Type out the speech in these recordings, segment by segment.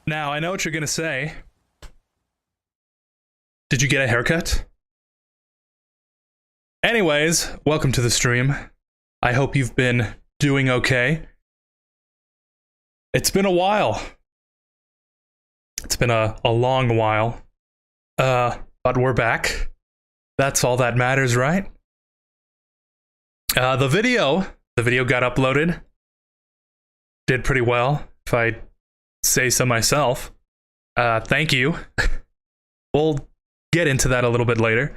Now, I know what you're gonna say. Did you get a haircut? Anyways, welcome to the stream. I hope you've been doing okay. It's been a while. It's been a long while. But we're back. That's all that matters, right? The video got uploaded. Did pretty well, if I say so myself. Thank you. We'll get into that a little bit later.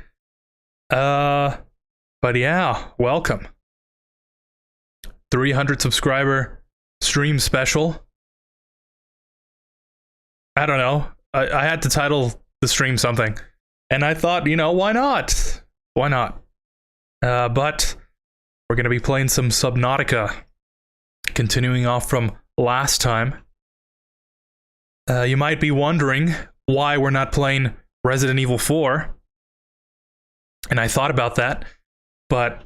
But yeah, welcome. 300 subscriber stream special. I don't know. I had to title the stream something. And I thought, you know, why not? Why not? But we're going to be playing some Subnautica. Continuing off from last time. You might be wondering why we're not playing Resident Evil 4. And I thought about that. But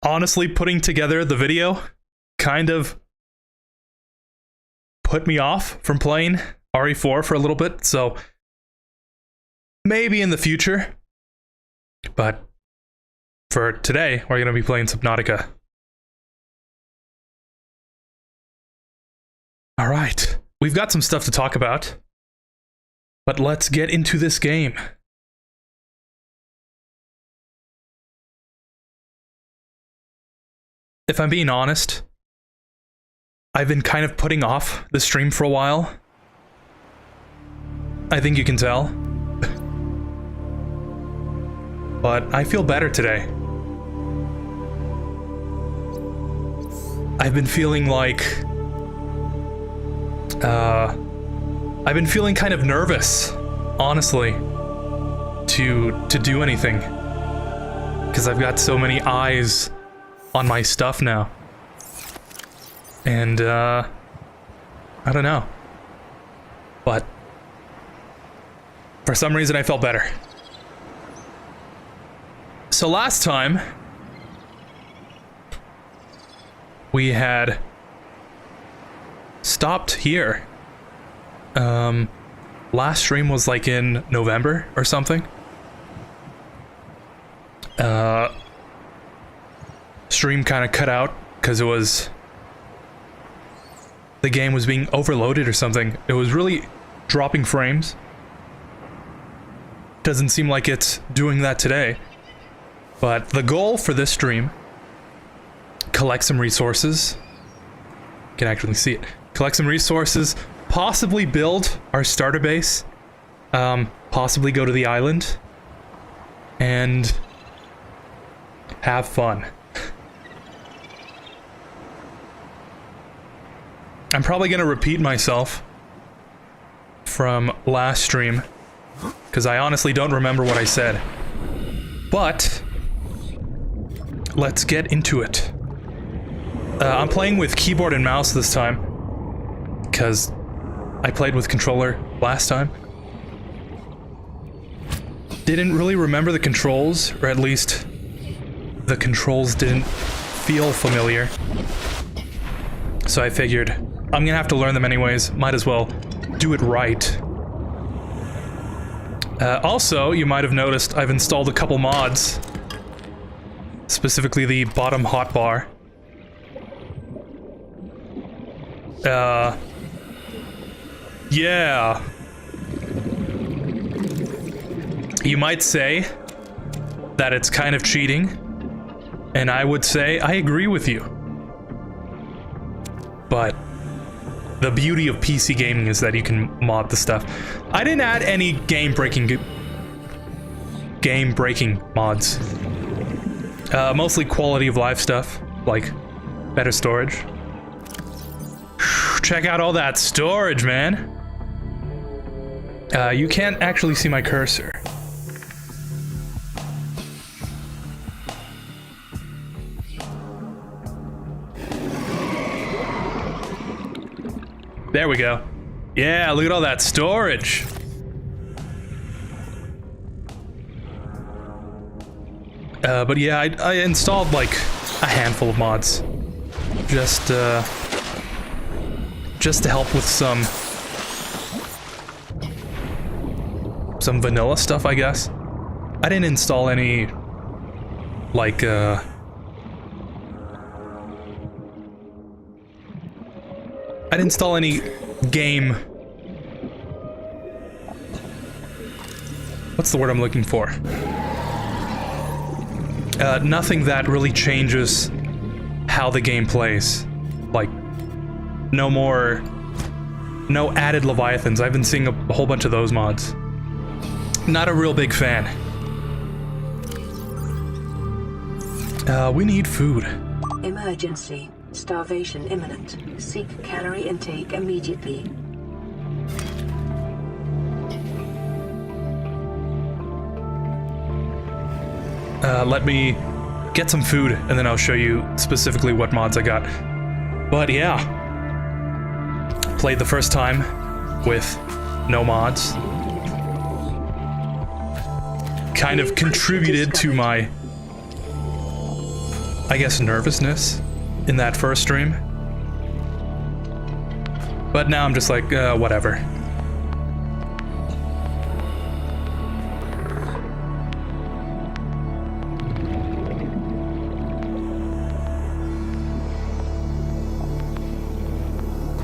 honestly, putting together the video kind of put me off from playing RE4 for a little bit. So maybe in the future. But for today, we're going to be playing Subnautica. Alright, we've got some stuff to talk about. But let's get into this game. If I'm being honest, I've been kind of putting off the stream for a while. I think you can tell. But I feel better today. I've been feeling like... I've been feeling kind of nervous, honestly, to do anything. Because I've got so many eyes on my stuff now. And, I don't know. But for some reason I felt better. So last time, we had stopped here. Last stream was like in November or something. Stream kind of cut out because it was... the game was being overloaded or something. It was really dropping frames. Doesn't seem like it's doing that today. But the goal for this stream, collect some resources. You can actually see it. Collect some resources, possibly build our starter base, possibly go to the island, and have fun. I'm probably gonna repeat myself from last stream, because I honestly don't remember what I said. But let's get into it. I'm playing with keyboard and mouse this time, because I played with controller last time. Didn't really remember the controls, or at least the controls didn't feel familiar. So I figured, I'm gonna have to learn them anyways, might as well do it right. Also, you might have noticed I've installed a couple mods. Specifically the bottom hotbar. Yeah. You might say that it's kind of cheating, and I would say I agree with you. But the beauty of PC gaming is that you can mod the stuff. I didn't add any game-breaking mods. Mostly quality of life stuff, like better storage. Check out all that storage, man. You can't actually see my cursor. There we go. Yeah, look at all that storage. But yeah, I installed like a handful of mods. Just to help with some some vanilla stuff, I guess. I didn't install any, like, I didn't install any game... What's the word I'm looking for? Nothing that really changes how the game plays. Like, no added Leviathans. I've been seeing a whole bunch of those mods. Not a real big fan. We need food. Emergency. Starvation imminent. Seek calorie intake immediately. Let me get some food, and then I'll show you specifically what mods I got. But yeah. Played the first time with no mods. Kind of contributed to my, I guess, nervousness in that first stream. But now I'm just like, whatever.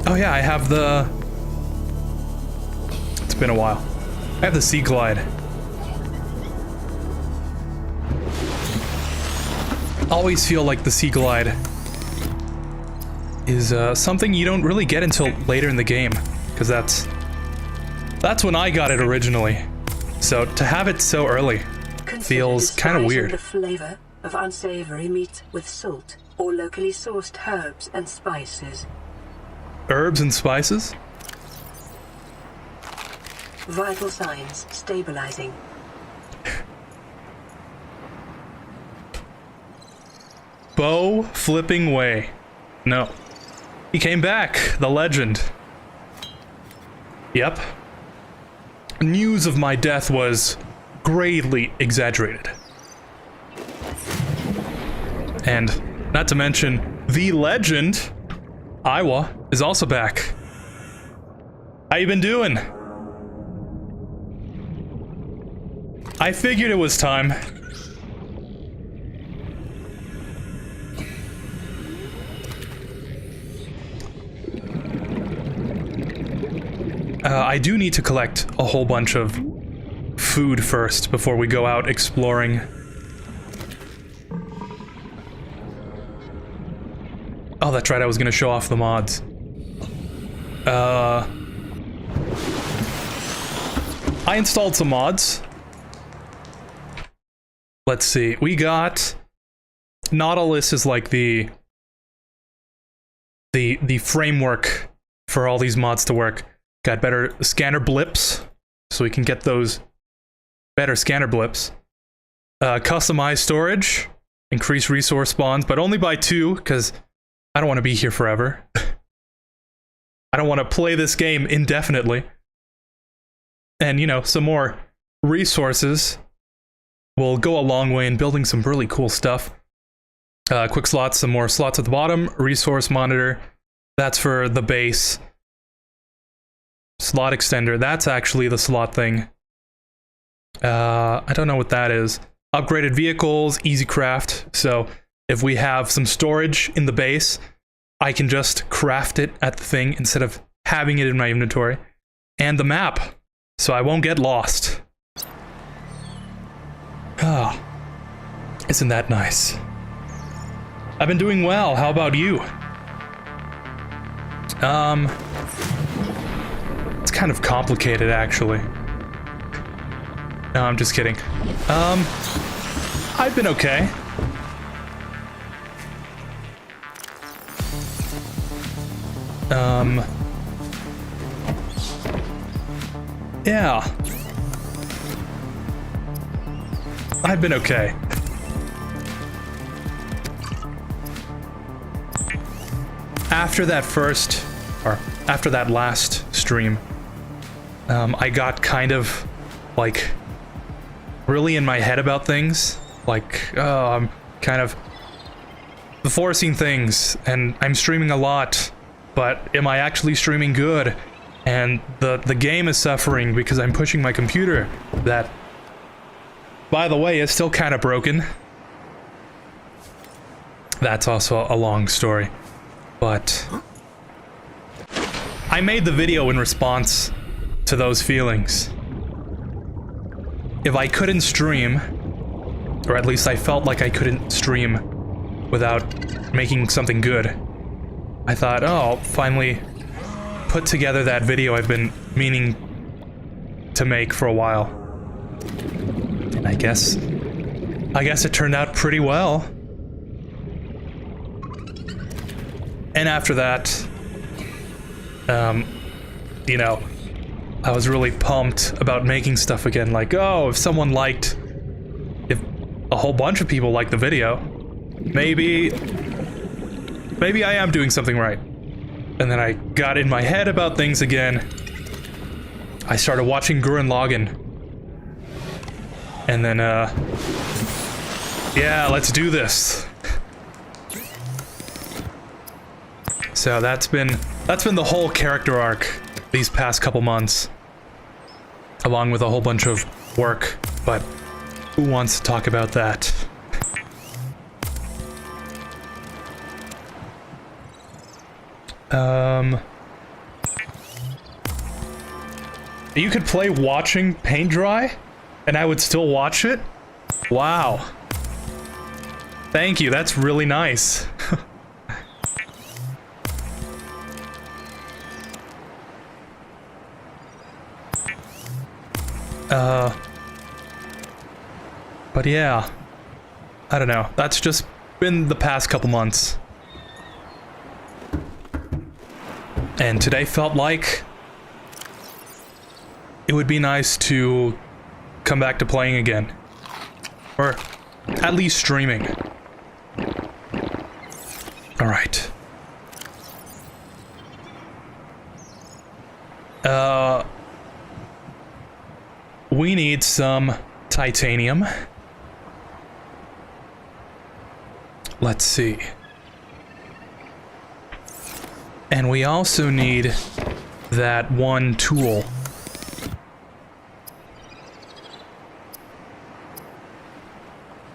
Oh yeah, I have the... It's been a while. I have the Sea Glide. Always feel like the Sea Glide is something you don't really get until later in the game, because that's when I got it originally. So to have it so early feels kind of weird. The flavor of unsavory meat with salt or locally sourced herbs and spices. Herbs and spices? Vital signs stabilizing. Bow flipping way. No. He came back, the legend. Yep. News of my death was greatly exaggerated. And not to mention, the legend, Iowa, is also back. How you been doing? I figured it was time. I do need to collect a whole bunch of food first before we go out exploring. Oh, that's right, I was gonna show off the mods. I installed some mods. Let's see, we got... Nautilus is like the framework for all these mods to work. Got better scanner blips, so we can get those better scanner blips. Customized storage, increase resource spawns, but only by 2, because I don't want to be here forever. I don't want to play this game indefinitely. And, you know, some more resources will go a long way in building some really cool stuff. Quick slots, some more slots at the bottom. Resource monitor, that's for the base. Slot extender, that's actually the slot thing. I don't know what that is. Upgraded vehicles, easy craft. So if we have some storage in the base, I can just craft it at the thing instead of having it in my inventory. And the map, so I won't get lost. Ah, isn't that nice? I've been doing well, how about you? It's kind of complicated, actually. No, I'm just kidding. I've been okay. Yeah. I've been okay. After that last stream, I got kind of, like, really in my head about things. Like, I'm kind of forcing things, and I'm streaming a lot, but am I actually streaming good? And the game is suffering because I'm pushing my computer that, by the way, is still kind of broken. That's also a long story. But I made the video in response to those feelings. If I couldn't stream, or at least I felt like I couldn't stream without making something good, I thought, oh, I'll finally put together that video I've been meaning to make for a while. And I guess it turned out pretty well. And after that, you know, I was really pumped about making stuff again. Like, oh, if a whole bunch of people liked the video, maybe I am doing something right. And then I got in my head about things again. I started watching Gurren Lagann. And then, yeah, let's do this. So that's been the whole character arc these past couple months, along with a whole bunch of work, but who wants to talk about that? You could play watching paint dry, and I would still watch it? Wow. Thank you, that's really nice. But yeah, I don't know, that's just been the past couple months. And today felt like it would be nice to come back to playing again. Or at least streaming. Alright. We need some titanium. Let's see. And we also need that one tool.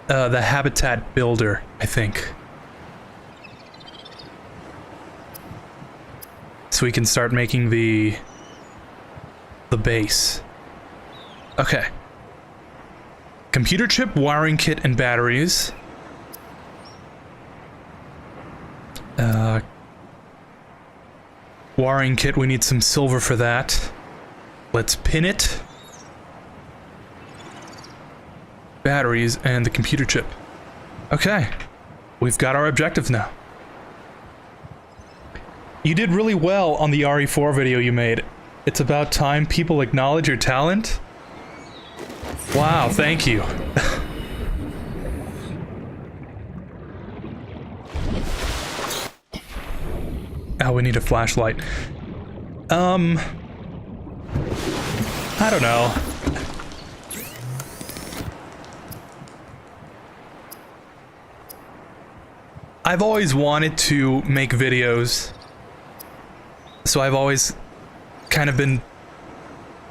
The habitat builder, I think. So we can start making the base. Okay. Computer chip, wiring kit, and batteries. Wiring kit, we need some silver for that. Let's pin it. Batteries and the computer chip. Okay. We've got our objectives now. You did really well on the RE4 video you made. It's about time people acknowledge your talent. Wow, thank you. Oh, we need a flashlight. I don't know. I've always wanted to make videos, so I've always kind of been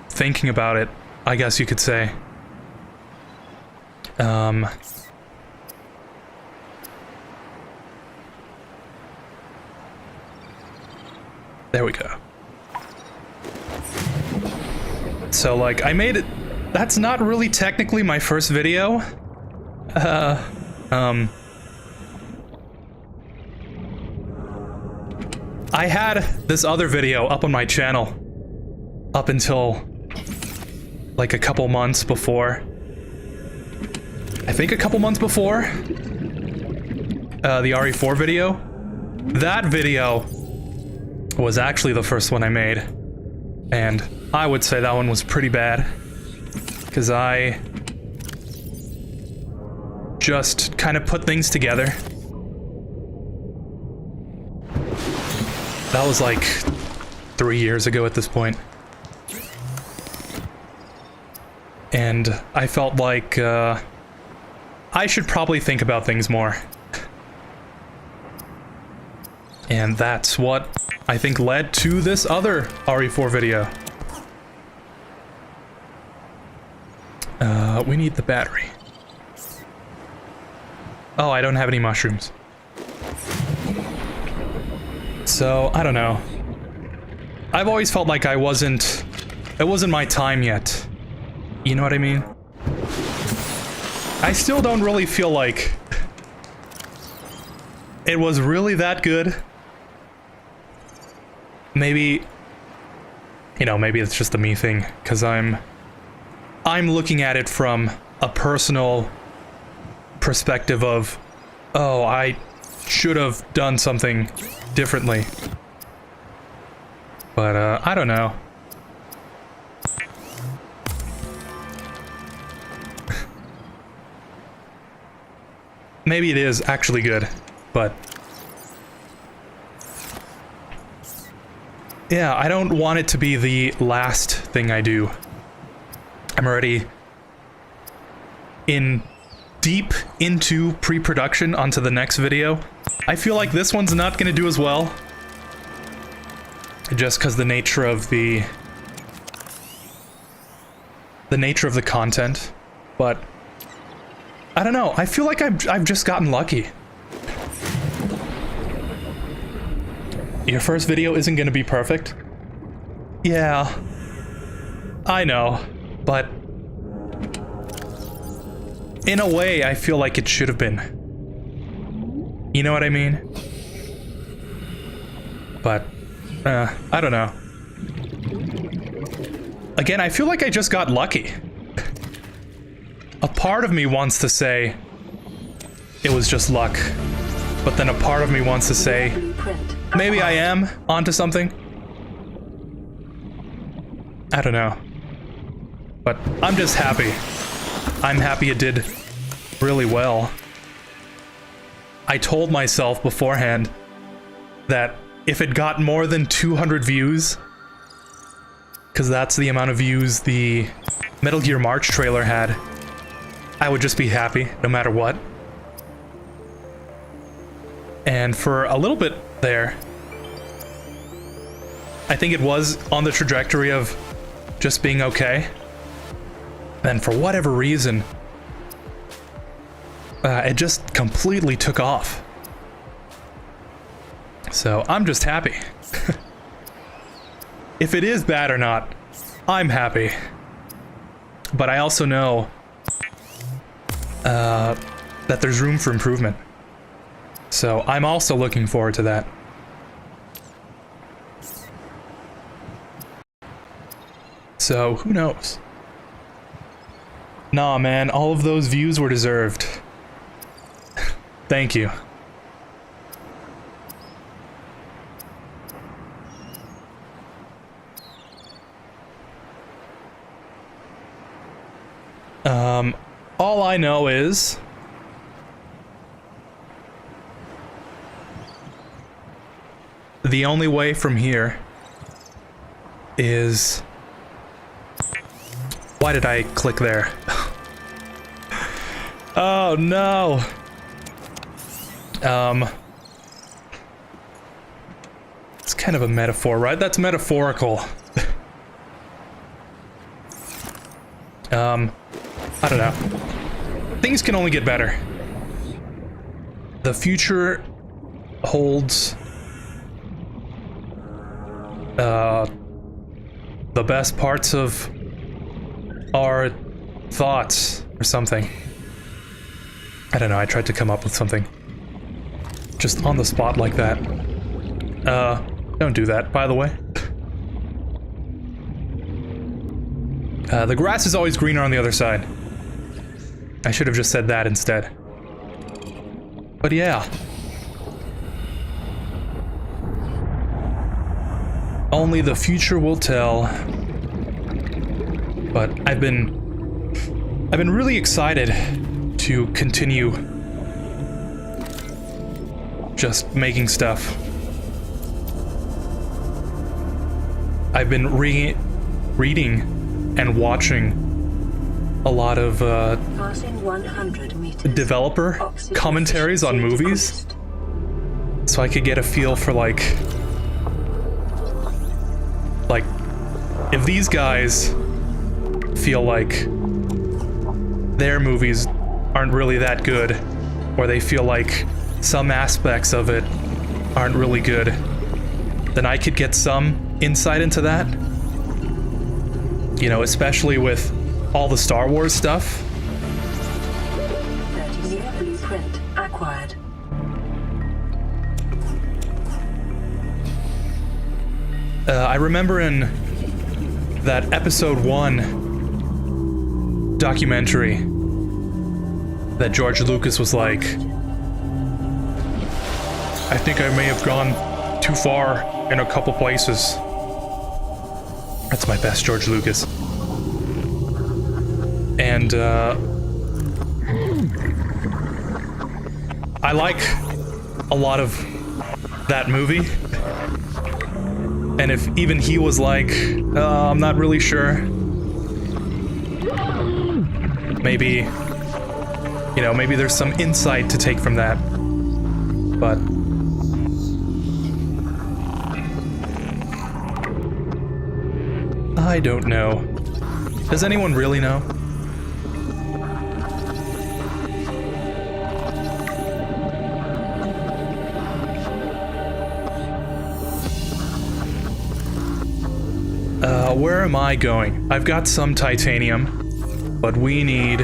thinking about it, I guess you could say. There we go. So, like, I made it... That's not really technically my first video. I had this other video up on my channel up until like a couple months before. I think a couple months before the RE4 video. That video was actually the first one I made, and I would say that one was pretty bad because I just kind of put things together. That was like 3 years ago at this point. And I felt like I should probably think about things more. And that's what I think led to this other RE4 video. We need the battery. Oh, I don't have any mushrooms. So, I don't know. I've always felt like it wasn't my time yet. You know what I mean? I still don't really feel like it was really that good. Maybe, you know, maybe it's just a me thing, because I'm looking at it from a personal perspective of, oh, I should have done something differently. But, I don't know. Maybe it is actually good, but... yeah, I don't want it to be the last thing I do. I'm already deep into pre-production onto the next video. I feel like this one's not gonna do as well. Just because the nature of the content. But I don't know, I feel like I've just gotten lucky. Your first video isn't gonna be perfect. Yeah, I know, but in a way, I feel like it should have been. You know what I mean? But, I don't know. Again, I feel like I just got lucky. A part of me wants to say it was just luck, but then a part of me wants to say maybe I am onto something. I don't know. But I'm just happy. I'm happy it did really well. I told myself beforehand that if it got more than 200 views, because that's the amount of views the Metal Gear March trailer had, I would just be happy no matter what. And for a little bit there, I think it was on the trajectory of just being okay. Then for whatever reason, it just completely took off. So I'm just happy. If it is bad or not, I'm happy. But I also know that there's room for improvement. So I'm also looking forward to that. So who knows? Nah, man, all of those views were deserved. Thank you. All I know is the only way from here is... Why did I click there? Oh no! It's kind of a metaphor, right? That's metaphorical. I don't know. Things can only get better. The future holds the best parts of our thoughts or something. I don't know, I tried to come up with something just on the spot like that. Don't do that, by the way. The grass is always greener on the other side. I should have just said that instead. But yeah. Only the future will tell. But I've been really excited to continue just making stuff. I've been reading and watching a lot of developer commentaries on movies. so I could get a feel for like if these guys feel like their movies aren't really that good, or they feel like some aspects of it aren't really good, then I could get some insight into that. You know, especially with all the Star Wars stuff. 30-year blueprint acquired. I remember in that episode 1 documentary that George Lucas was like, I think I may have gone too far in a couple places. That's my best George Lucas. And I like a lot of that movie. And if even he was like, I'm not really sure. Maybe, you know, maybe there's some insight to take from that. But I don't know. Does anyone really know? Where am I going? I've got some titanium, but we need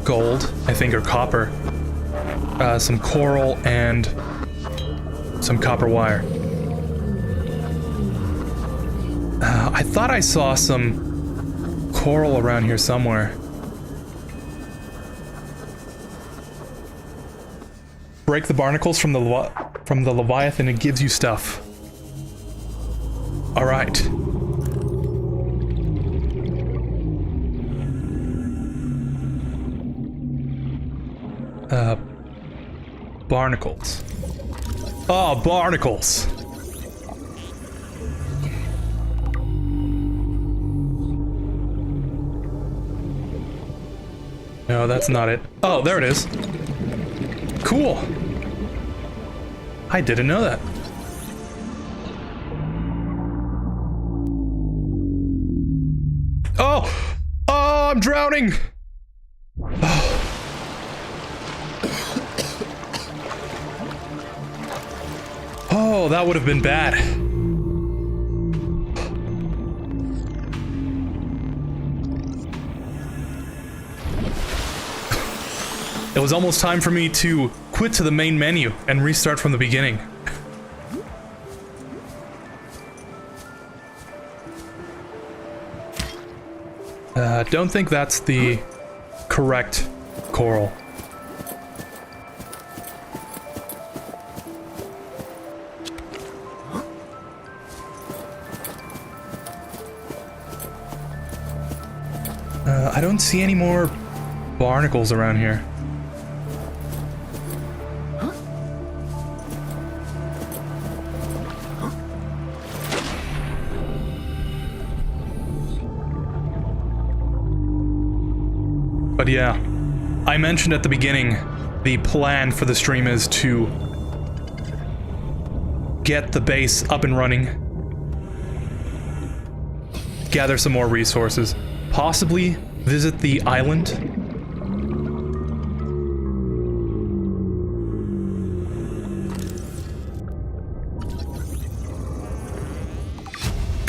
gold, I think, or copper. Some coral and some copper wire. I thought I saw some coral around here somewhere. Break the barnacles from the Leviathan, it gives you stuff. All right. Barnacles. Oh, barnacles. No, that's not it. Oh, there it is. Cool. I didn't know that. Oh! Oh, I'm drowning! Oh, that would have been bad. It was almost time for me to quit to the main menu and restart from the beginning. Don't think that's the correct coral. I don't see any more barnacles around here. But yeah, I mentioned at the beginning, the plan for the stream is to get the base up and running, gather some more resources, possibly visit the island.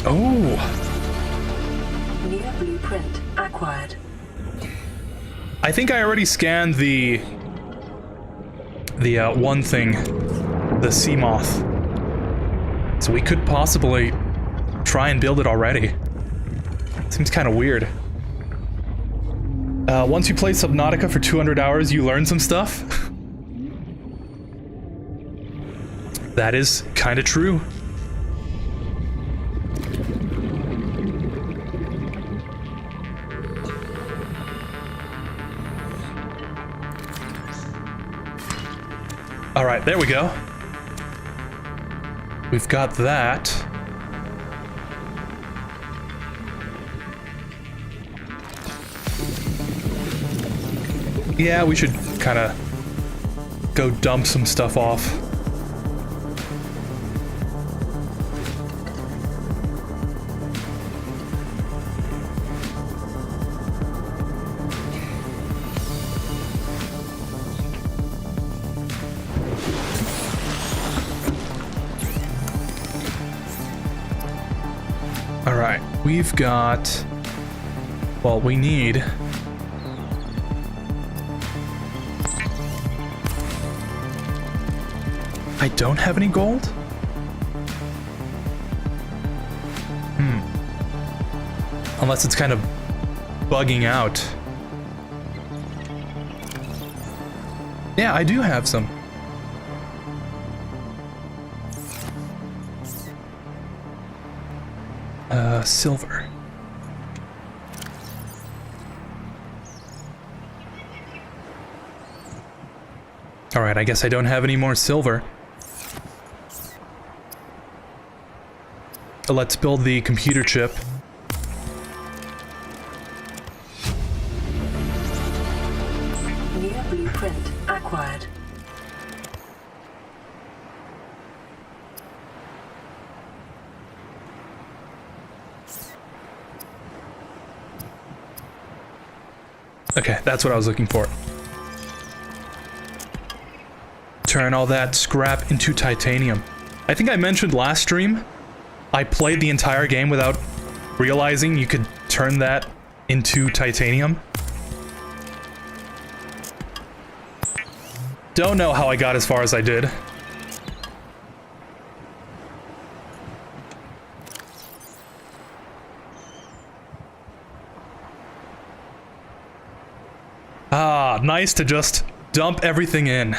Oh! New blueprint acquired. I think I already scanned the one thing, the sea moth. So we could possibly try and build it already. Seems kind of weird. Once you play Subnautica for 200 hours, you learn some stuff. That is kind of true. All right, there we go. We've got that. Yeah, we should kind of go dump some stuff off. Alright, we've got... Well, we need... I don't have any gold? Unless it's kind of bugging out. Yeah, I do have some. Silver. Alright, I guess I don't have any more silver. Let's build the computer chip. New blueprint acquired. Okay, that's what I was looking for. Turn all that scrap into titanium. I think I mentioned last stream, I played the entire game without realizing you could turn that into titanium. Don't know how I got as far as I did. Ah, nice to just dump everything in.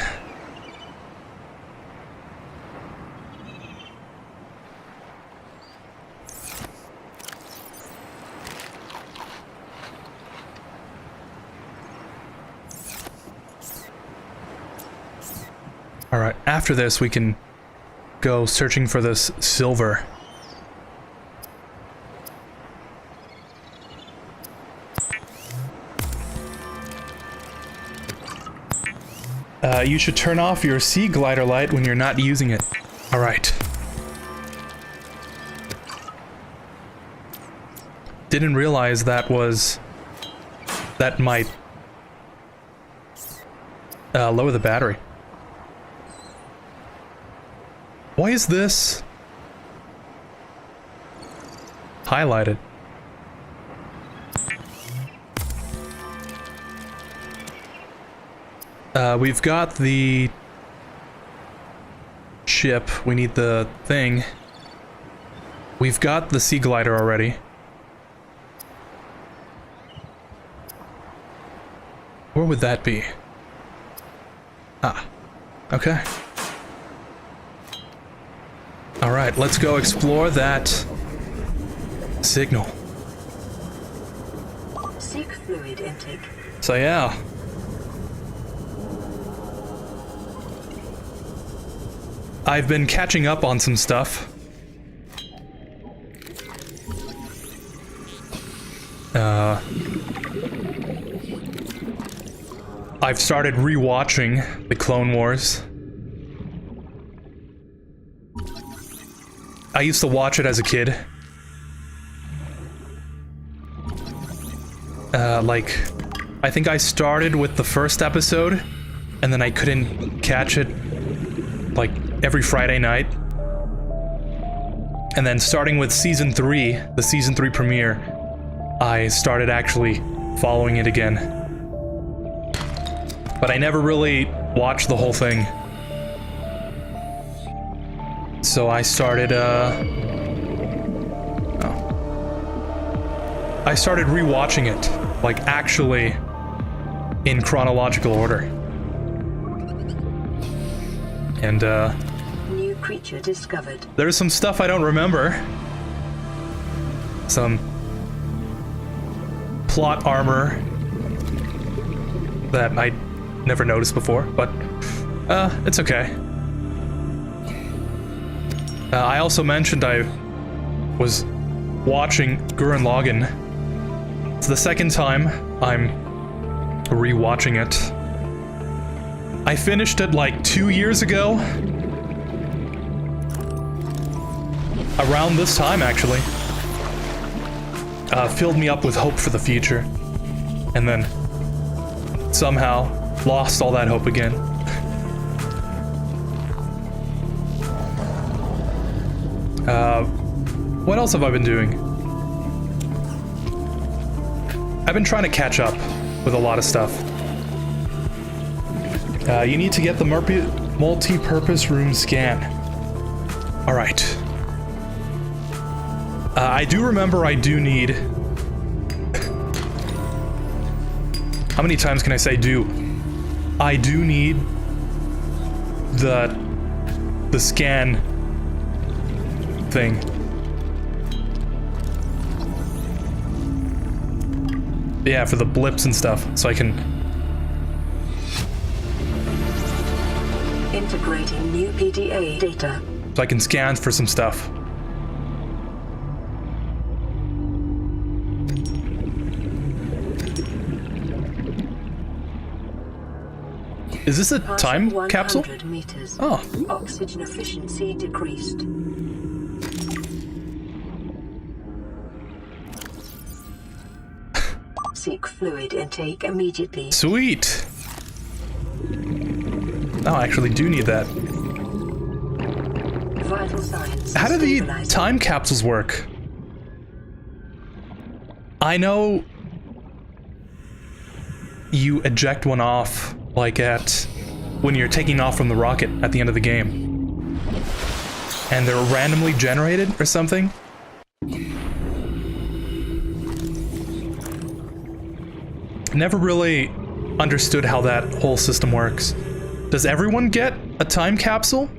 Alright, after this we can go searching for this silver. You should turn off your sea glider light when you're not using it. Alright. Didn't realize that might lower the battery. Why is this highlighted? We've got the ship. We need the thing. We've got the sea glider already. Where would that be? Ah, okay. Alright, let's go explore that signal. Seek fluid intake. So yeah. I've been catching up on some stuff. I've started rewatching the Clone Wars. I used to watch it as a kid. I think I started with the first episode, and then I couldn't catch it, like, every Friday night. And then starting with Season 3, the Season 3 premiere, I started actually following it again. But I never really watched the whole thing. So I started, I started rewatching it, like, actually in chronological order. And, New creature discovered. there's some stuff I don't remember. Some plot armor that I never noticed before, but, it's okay. I also mentioned I was watching Gurren Lagann. It's the second time I'm rewatching it. I finished it like 2 years ago. Around this time, actually. Filled me up with hope for the future. And then somehow lost all that hope again. What else have I been doing? I've been trying to catch up with a lot of stuff. You need to get the multi-purpose room scan. Alright. I do remember I do need... How many times can I say do? I do need the scan thing. Yeah, for the blips and stuff, so I can... Integrating new PDA data. So I can scan for some stuff. Is this a time capsule? Meters. Oh. Oxygen efficiency decreased. Seek fluid intake immediately. Sweet. Oh, I actually do need that. Vital signs. How do the time capsules work? I know you eject one off, like when you're taking off from the rocket at the end of the game. And they're randomly generated or something? Never really understood how that whole system works. Does everyone get a time capsule?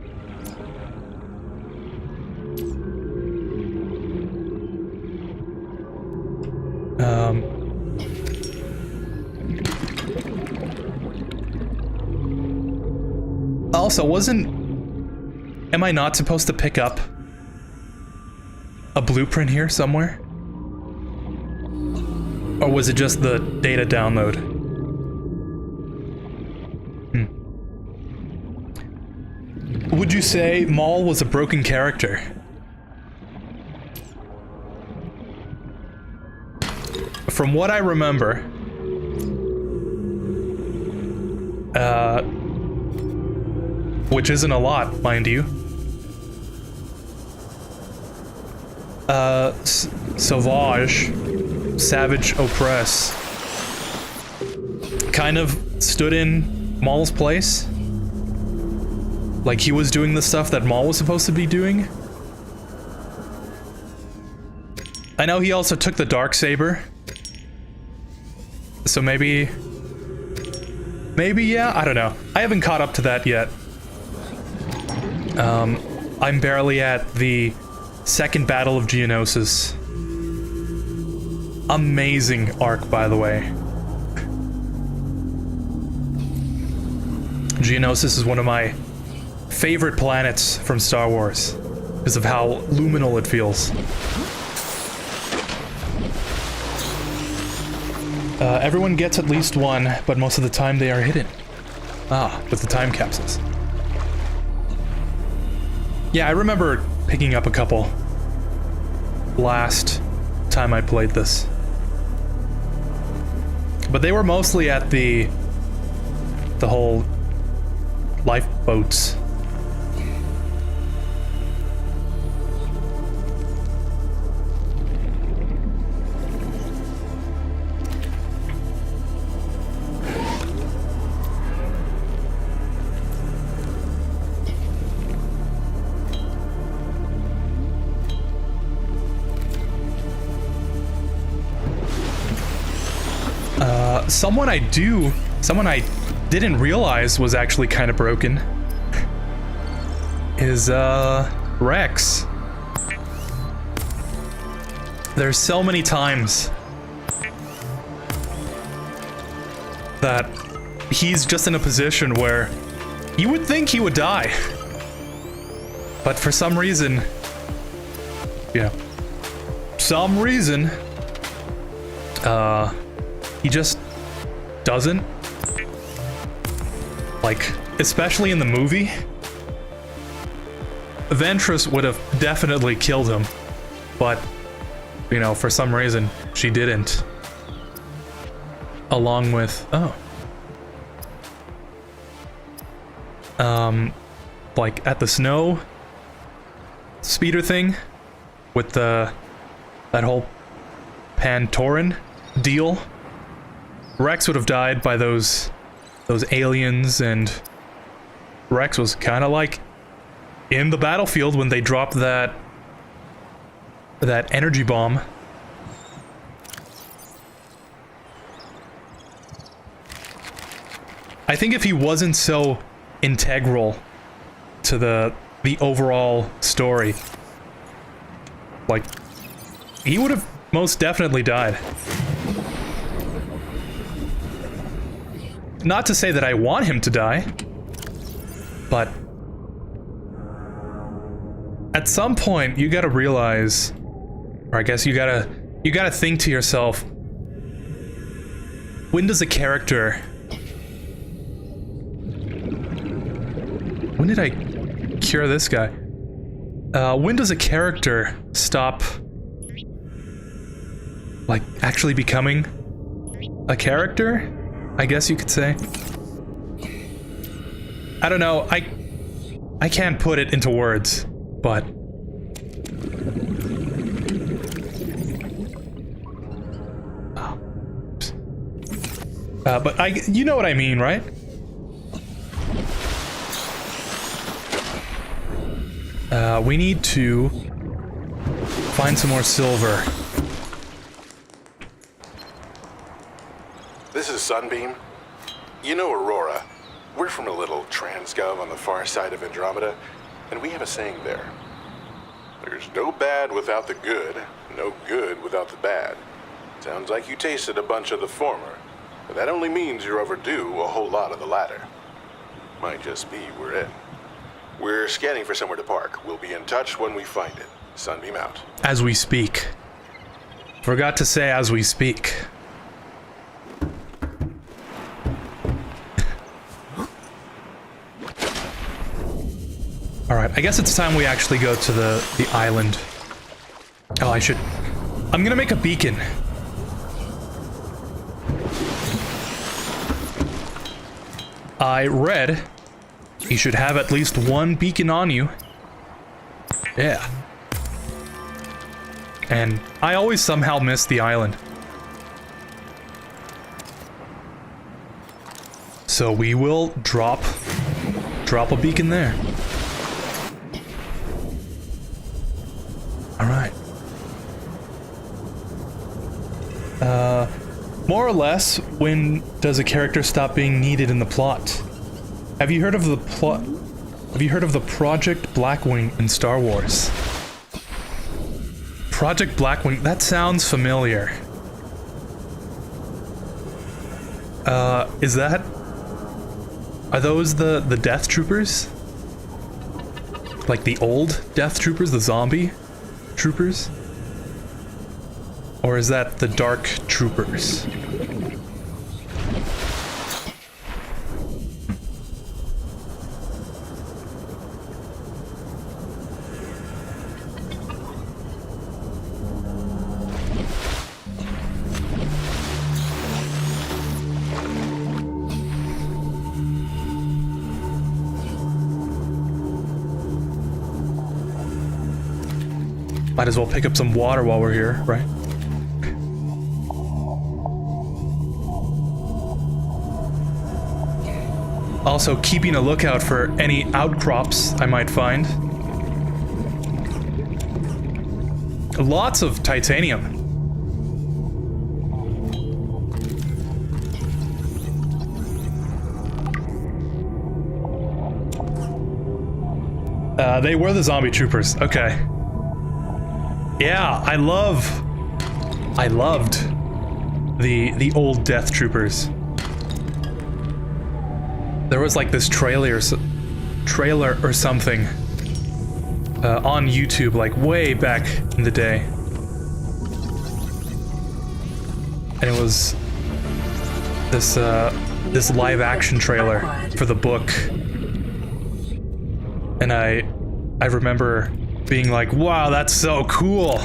Also, am I not supposed to pick up a blueprint here somewhere? Or was it just the data download? Would you say Maul was a broken character? From what I remember, which isn't a lot, mind you. Savage Oppress, kind of stood in Maul's place. Like he was doing the stuff that Maul was supposed to be doing. I know he also took the Darksaber. So maybe, yeah, I don't know. I haven't caught up to that yet. I'm barely at the second Battle of Geonosis. Amazing arc, by the way. Geonosis is one of my favorite planets from Star Wars because of how luminal it feels. Everyone gets at least one, but most of the time they are hidden. With the time capsules. Yeah, I remember picking up a couple last time I played this. But they were mostly at the whole lifeboats. Someone I didn't realize was actually kind of broken is Rex. There's so many times that he's just in a position where you would think he would die, but for some reason, he just doesn't. Like, especially in the movie, Ventress would have definitely killed him, but, you know, for some reason, she didn't. Along with, like at the snow speeder thing with that whole Pantoran deal, Rex would have died by those aliens, and Rex was kind of like in the battlefield when they dropped that energy bomb. I think if he wasn't so integral to the overall story, like, he would have most definitely died. Not to say that I want him to die, but at some point you gotta realize, or I guess you gotta think to yourself, when does a character... When did I cure this guy? When does a character stop, like, actually becoming a character? I guess you could say. I don't know, I can't put it into words, but... but you know what I mean, right? We need to find some more silver. This is Sunbeam. You know Aurora. We're from a little transgov on the far side of Andromeda, and we have a saying there. There's no bad without the good, no good without the bad. Sounds like you tasted a bunch of the former, but that only means you're overdue a whole lot of the latter. Might just be we're in. We're scanning for somewhere to park. We'll be in touch when we find it. Sunbeam out. As we speak. Forgot to say as we speak. Alright, I guess it's time we actually go to the island. Oh, I'm gonna make a beacon. I read you should have at least one beacon on you. Yeah. And I always somehow miss the island. So we will drop a beacon there. Alright. More or less, when does a character stop being needed in the plot? Have you heard of the Project Blackwing in Star Wars? Project Blackwing, that sounds familiar. Are those the Death Troopers? Like the old Death Troopers, the zombie troopers? Or is that the Dark Troopers? Might as well pick up some water while we're here, right? Also, keeping a lookout for any outcrops I might find. Lots of titanium. They were the zombie troopers. Okay. Yeah, I loved the old Death Troopers. There was like this trailer or something on YouTube, like way back in the day, and it was this this live action trailer for the book. And I remember being like, wow, that's so cool.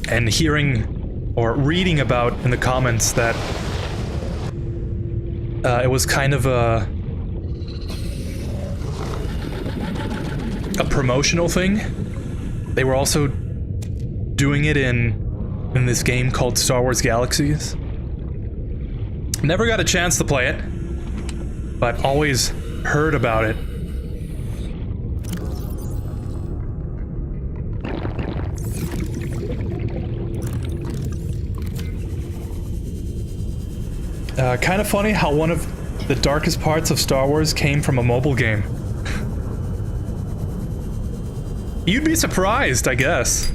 And hearing or reading about in the comments that it was kind of a promotional thing. They were also doing it in this game called Star Wars Galaxies. Never got a chance to play it, but always heard about it. Kind of funny how one of the darkest parts of Star Wars came from a mobile game. You'd be surprised, I guess.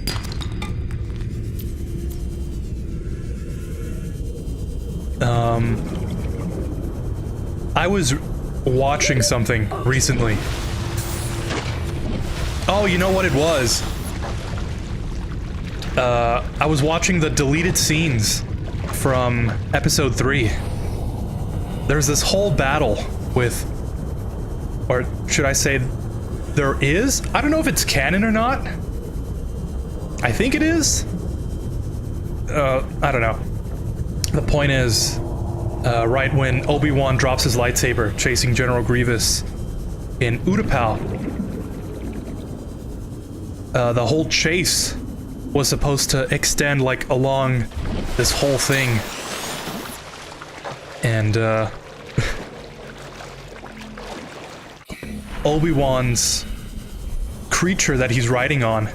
I was watching something recently. Oh, you know what it was? I was watching the deleted scenes from episode 3. There's this whole battle with, or should I say, there is? I don't know if it's canon or not. I think it is. I don't know. The point is, right when Obi-Wan drops his lightsaber chasing General Grievous in Utapau, the whole chase was supposed to extend like along this whole thing. And Obi-Wan's creature that he's riding on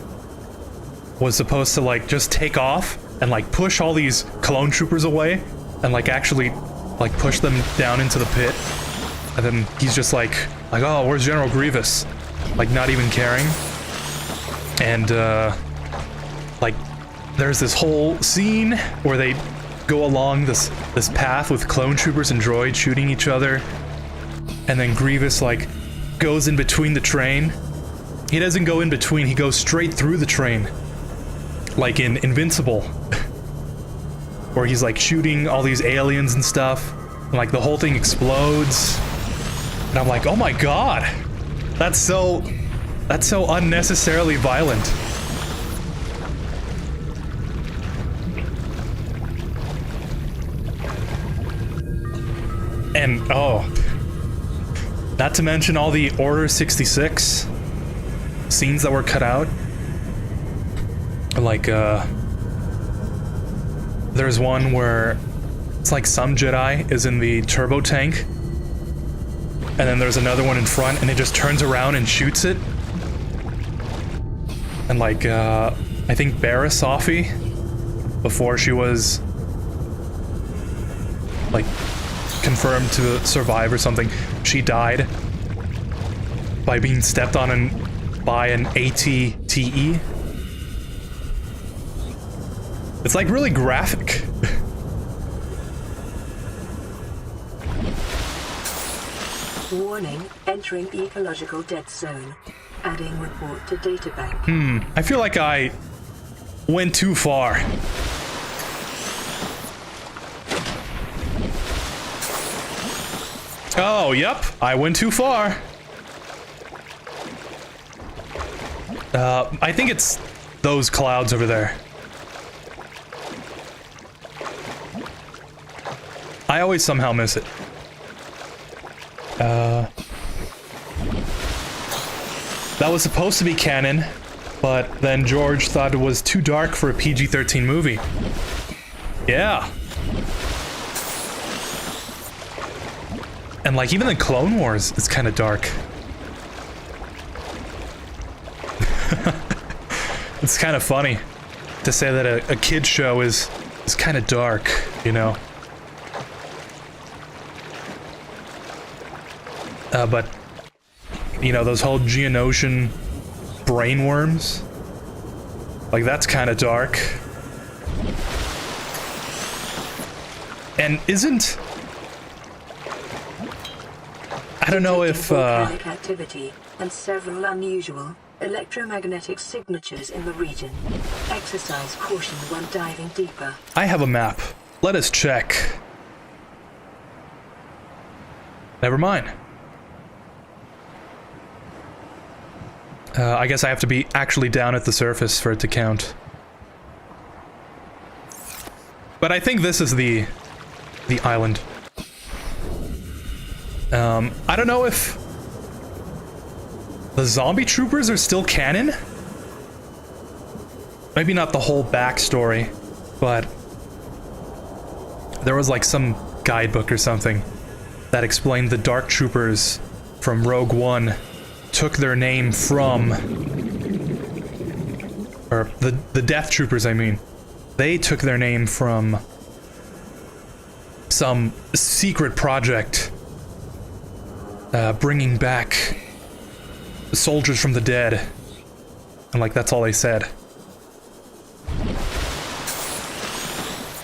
was supposed to like just take off and like push all these clone troopers away and like actually like push them down into the pit. And then he's just like, oh, where's General Grievous? Like not even caring. And like there's this whole scene where they go along this path with clone troopers and droids shooting each other, and then Grievous like goes in between the train. He doesn't go in between, he goes straight through the train, like in Invincible, where he's like shooting all these aliens and stuff, and like the whole thing explodes. And I'm like, oh my god, that's so unnecessarily violent. And, oh, not to mention all the Order 66 scenes that were cut out. Like, there's one where it's like some Jedi is in the turbo tank, and then there's another one in front, and it just turns around and shoots it. And like, I think Barra Sophie, before she was, like, confirmed to survive or something, she died by being stepped on by an AT-TE. It's like really graphic. Warning, entering ecological dead zone. Adding report to databank. I feel like I went too far. Oh, yep, I went too far. I think it's those clouds over there. I always somehow miss it. That was supposed to be canon, but then George thought it was too dark for a PG-13 movie. Yeah. And like even the Clone Wars is kind of dark. It's kind of funny to say that a kid's show is kind of dark, you know? But, you know, those whole Geonosian brainworms, like that's kind of dark. And isn't... I don't know if, volcanic activity and several unusual electromagnetic signatures in the region. Exercise caution when diving deeper. I have a map. Let us check. Never mind. I guess I have to be actually down at the surface for it to count. But I think this is the island. I don't know if the zombie troopers are still canon. Maybe not the whole backstory, but there was like some guidebook or something that explained the Dark Troopers from Rogue One took their name from, or the Death Troopers, I mean, they took their name from some secret project bringing back soldiers from the dead, and like that's all they said.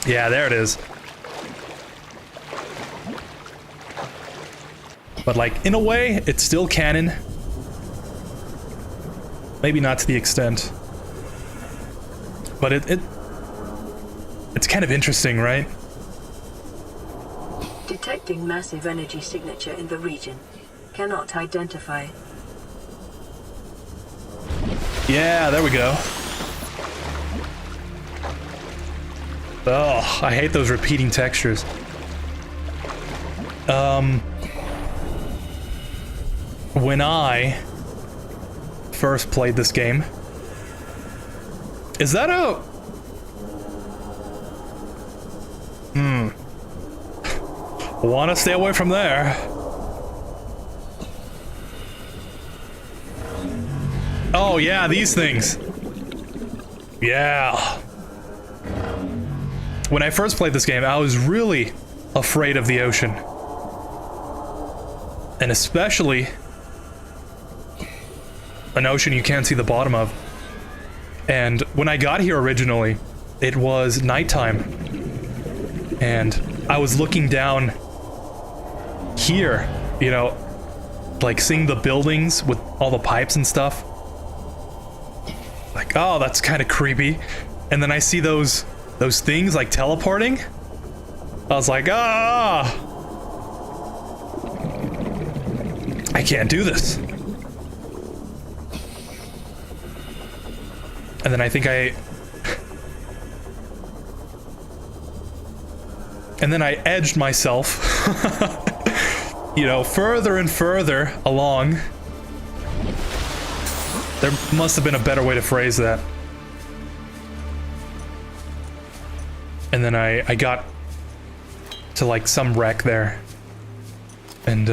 Yeah, there it is. But like, in a way, it's still canon. Maybe not to the extent. But it's kind of interesting, right? Detecting massive energy signature in the region. Cannot identify. Yeah, there we go. Oh, I hate those repeating textures. When I first played this game, is that a... Want to stay away from there. Oh yeah, these things. Yeah. When I first played this game, I was really afraid of the ocean. And especially an ocean you can't see the bottom of. And when I got here originally, it was nighttime. And I was looking down here, you know, like seeing the buildings with all the pipes and stuff. Like, oh, that's kind of creepy. And then I see those things like teleporting. I was like, ah, I can't do this. And then I think and then I edged myself, you know, further and further along. There must have been a better way to phrase that. And then I got to like some wreck there. And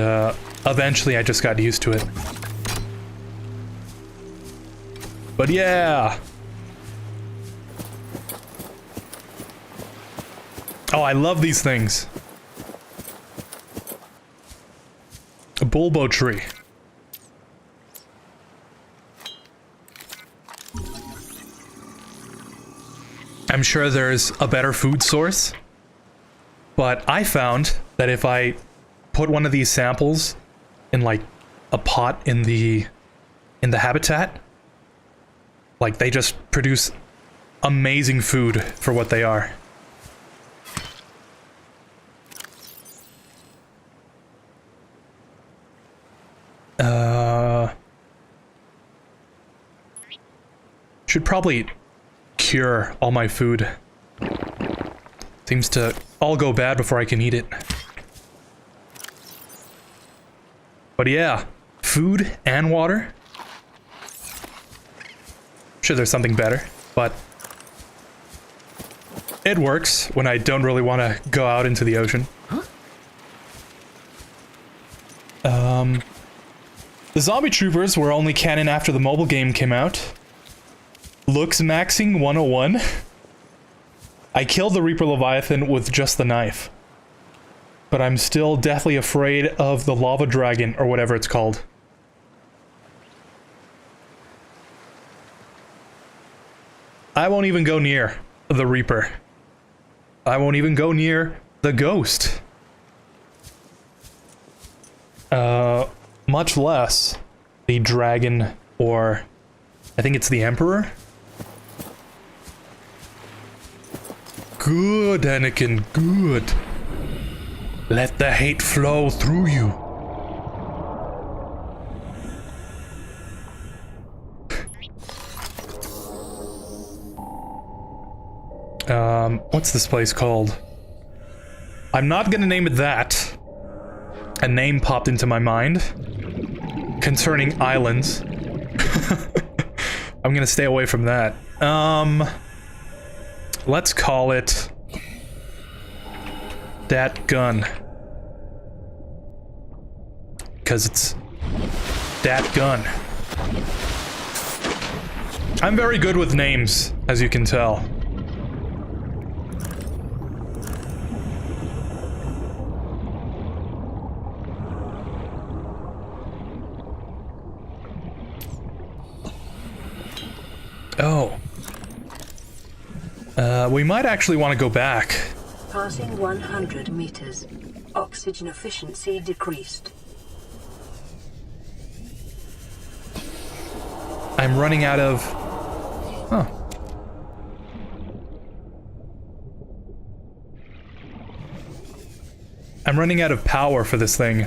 eventually I just got used to it. But yeah. Oh, I love these things. A bulbo tree. I'm sure there's a better food source, but I found that if I put one of these samples in like a pot in the habitat, like they just produce amazing food for what they are. Should probably cure all my food. Seems to all go bad before I can eat it. But yeah, food and water. Sure, there's something better, but it works when I don't really want to go out into the ocean. The zombie troopers were only canon after the mobile game came out. Looks maxing 101. I killed the Reaper Leviathan with just the knife. But I'm still deathly afraid of the lava dragon, or whatever it's called. I won't even go near the Reaper. I won't even go near the ghost. Much less the dragon, or I think it's the Emperor. Good, Anakin, good. Let the hate flow through you. What's this place called? I'm not gonna name it that. A name popped into my mind concerning islands. I'm gonna stay away from that. Let's call it Dat Gun. Because it's Dat Gun. I'm very good with names, as you can tell. Oh. We might actually want to go back. Passing 100 meters. Oxygen efficiency decreased. I'm running out of... Huh. I'm running out of power for this thing.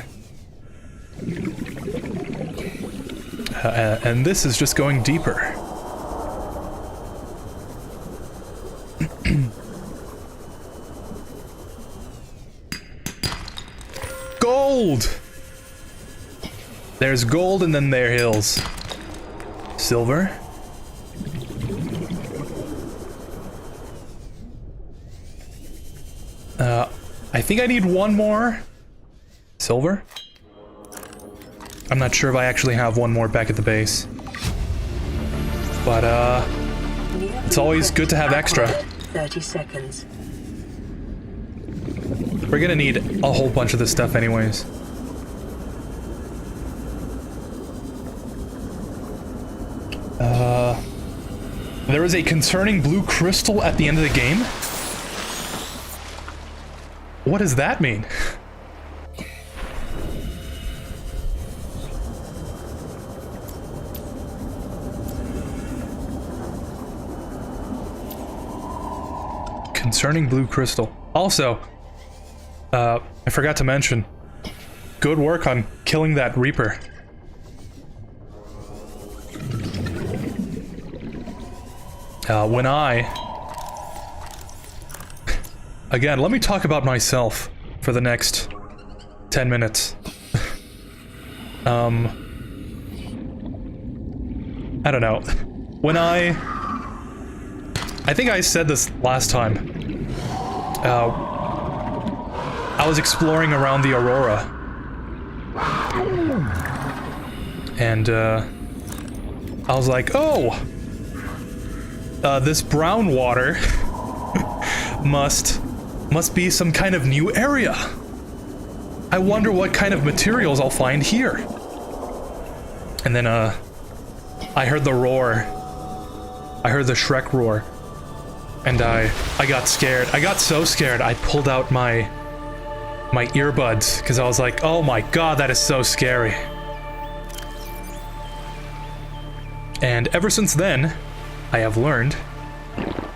And this is just going deeper. Gold! There's gold and then there are hills. Silver. I think I need one more silver. I'm not sure if I actually have one more back at the base. But, it's always good to have extra. 30 seconds. We're gonna need a whole bunch of this stuff anyways. There is a concerning blue crystal at the end of the game? What does that mean? Concerning blue crystal. Also, I forgot to mention, good work on killing that Reaper. Again, let me talk about myself for the next 10 minutes. I don't know. I think I said this last time. I was exploring around the Aurora. And, I was like, oh! This brown water must be some kind of new area. I wonder what kind of materials I'll find here. And then, I heard the roar. I heard the Shrek roar. And I got scared. I got so scared, I pulled out my earbuds, because I was like, oh my god, that is so scary. And ever since then, I have learned,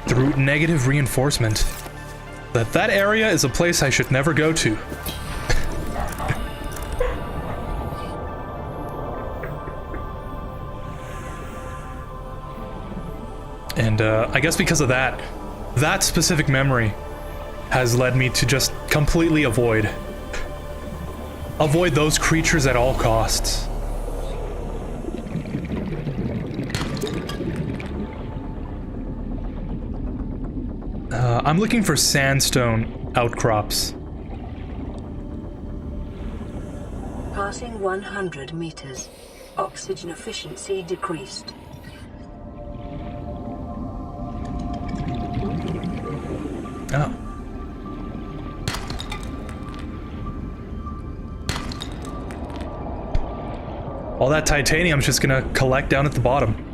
through negative reinforcement, that area is a place I should never go to. And I guess because of that specific memory has led me to just completely avoid those creatures at all costs. I'm looking for sandstone outcrops. Passing 100 meters. Oxygen efficiency decreased. Oh. All that titanium's just gonna collect down at the bottom.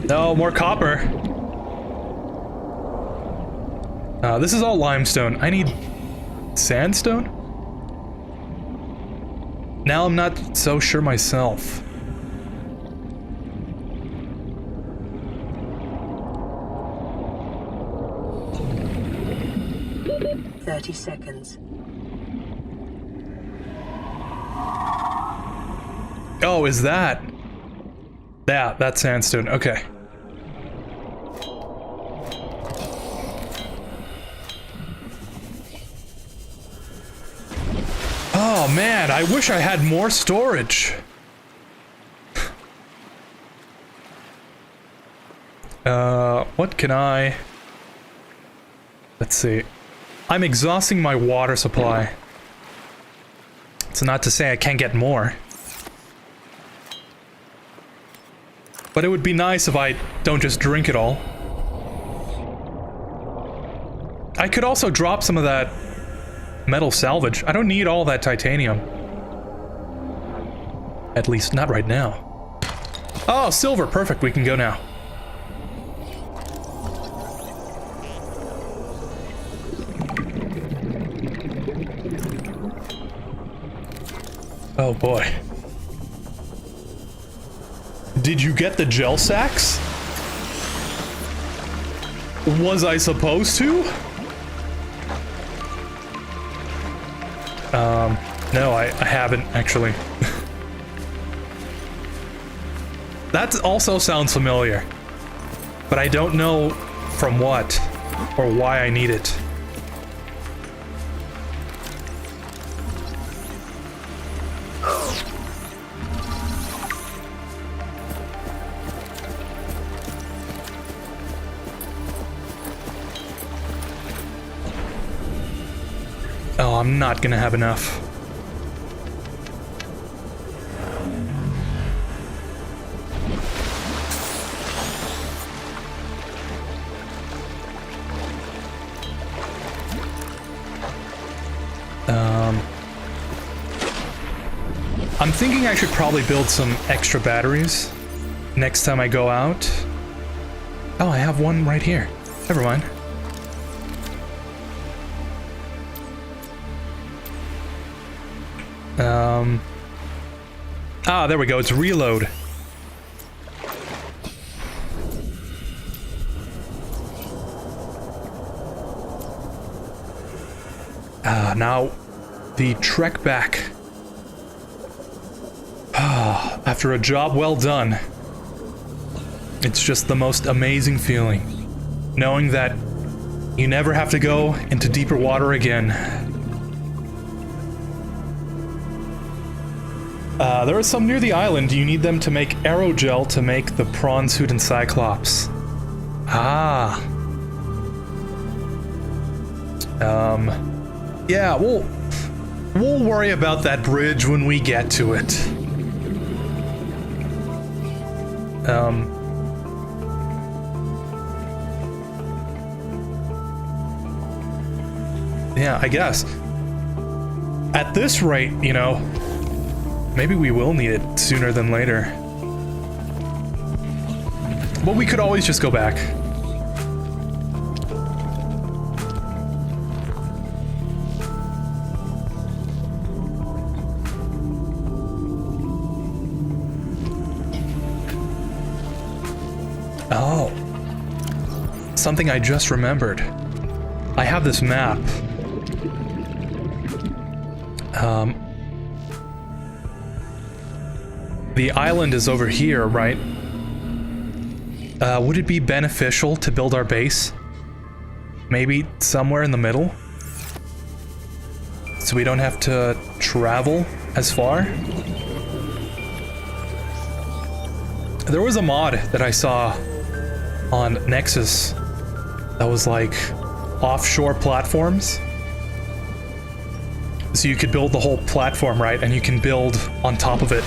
No, more copper. This is all limestone. I need sandstone? Now I'm not so sure myself. "30 seconds. Oh, is that? Yeah, that's sandstone. Okay. Oh man, I wish I had more storage. What can I... Let's see. I'm exhausting my water supply. It's not to say I can't get more. But it would be nice if I don't just drink it all. I could also drop some of that metal salvage. I don't need all that titanium. At least not right now. Oh, silver. Perfect. We can go now. Oh boy. Did you get the gel sacks? Was I supposed to? No, I haven't actually. That also sounds familiar, but I don't know from what or why I need it. Oh, I'm not gonna have enough. I'm thinking I should probably build some extra batteries next time I go out. Oh, I have one right here. Never mind. Ah, there we go. It's reload. Now the trek back. After a job well done. It's just the most amazing feeling. Knowing that you never have to go into deeper water again. There are some near the island. You need them to make aerogel to make the prawn suit and cyclops. Ah. Yeah, we'll worry about that bridge when we get to it. Yeah, I guess. At this rate, you know, maybe we will need it sooner than later. But we could always just go back. Oh. Something I just remembered. I have this map. The island is over here, right? Would it be beneficial to build our base? Maybe somewhere in the middle? So we don't have to travel as far? There was a mod that I saw on Nexus that was like offshore platforms. So you could build the whole platform, right? And you can build on top of it.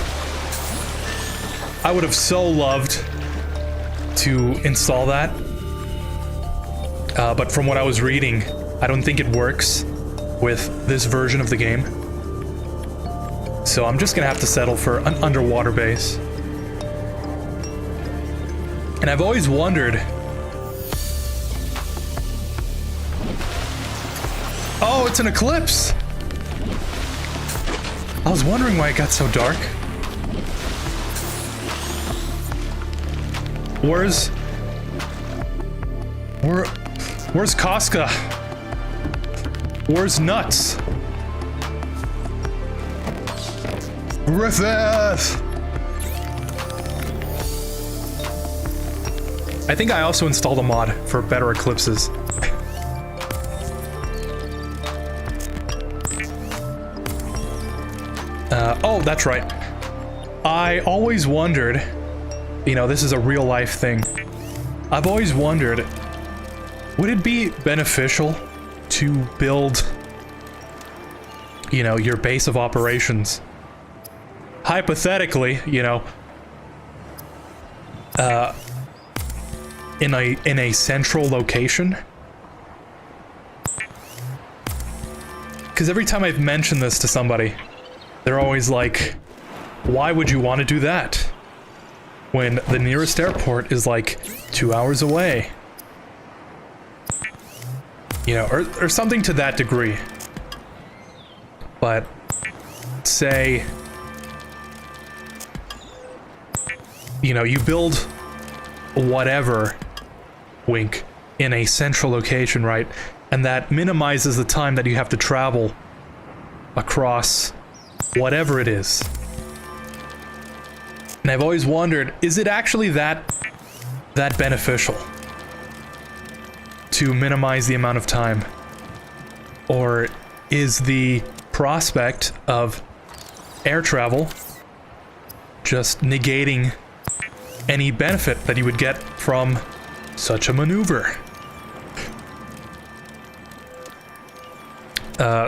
I would have so loved to install that. But from what I was reading, I don't think it works with this version of the game. So I'm just gonna have to settle for an underwater base. And I've always wondered... Oh, it's an eclipse! I was wondering why it got so dark. Where's Casca? Where's Nuts? Griffith! I think I also installed a mod for better eclipses. Oh, that's right. I always wondered, you know, this is a real life thing. I've always wondered, would it be beneficial to build, you know, your base of operations? Hypothetically, you know, in a central location? Because every time I've mentioned this to somebody, they're always like, why would you want to do that when the nearest airport is like 2 hours away? You know, or something to that degree. But say, you know, you build whatever, wink, in a central location, right? And that minimizes the time that you have to travel across whatever it is. And I've always wondered, is it actually that beneficial to minimize the amount of time? Or is the prospect of air travel just negating any benefit that you would get from such a maneuver?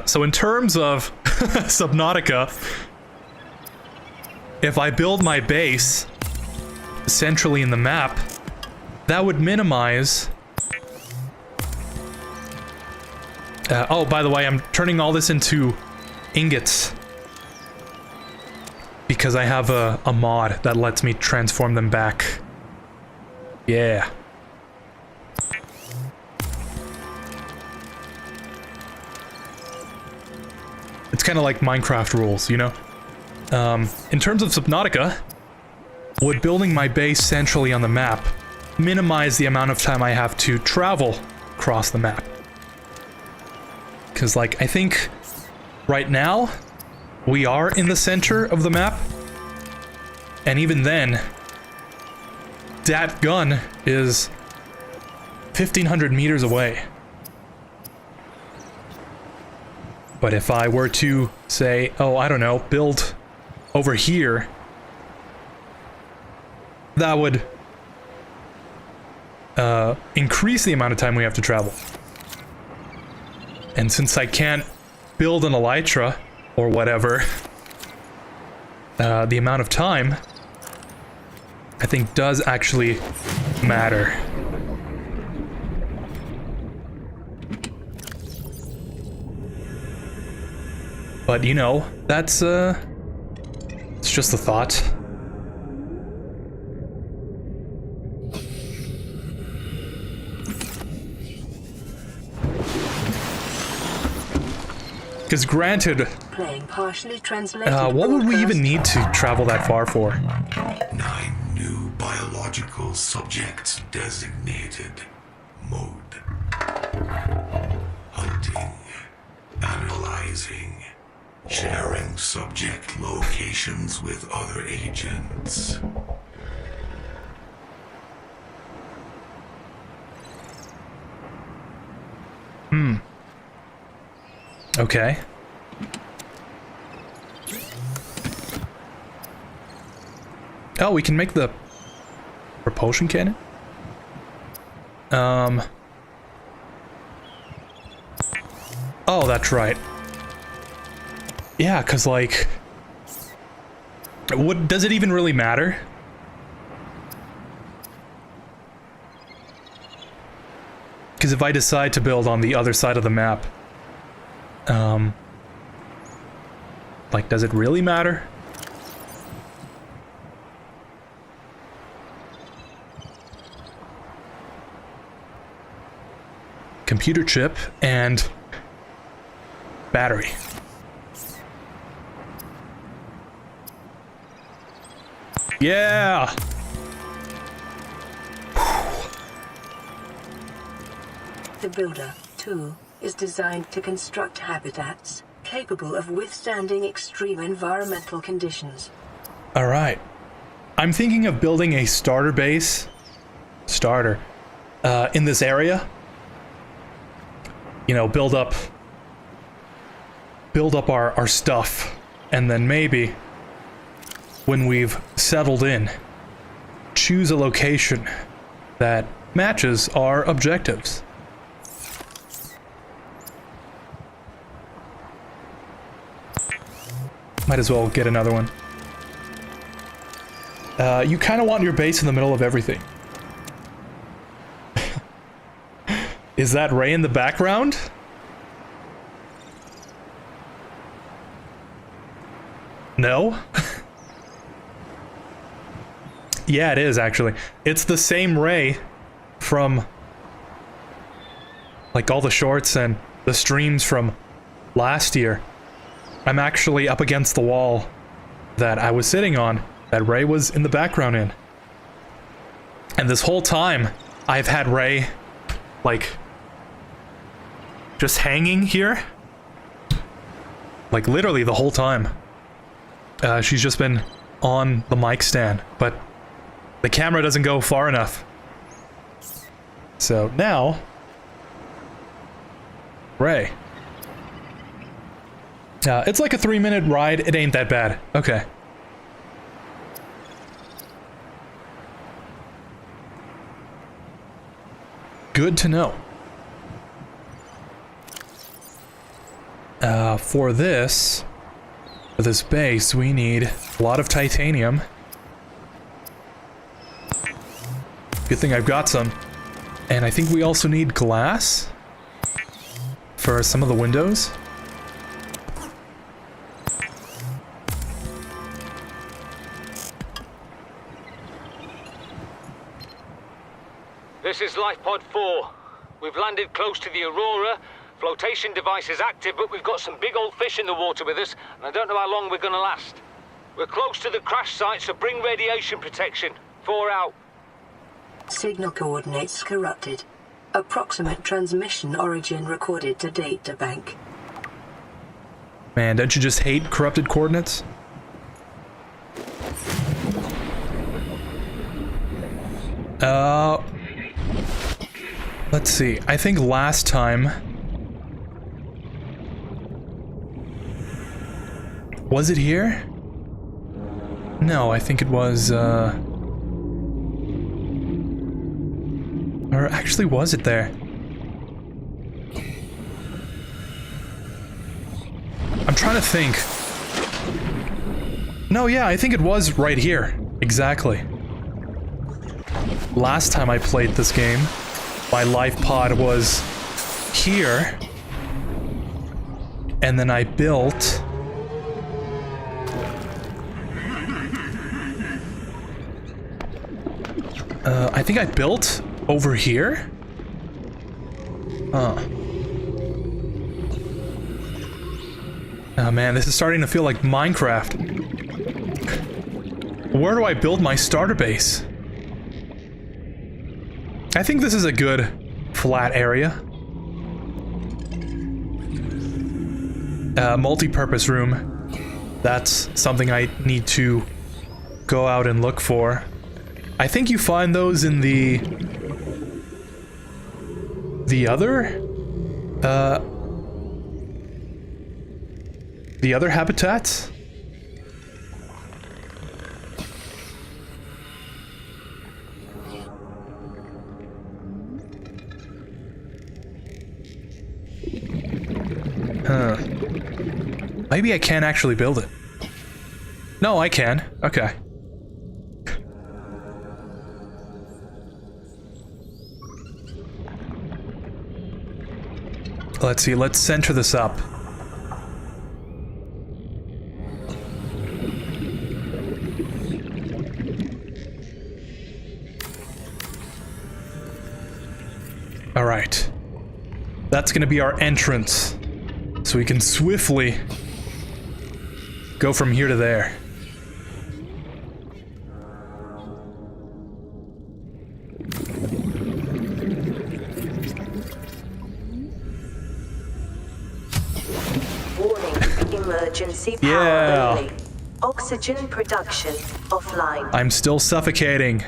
So in terms of Subnautica, if I build my base centrally in the map, that would minimize... oh, by the way, I'm turning all this into ingots because I have a mod that lets me transform them back. Yeah. It's kind of like Minecraft rules, you know? In terms of Subnautica, would building my base centrally on the map minimize the amount of time I have to travel across the map? Because, like, I think right now we are in the center of the map, and even then, that gun is 1,500 meters away. But if I were to say, oh, I don't know, build over here, that would increase the amount of time we have to travel. And since I can't build an elytra or whatever, the amount of time, I think, does actually matter. But, you know, that's, it's just a thought. Because granted, Playing partially translated what would we even broadcast. need to travel that far for? 9 new biological subjects designated. Mode. Hunting. Analyzing. Sharing subject locations with other agents. Okay. Oh, we can make the propulsion cannon? Oh, that's right. Yeah, because, like, what does it even really matter? Because if I decide to build on the other side of the map, like, does it really matter? Computer chip and battery. Yeah! The Builder, too, is designed to construct habitats capable of withstanding extreme environmental conditions. Alright. I'm thinking of building a starter base starter in this area. You know, build up our stuff, and then maybe when we've settled in, choose a location that matches our objectives. Might as well get another one. You kind of want your base in the middle of everything. Is that Ray in the background? No? Yeah, it is actually. It's the same Ray from like all the shorts and the streams from last year. I'm actually up against the wall that I was sitting on, that Ray was in the background in. And this whole time, I've had Ray, like, just hanging here. Like, literally the whole time. She's just been on the mic stand, but the camera doesn't go far enough. So now, Ray. It's like a 3-minute ride. It ain't that bad. Okay. Good to know. For this base, we need a lot of titanium. Good thing I've got some. And I think we also need glass for some of the windows. This is LifePod 4. We've landed close to the Aurora. Flotation device is active, but we've got some big old fish in the water with us, and I don't know how long we're gonna last. We're close to the crash site, so bring radiation protection. 4 out. Signal coordinates corrupted. Approximate transmission origin recorded to data bank. Man, don't you just hate corrupted coordinates? Let's see. I think last time... Was it here? No, I think it was, Or actually, was it there? I'm trying to think. No, yeah, I think it was right here. Exactly. Last time I played this game, my life pod was here. And then I built... I think I built over here? Oh man, this is starting to feel like Minecraft. Where do I build my starter base? I think this is a good flat area. Multi-purpose room. That's something I need to go out and look for. I think you find those in the other habitats? Huh. Maybe I can't actually build it. No, I can. Okay. Let's see, let's center this up. Alright. That's gonna be our entrance. So we can swiftly go from here to there. Emergency power Yeah. only. Oxygen production offline. I'm still suffocating.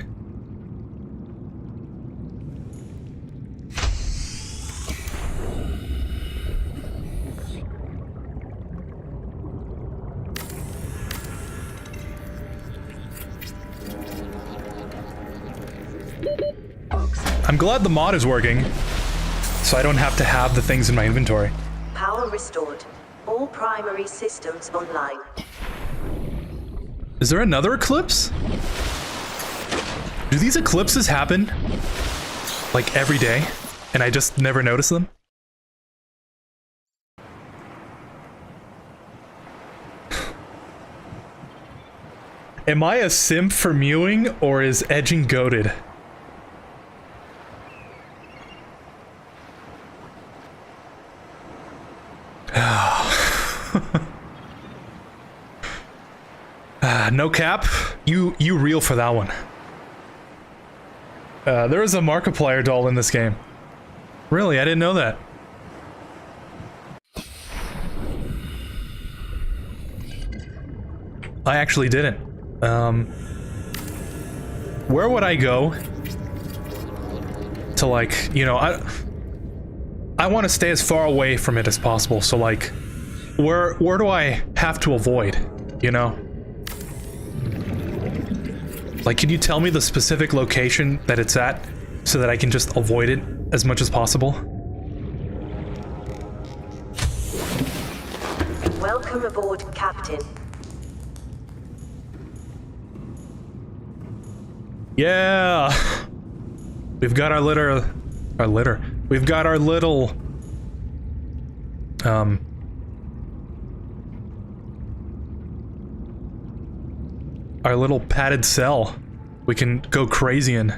I'm glad the mod is working, so I don't have to have the things in my inventory. Power restored. All primary systems online. Is there another eclipse? Do these eclipses happen like every day and I just never notice them? Am I a simp for mewing or is edging goated? No cap, you reel for that one. There is a Markiplier doll in this game. Really, I didn't know that. I actually didn't. Where would I go to, like, you know, I want to stay as far away from it as possible, so like, where do I have to avoid, you know? Like, can you tell me the specific location that it's at so that I can just avoid it as much as possible? Welcome aboard, Captain. Yeah! We've got our we've got our little, our little padded cell we can go crazy in.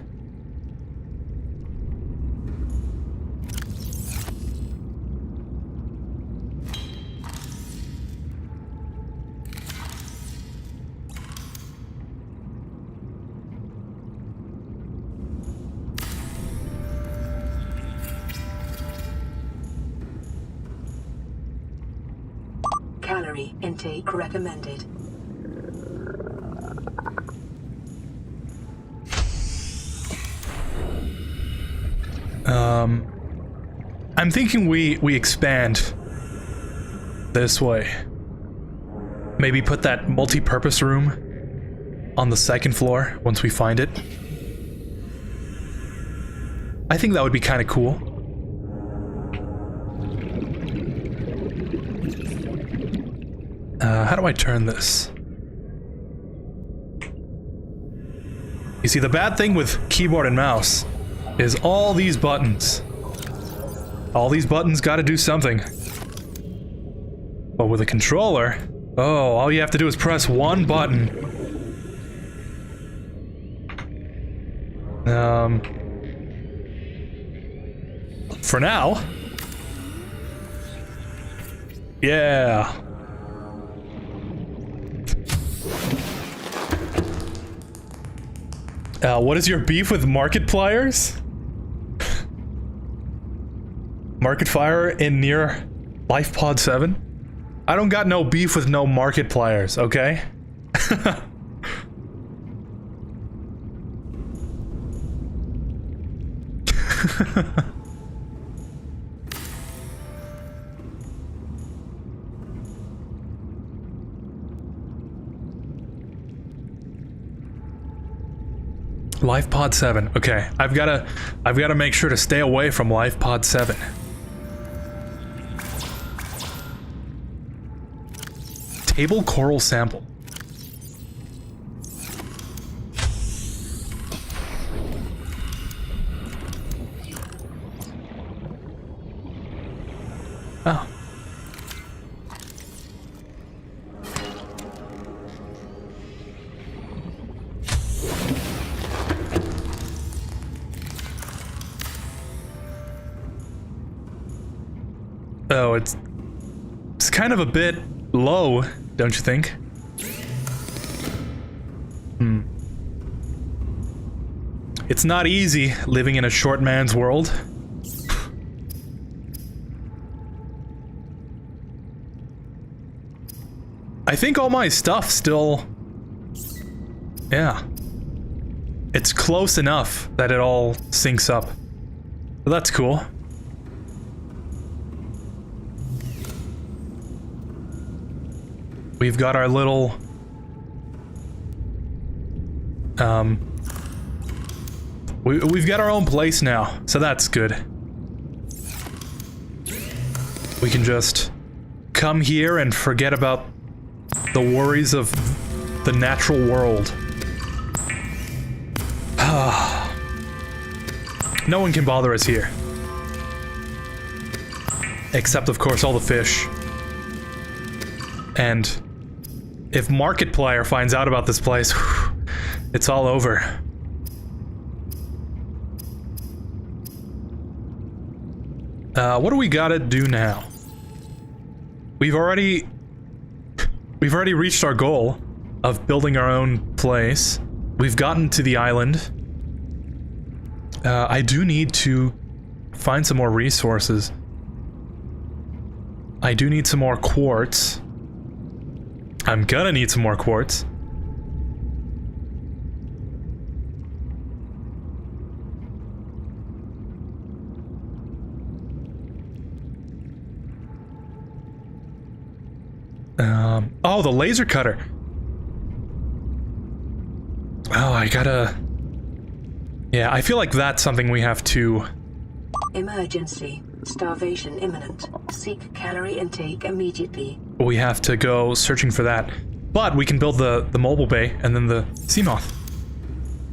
Calorie intake recommended. I'm thinking we expand this way. Maybe put that multi-purpose room on the second floor once we find it. I think that would be kind of cool. How do I turn this? You see, the bad thing with keyboard and mouse is all these buttons. All these buttons gotta do something. But with a controller, oh, all you have to do is press one button. For now. Yeah. What is your beef with Markipliers? Markiplier in near LifePod 7? I don't got no beef with no Markipliers, okay? LifePod 7. Okay, I've gotta make sure to stay away from LifePod 7. Table coral sample. Oh. Oh, it's kind of a bit low, don't you think? It's not easy living in a short man's world. I think all my stuff still... Yeah. It's close enough that it all syncs up. But that's cool. We've got our little... We've got our own place now, so that's good. We can just come here and forget about the worries of the natural world. No one can bother us here. Except, of course, all the fish. And if Markiplier finds out about this place, whew, it's all over. What do we gotta do now? We've already reached our goal of building our own place. We've gotten to the island. I do need to find some more resources. I do need some more quartz. I'm gonna need some more quartz. Oh, the laser cutter. Oh, I gotta... Yeah, I feel like that's something we have to... Emergency. Starvation imminent. Seek calorie intake immediately. We have to go searching for that. But we can build the mobile bay and then the Seamoth.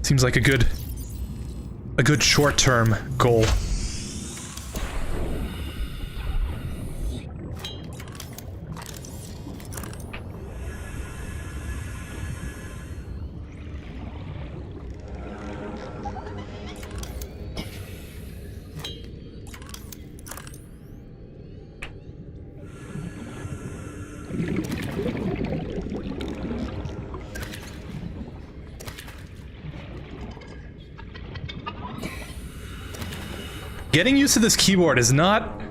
Seems like a good short-term goal. Getting used to this keyboard is not...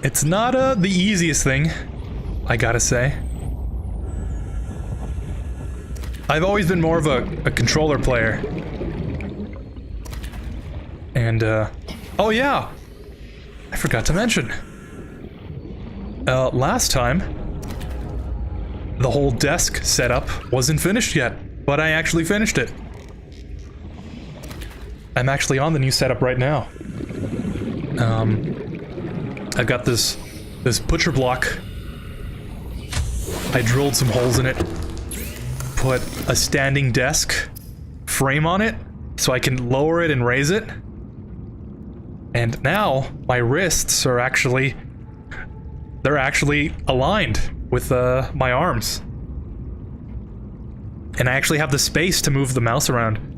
It's not the easiest thing, I gotta say. I've always been more of a controller player. And, oh yeah! I forgot to mention. Last time, the whole desk setup wasn't finished yet, but I actually finished it. I'm actually on the new setup right now. I've got this butcher block. I drilled some holes in it, put a standing desk frame on it so I can lower it and raise it. And now my wrists are actually, they're actually aligned with my arms. And I actually have the space to move the mouse around.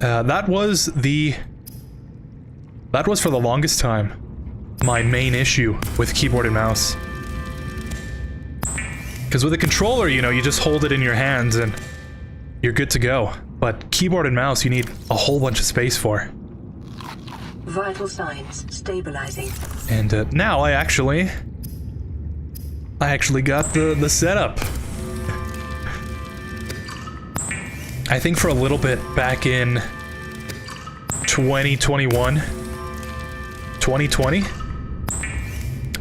That was for the longest time my main issue with keyboard and mouse. Because with a controller, you know, you just hold it in your hands and you're good to go. But keyboard and mouse, you need a whole bunch of space for. Vital signs stabilizing. And now I actually got the setup. I think for a little bit back in 2021, 2020,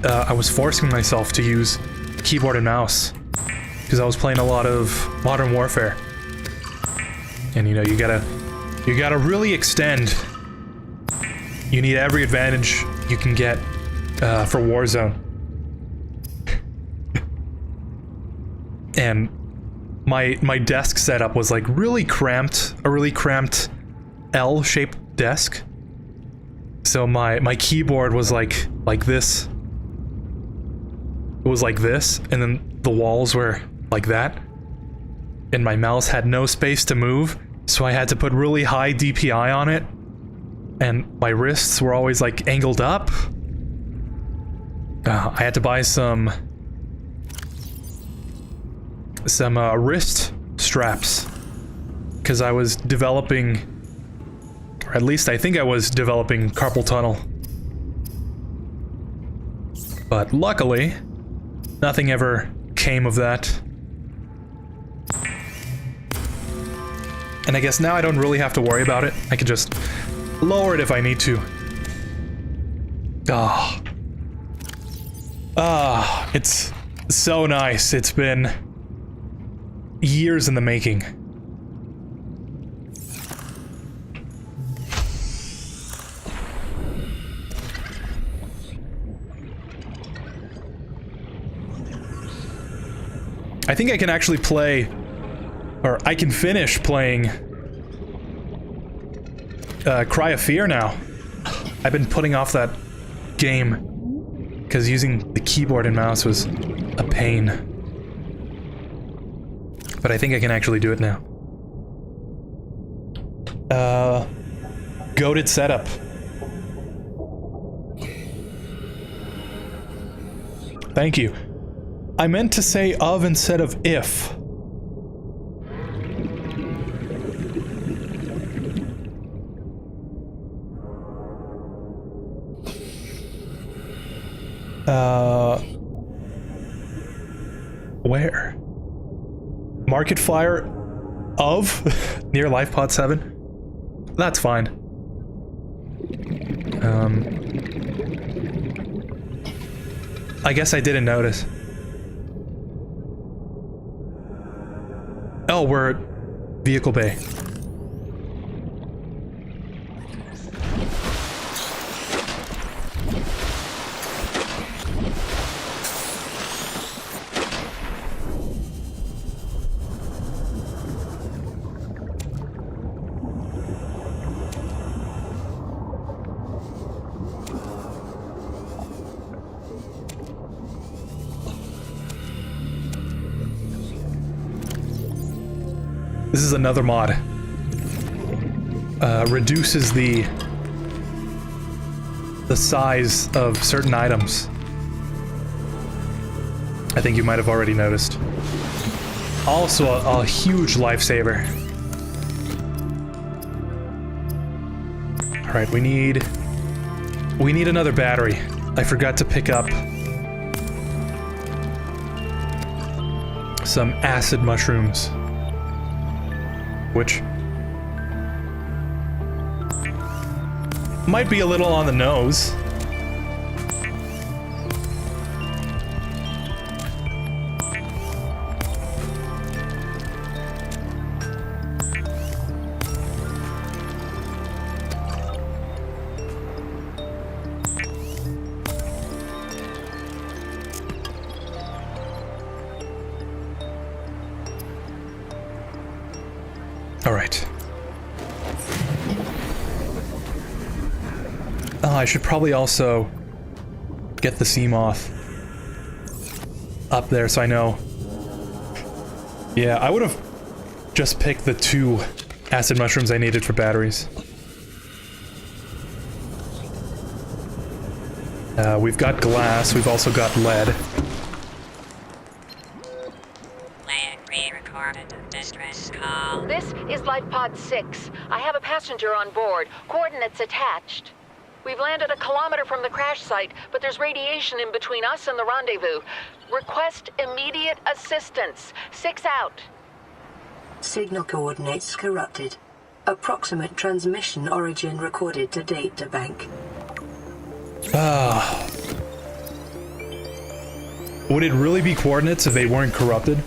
I was forcing myself to use keyboard and mouse because I was playing a lot of Modern Warfare. And you know, you gotta really extend. You need every advantage you can get for Warzone. And my desk setup was like really cramped, a really cramped L-shaped desk. So my keyboard was like this. It was like this, and then the walls were like that. And my mouse had no space to move, so I had to put really high DPI on it. And my wrists were always like angled up. I had to buy some wrist straps because I was developing, or at least I think I was developing carpal tunnel. But luckily, nothing ever came of that. And I guess now I don't really have to worry about it. I can just lower it if I need to. It's so nice. It's been years in the making. I think I can actually play, or I can finish playing Cry of Fear now. I've been putting off that game because using the keyboard and mouse was a pain. But I think I can actually do it now. Goated setup. Thank you. I meant to say of instead of if. Where? Market Fire of near LifePod 7? That's fine. I guess I didn't notice. Oh, we're at Vehicle Bay. This is another mod. Reduces the size of certain items. I think you might have already noticed. Also a huge lifesaver. All right, we need another battery. I forgot to pick up some acid mushrooms, which might be a little on the nose. All right. I should probably also get the sea moth up there so I know. Yeah, I would have just picked the 2 acid mushrooms I needed for batteries. We've got glass, we've also got lead. Land re-recorded distress call. This is LifePod 6. I have a passenger on board. Coordinates attached. We've landed a kilometer from the crash site, but there's radiation in between us and the rendezvous. Request immediate assistance. 6 out. Signal coordinates corrupted. Approximate transmission origin recorded to data bank. Would it really be coordinates if they weren't corrupted?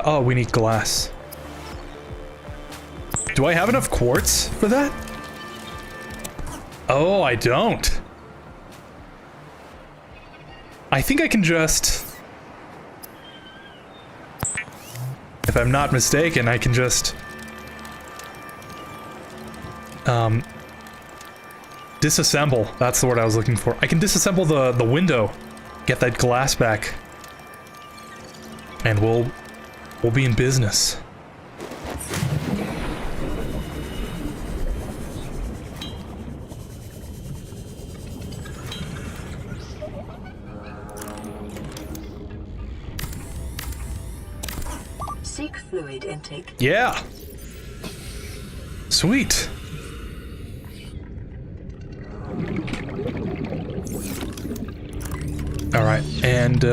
Oh, we need glass. Do I have enough quartz for that? Oh, I don't. I think I can just... If I'm not mistaken, I can just... disassemble. That's the word I was looking for. I can disassemble the window. Get that glass back. And we'll be in business. Seek fluid intake. Yeah. Sweet. All right, and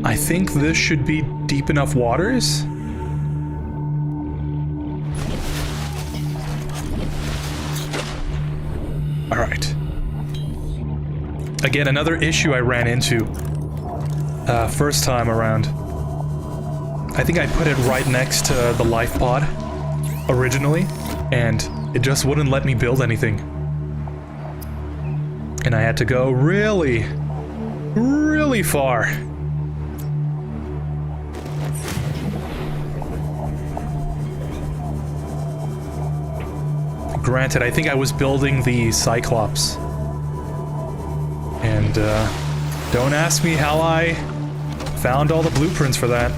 I think this should be deep enough waters. All right. Again, another issue I ran into first time around. I think I put it right next to the life pod, originally, and it just wouldn't let me build anything. And I had to go really, really far. Granted, I think I was building the Cyclops. And, don't ask me how I found all the blueprints for that.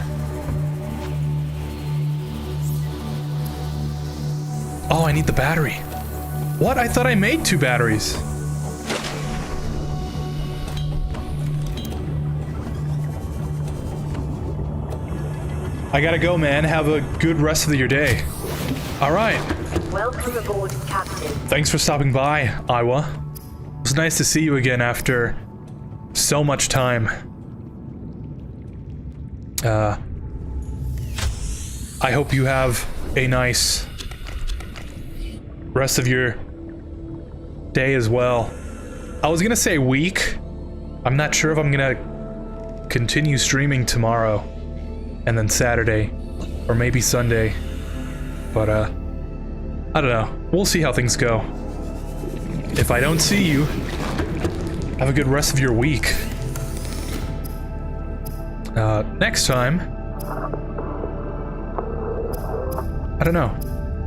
Oh, I need the battery. What? I thought I made 2 batteries. I gotta go, man. Have a good rest of your day. Alright. Welcome aboard, Captain. Thanks for stopping by, Iowa. It was nice to see you again after so much time. I hope you have a nice rest of your day as well. I was gonna say week. I'm not sure if I'm gonna continue streaming tomorrow and then Saturday or maybe Sunday, but I don't know. We'll see how things go. If I don't see you, have a good rest of your week. Next time, I don't know.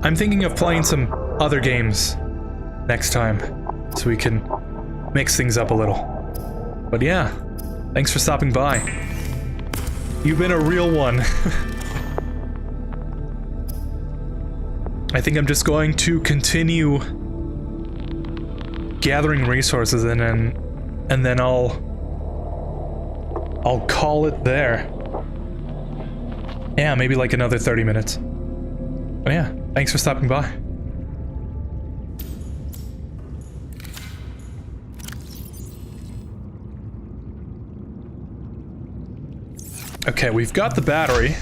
I'm thinking of playing some other games next time so we can mix things up a little. But yeah, thanks for stopping by. You've been a real one. I think I'm just going to continue gathering resources and then I'll call it there. Yeah, maybe like another 30 minutes. But yeah, thanks for stopping by. Okay, we've got the battery.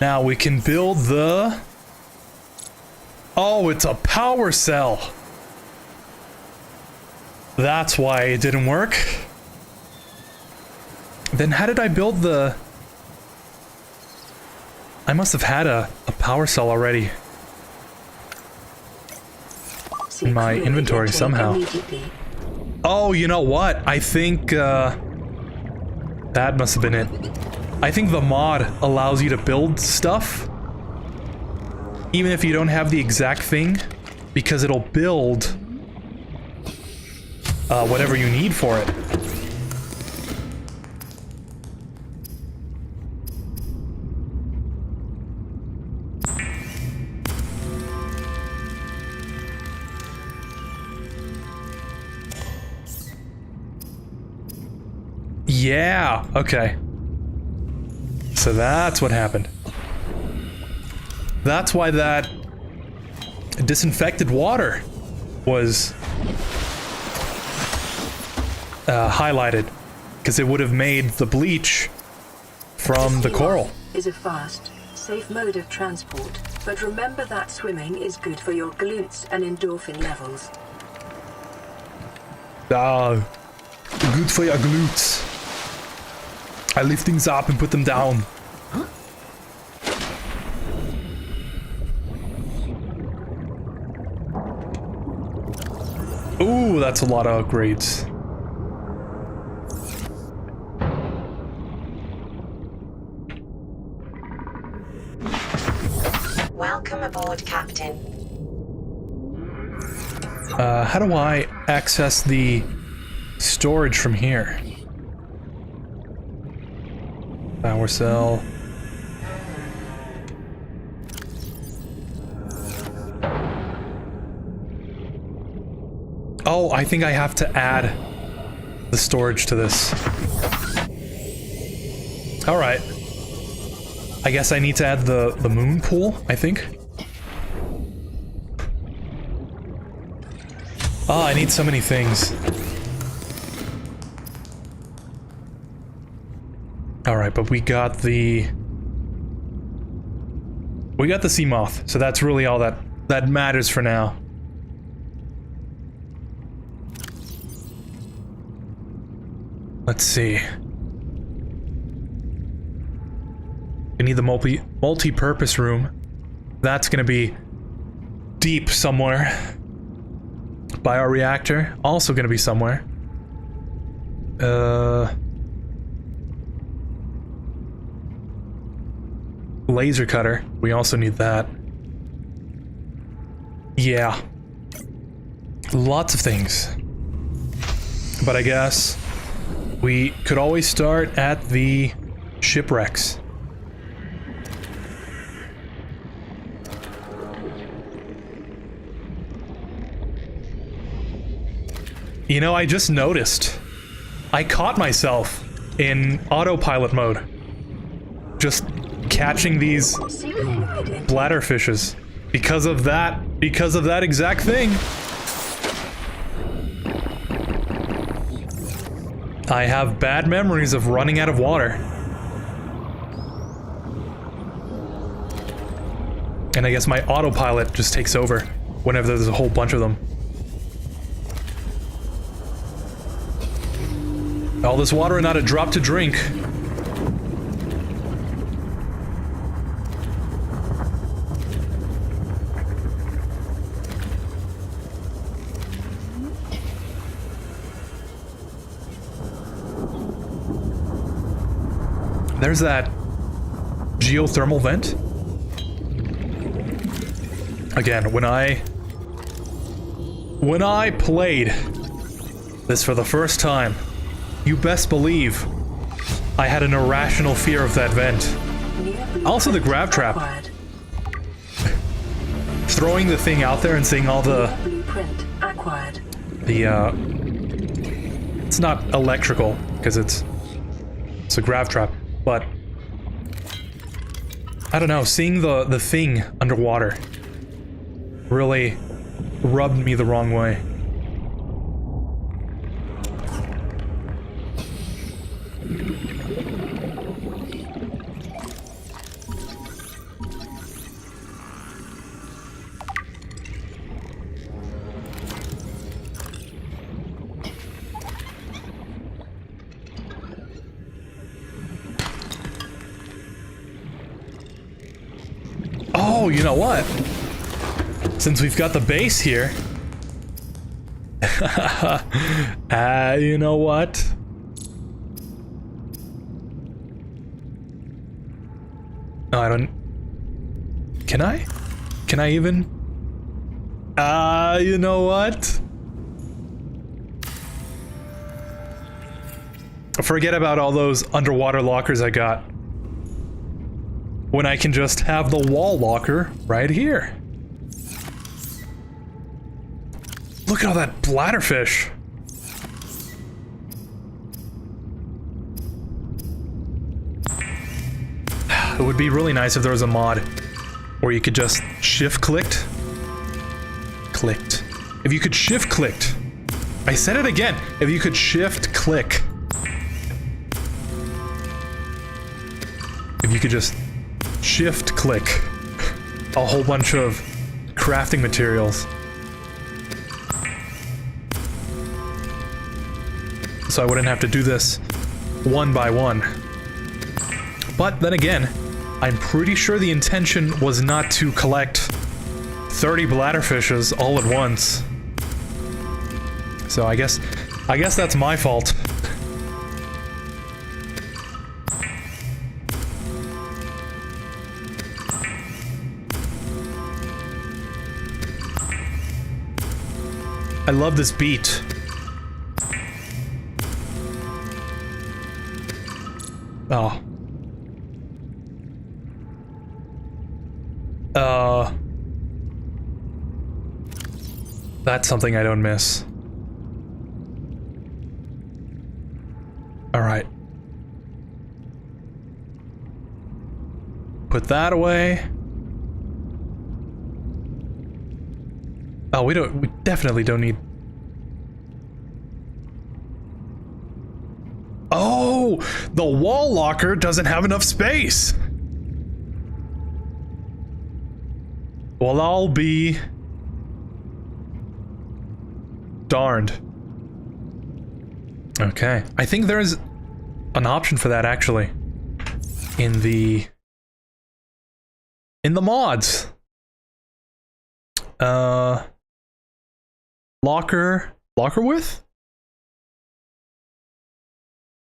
Now we can build the... Oh, it's a power cell. That's why it didn't work. Then how did I build the... I must have had a power cell already in my inventory somehow. Oh, you know what? I think that must have been it. I think the mod allows you to build stuff even if you don't have the exact thing, because it'll build whatever you need for it. Yeah, okay. So that's what happened. That's why that disinfected water was highlighted, because it would have made the bleach from the coral. Is a fast, safe mode of transport, but remember that swimming is good for your glutes and endorphin levels. Good for your glutes. I lift things up and put them down. Huh? Ooh, that's a lot of upgrades. Welcome aboard, Captain. How do I access the storage from here? Power cell. Oh, I think I have to add the storage to this. All right. I guess I need to add the moon pool, I think. Oh, I need so many things. All right, but we got the sea moth, so that's really all that that matters for now. Let's see. We need the multi-purpose room. That's gonna be deep somewhere. Bioreactor, also gonna be somewhere. Laser cutter, we also need that. Yeah. Lots of things. But I guess we could always start at the shipwrecks. You know, I just noticed. I caught myself in autopilot mode. Just catching these bladderfishes. Because of that exact thing. I have bad memories of running out of water. And I guess my autopilot just takes over whenever there's a whole bunch of them. All this water and not a drop to drink. There's that geothermal vent. Again, when I played this for the first time, you best believe I had an irrational fear of that vent. Also the grav trap. Throwing the thing out there and seeing all the it's not electrical because it's a grav trap, but I don't know, seeing the thing underwater really rubbed me the wrong way. Oh, you know what? Since we've got the base here... you know what? No, I don't... Can I? Can I even? You know what? Forget about all those underwater lockers I got. When I can just have the wall locker right here. Look at all that bladderfish. It would be really nice if there was a mod where you could just shift-clicked. If you could shift-clicked. I said it again. If you could shift-click. If you could just shift-click a whole bunch of crafting materials. So I wouldn't have to do this one by one. But then again, I'm pretty sure the intention was not to collect 30 bladderfishes all at once. So I guess that's my fault. I love this beat. Oh. That's something I don't miss. Alright. Put that away. Oh, we definitely don't need... Oh! The wall locker doesn't have enough space! Well, I'll be darned. Okay. I think there's an option for that, actually. In the mods. Locker width?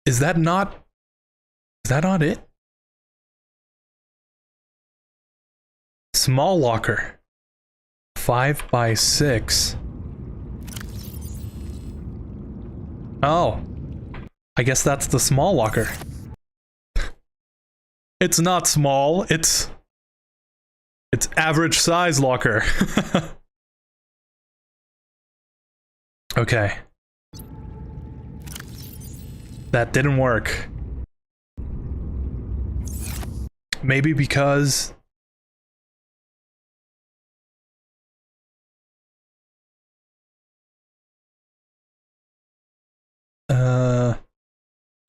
Is that not it? Small locker. 5 by 6. Oh. I guess that's the small locker. It's not small, it's average size locker. Okay. That didn't work. Maybe because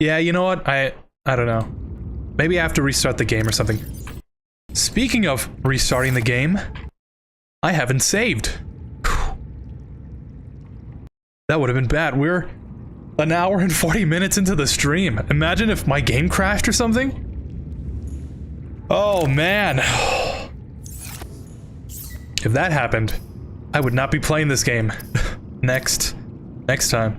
yeah, you know what? I don't know. Maybe I have to restart the game or something. Speaking of restarting the game, I haven't saved. Whew. That would have been bad. We're an hour and 40 minutes into the stream. Imagine if my game crashed or something. Oh man. If that happened, I would not be playing this game. Next time.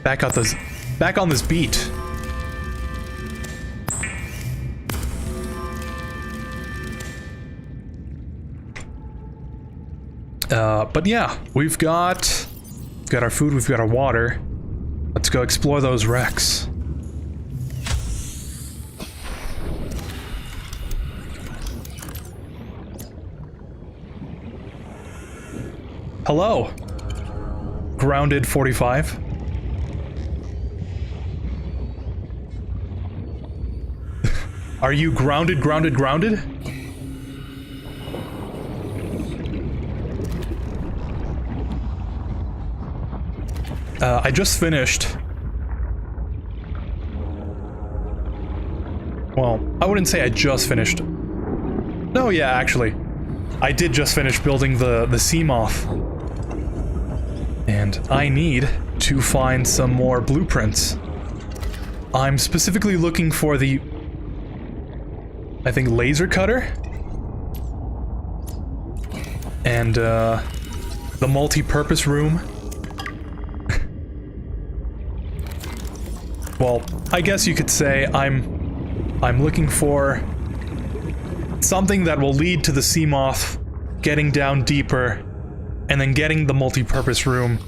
Back on this beat. But yeah, we've got our food, we've got our water. Let's go explore those wrecks. Hello, Grounded 45. Are you grounded? I just finished. Well, I wouldn't say I just finished. No, yeah, actually. I did just finish building the Seamoth. And I need to find some more blueprints. I'm specifically looking for the, I think, laser cutter and the multi-purpose room. Well, I guess you could say I'm looking for something that will lead to the Seamoth getting down deeper and then getting the multi-purpose room.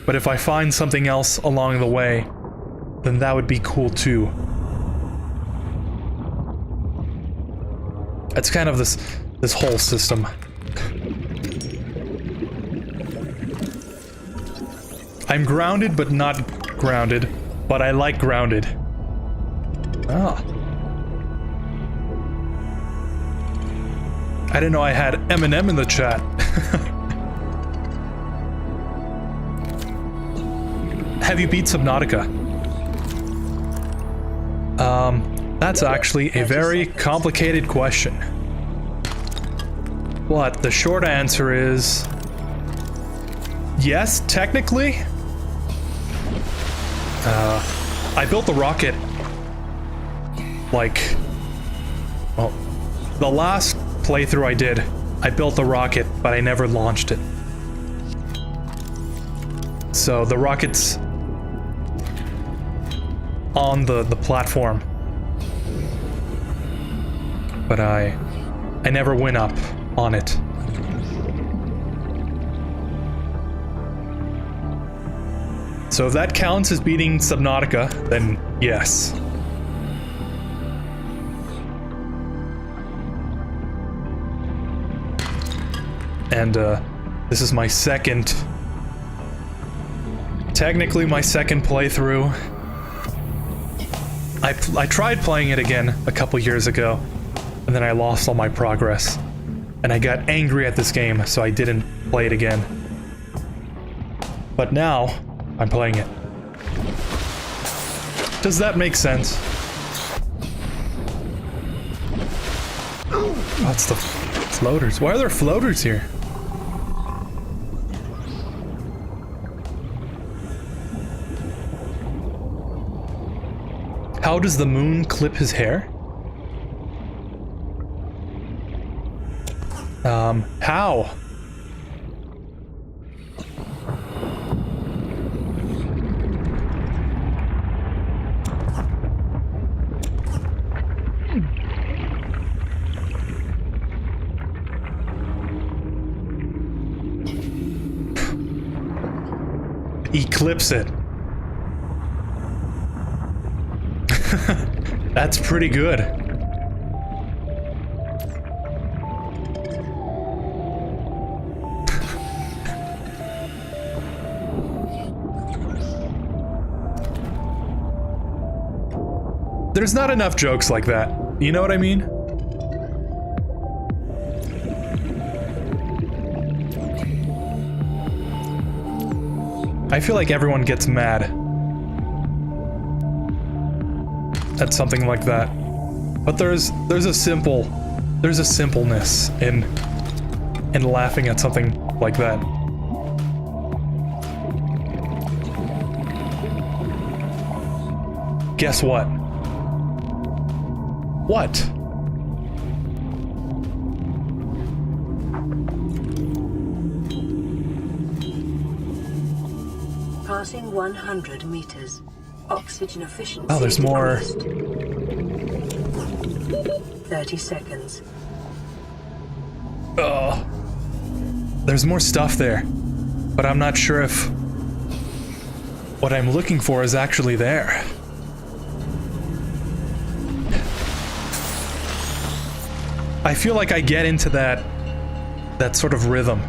But if I find something else along the way, then that would be cool too. It's kind of this whole system. I'm grounded, but not grounded. But I like grounded. Ah. I didn't know I had Eminem in the chat. Have you beat Subnautica? That's actually a very complicated question. But the short answer is yes, technically. I built the rocket like, well, the last playthrough I did, I built the rocket, but I never launched it. So the rocket's on the platform, but I never went up on it. So if that counts as beating Subnautica, then yes. And this is my second, technically my second playthrough. I tried playing it again a couple years ago, and then I lost all my progress. And I got angry at this game, so I didn't play it again. But now, I'm playing it. Does that make sense? Oh, it's the floaters. Why are there floaters here? How does the moon clip his hair? How? Eclipse it. That's pretty good. There's not enough jokes like that. You know what I mean? I feel like everyone gets mad at something like that. But there's a simpleness in laughing at something like that. Guess what? What? Passing 100 meters. Oxygen efficiency. Oh, there's more. 30 seconds. Oh. There's more stuff there. But I'm not sure if what I'm looking for is actually there. I feel like I get into that sort of rhythm.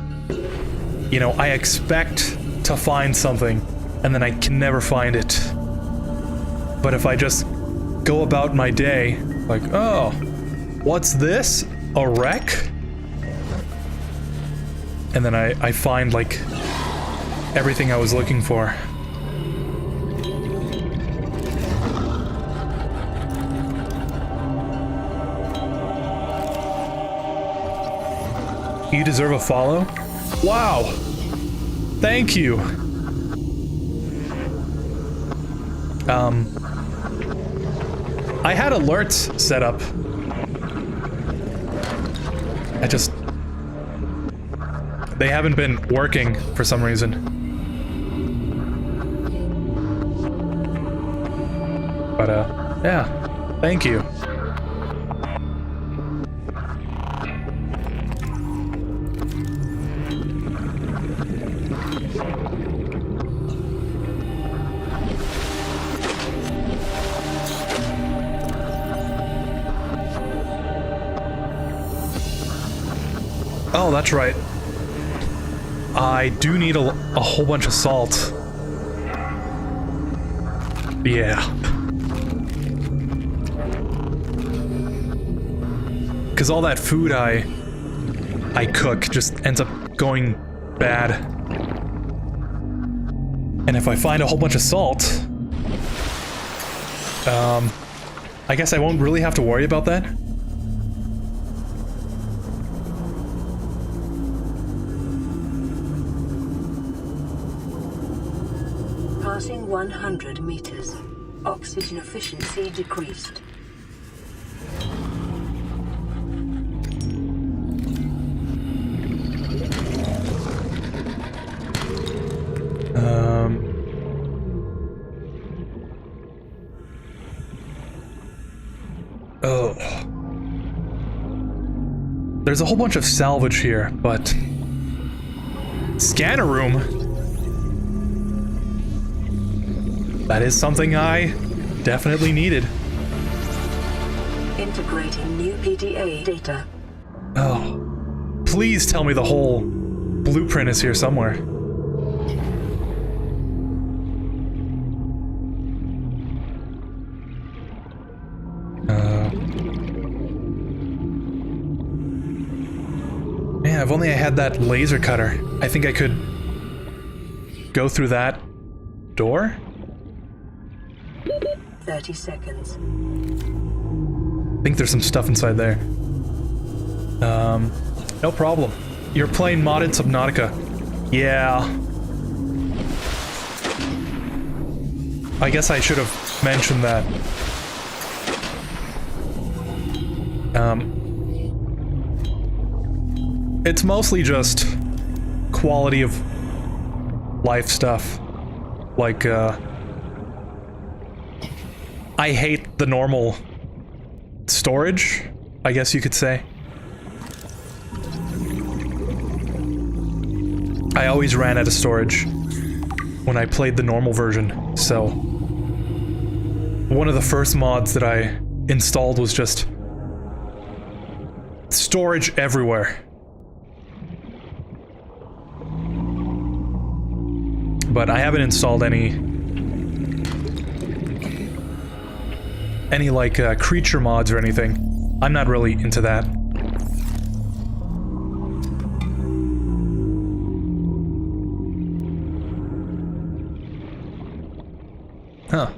You know, I expect to find something, and then I can never find it. But if I just go about my day, like, oh, what's this? A wreck? And then I find, like, everything I was looking for. You deserve a follow? Wow! Thank you! I had alerts set up. They haven't been working for some reason. But, yeah. Thank you. Oh, that's right. I do need a whole bunch of salt. Yeah. Because all that food I cook just ends up going bad. And if I find a whole bunch of salt, I guess I won't really have to worry about that. Passing 100 meters. Oxygen efficiency decreased. Oh. There's a whole bunch of salvage here, but... Scanner room? That is something I definitely needed. Integrating new PDA data. Oh. Please tell me the whole blueprint is here somewhere. Man, if only I had that laser cutter. I think I could go through that door? 30 seconds. I think there's some stuff inside there. No problem. You're playing modded Subnautica. Yeah. I guess I should have mentioned that. It's mostly just quality of life stuff. Like, I hate the normal storage, I guess you could say. I always ran out of storage when I played the normal version, so one of the first mods that I installed was just storage everywhere. But I haven't installed any like creature mods or anything. I'm not really into that. Huh.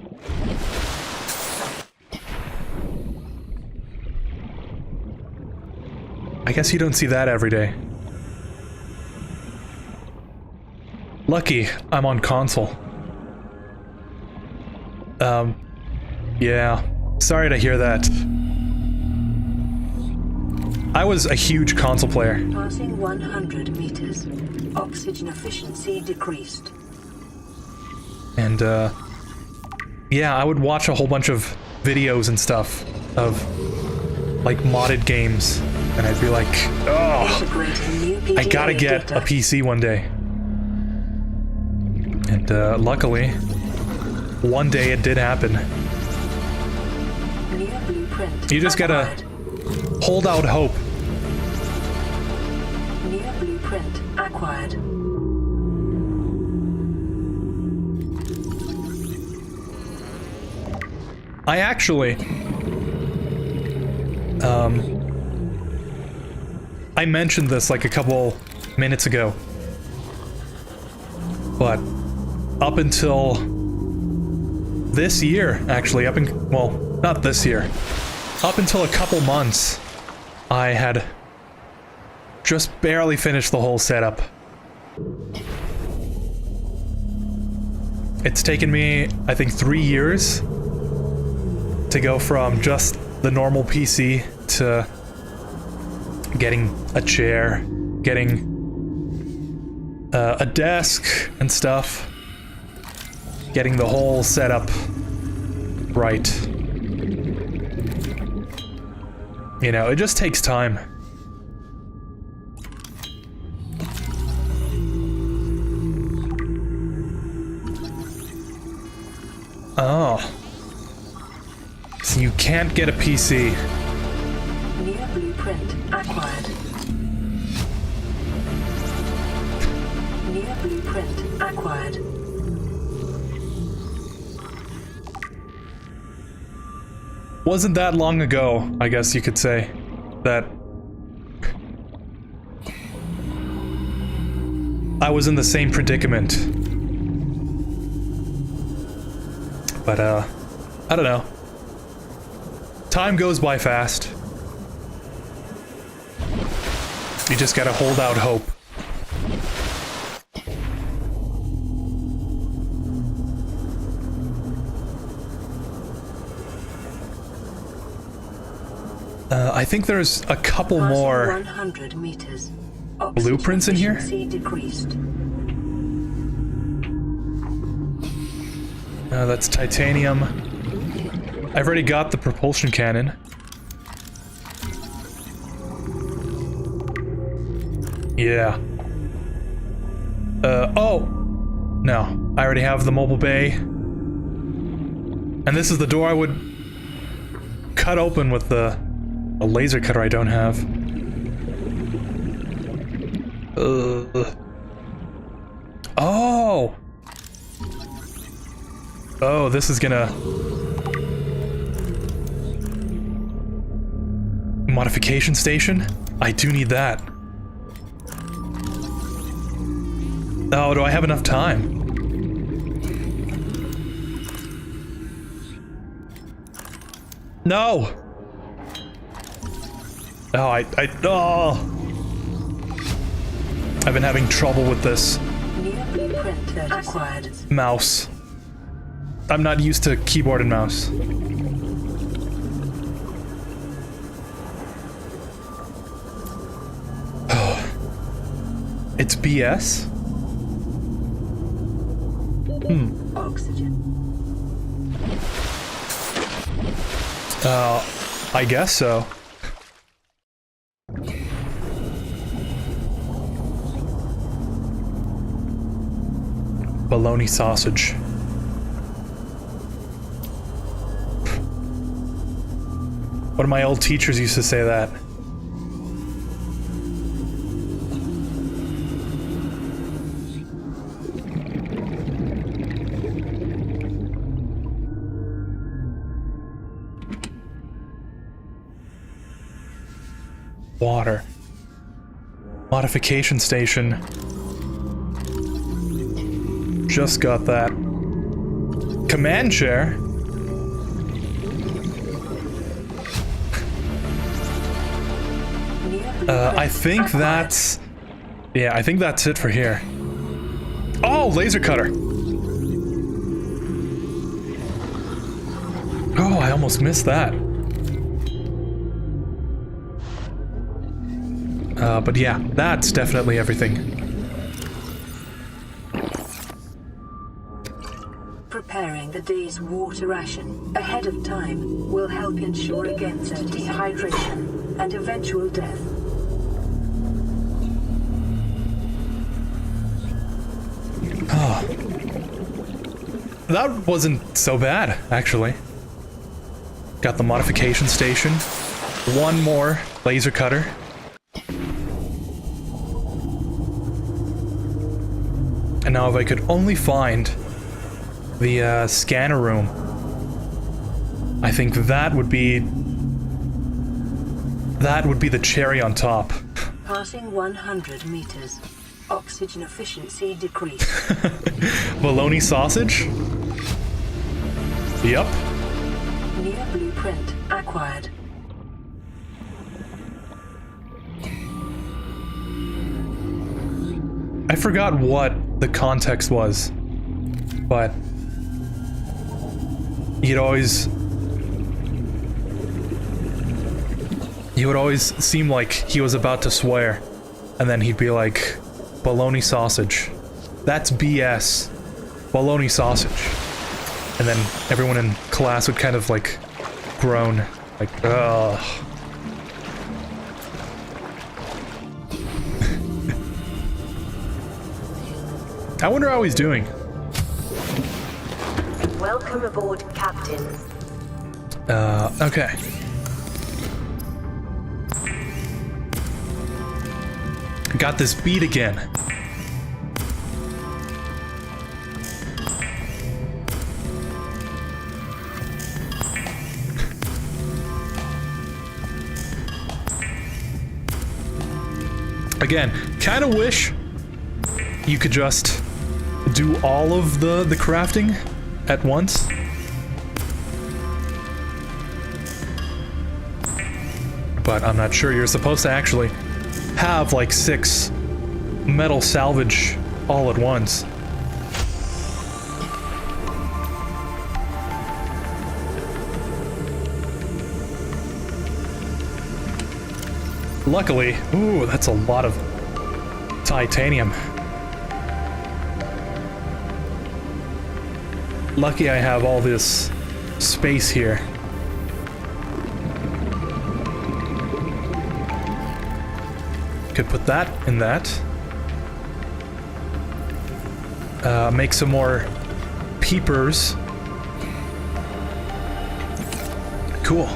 I guess you don't see that every day. Lucky I'm on console. Yeah. Sorry to hear that. I was a huge console player. Passing 100 meters. Oxygen efficiency decreased. And, yeah, I would watch a whole bunch of videos and stuff of, like, modded games. And I'd be like, oh, I gotta get a PC one day. And, luckily, one day it did happen. You just gotta hold out hope. New blueprint acquired. I actually, I mentioned this like a couple minutes ago, but up until this year, actually, well, not this year, up until a couple months, I had just barely finished the whole setup. It's taken me, I think, 3 years to go from just the normal PC to getting a chair, getting a desk and stuff, getting the whole setup right. You know, it just takes time. Oh. So you can't get a PC. New blueprint acquired. New blueprint acquired. Wasn't that long ago, I guess you could say, that I was in the same predicament. But, I don't know. Time goes by fast. You just gotta hold out hope. I think there's a couple more 100 meters. blueprints in here. Decreased. That's titanium. I've already got the propulsion cannon. Yeah. Oh! No, I already have the mobile bay. And this is the door I would cut open with a laser cutter I don't have. Oh! Oh, this is gonna... Modification station? I do need that. Oh, do I have enough time? No! Oh, oh! I've been having trouble with this New blueprint acquired. mouse. I'm not used to keyboard and mouse. It's BS? Oxygen. I guess so. Bologna sausage. One of my old teachers used to say that. Water. Modification station. Just got that. Command chair? I think that's... Yeah, I think that's it for here. Oh, laser cutter! Oh, I almost missed that. But yeah, that's definitely everything. Preparing the day's water ration ahead of time will help ensure against dehydration and eventual death. That wasn't so bad, actually. Got the modification station. One more laser cutter. And now if I could only find the scanner room, I think that would be the cherry on top. Passing 100 meters. Oxygen efficiency decreased. Bologna sausage? Yep. New blueprint acquired. I forgot what the context was, but he would always seem like he was about to swear, and then he'd be like, bologna sausage. That's BS. Bologna sausage. And then everyone in class would kind of like groan, like, ugh. I wonder how he's doing. Welcome aboard, Captain. Okay. Got this beat again. Again, kind of wish you could just do all of the crafting at once. But I'm not sure. You're supposed to actually have like 6 metal salvage all at once. Luckily, ooh, that's a lot of titanium. Lucky I have all this space here. Could put that in that. Make some more peepers. Cool.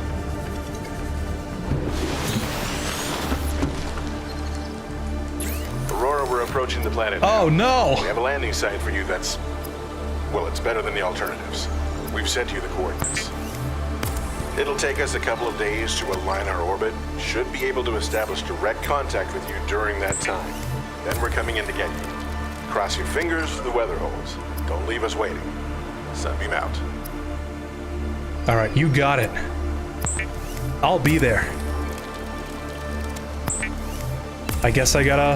Aurora, we're approaching the planet. Oh no! We have a landing site for you that's... well, it's better than the alternatives. We've sent you the coordinates. It'll take us a couple of days to align our orbit. Should be able to establish direct contact with you during that time. Then we're coming in to get you. Cross your fingers for the weather holes. Don't leave us waiting. Sunbeam out. Alright, you got it. I'll be there. I guess I gotta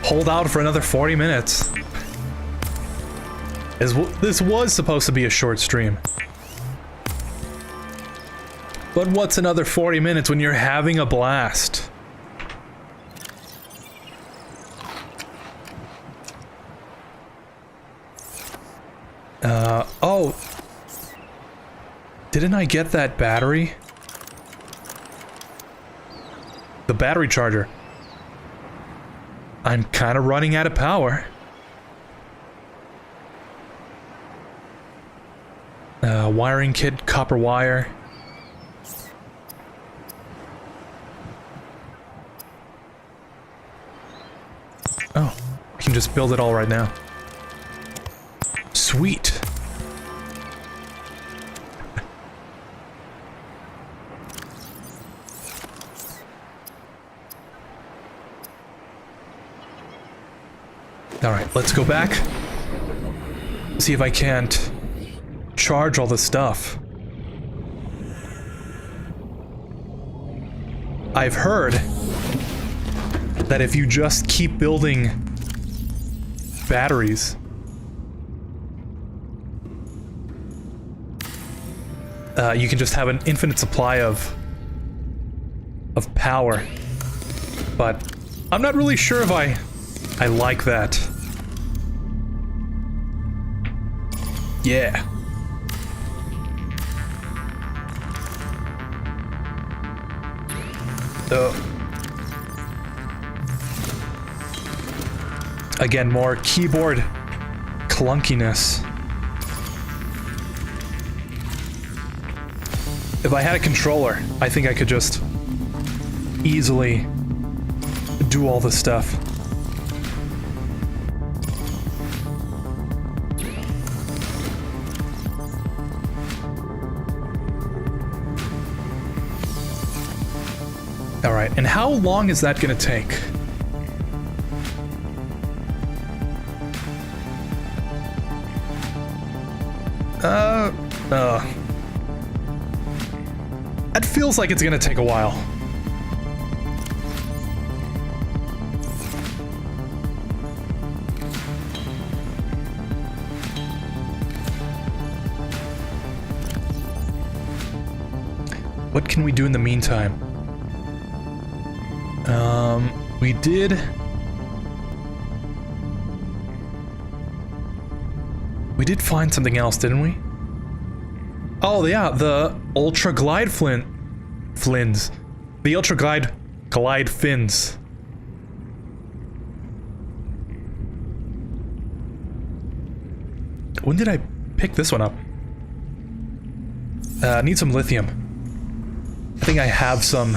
hold out for another 40 minutes. This was supposed to be a short stream. But what's another 40 minutes when you're having a blast? Oh. Didn't I get that battery? The battery charger. I'm kind of running out of power. Wiring kit, copper wire. Oh, I can just build it all right now. Sweet. Alright, let's go back. See if I can't charge all the stuff. I've heard that if you just keep building batteries, you can just have an infinite supply of power. But I'm not really sure if I like that. Yeah. Again, more keyboard clunkiness. If I had a controller, I think I could just easily do all this stuff. Alright, and how long is that gonna take? It feels like it's gonna take a while. What can we do in the meantime? We did find something else, didn't we? Oh yeah, the Ultra Glide Flins. The Ultra Glide Fins. When did I pick this one up? Need some lithium. I think I have some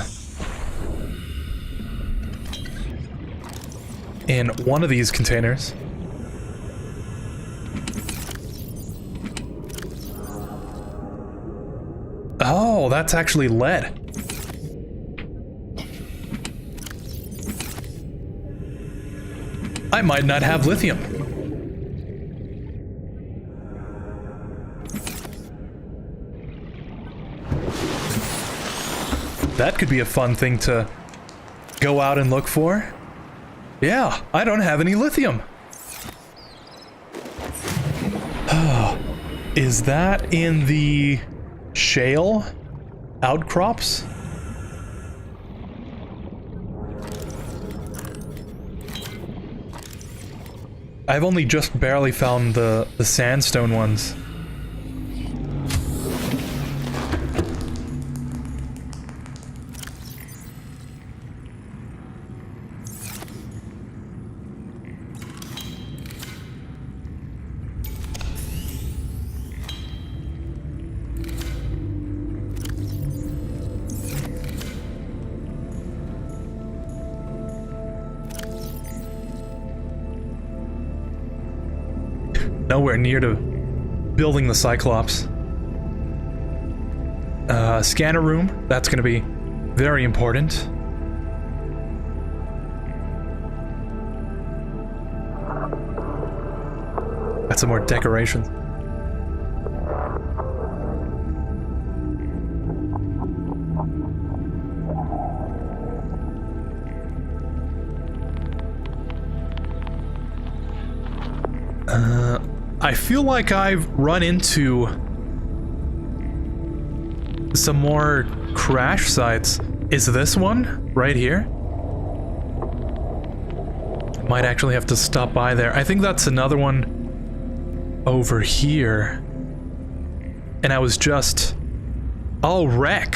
in one of these containers. Oh, that's actually lead. I might not have lithium. That could be a fun thing to go out and look for. Yeah, I don't have any lithium. Is that in the shale outcrops? I've only just barely found the sandstone ones. Nowhere near to building the Cyclops. Scanner room, that's gonna be very important. Got some more decorations. I feel like I've run into some more crash sites. Is this one right here? Might actually have to stop by there. I think that's another one over here. And I was just... Oh, wreck.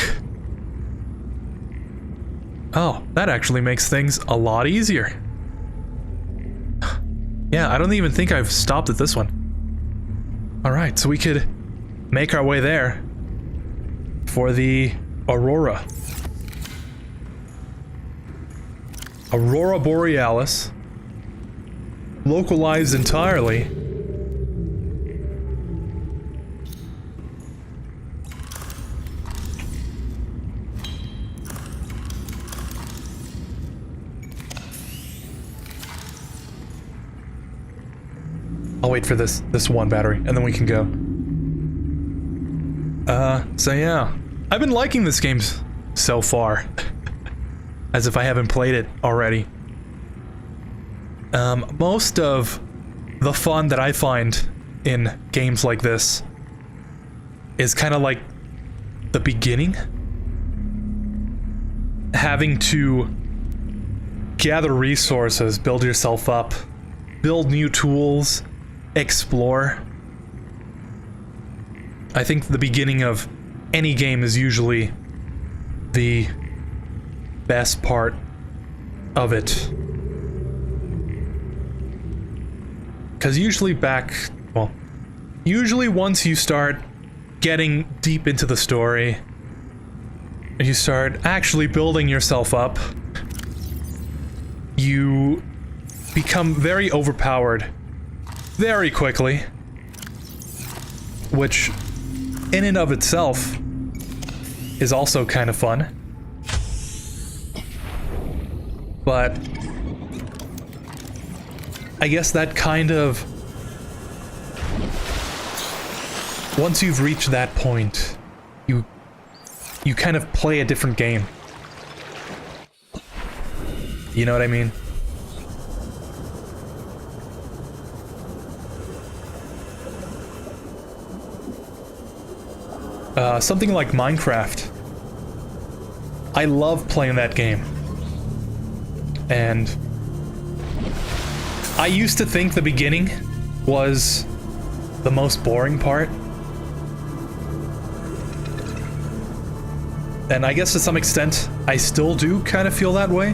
Oh, that actually makes things a lot easier. Yeah, I don't even think I've stopped at this one. Alright, so we could make our way there for the Aurora. Aurora Borealis. Localized entirely. I'll wait for this one battery, and then we can go. So yeah. I've been liking this game so far. As if I haven't played it already. Most of the fun that I find in games like this is kind of like the beginning. Having to gather resources, build yourself up, build new tools, explore. I think the beginning of any game is usually the best part of it. Because usually once you start getting deep into the story, and you start actually building yourself up, you become very overpowered very quickly, which in and of itself is also kind of fun. But I guess that kind of... Once you've reached that point, you kind of play a different game. You know what I mean? Something like Minecraft. I love playing that game. And I used to think the beginning was the most boring part. And I guess to some extent, I still do kind of feel that way.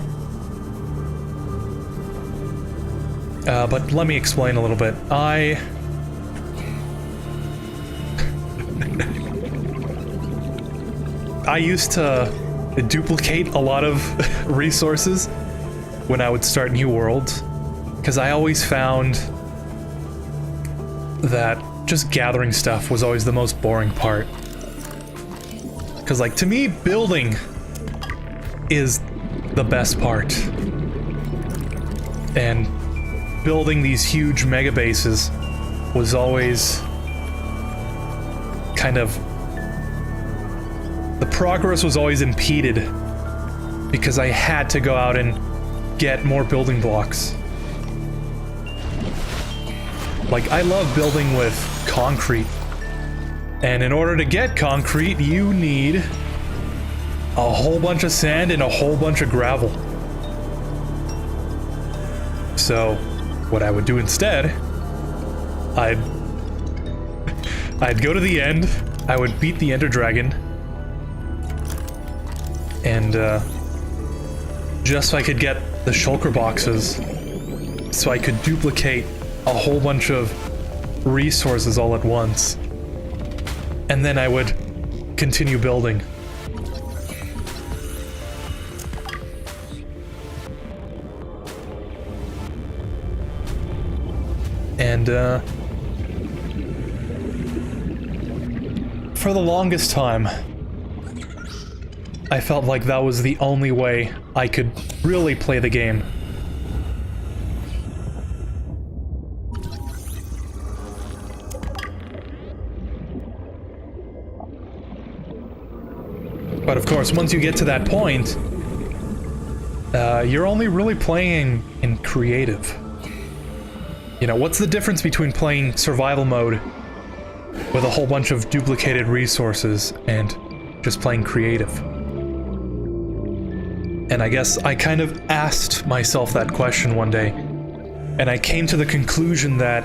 But let me explain a little bit. I used to duplicate a lot of resources when I would start new worlds, because I always found that just gathering stuff was always the most boring part. Because, like, to me, building is the best part. And building these huge mega bases was always kind of... The progress was always impeded because I had to go out and get more building blocks. Like, I love building with concrete. And in order to get concrete, you need a whole bunch of sand and a whole bunch of gravel. So, what I would do instead, I'd go to the end, I would beat the Ender Dragon, and just so I could get the shulker boxes, so I could duplicate a whole bunch of resources all at once. And then I would continue building. And for the longest time, I felt like that was the only way I could really play the game. But of course, once you get to that point, you're only really playing in creative. You know, what's the difference between playing survival mode with a whole bunch of duplicated resources and just playing creative? And I guess I kind of asked myself that question one day, and I came to the conclusion that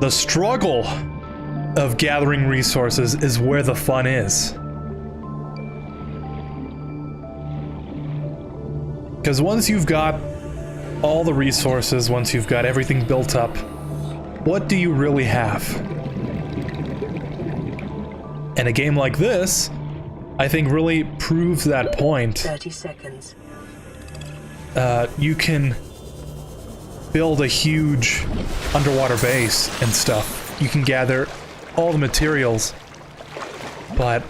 the struggle of gathering resources is where the fun is. Because once you've got all the resources, once you've got everything built up, what do you really have? And a game like this, I think, really proves that point. 30 seconds. You can build a huge underwater base and stuff. You can gather all the materials, but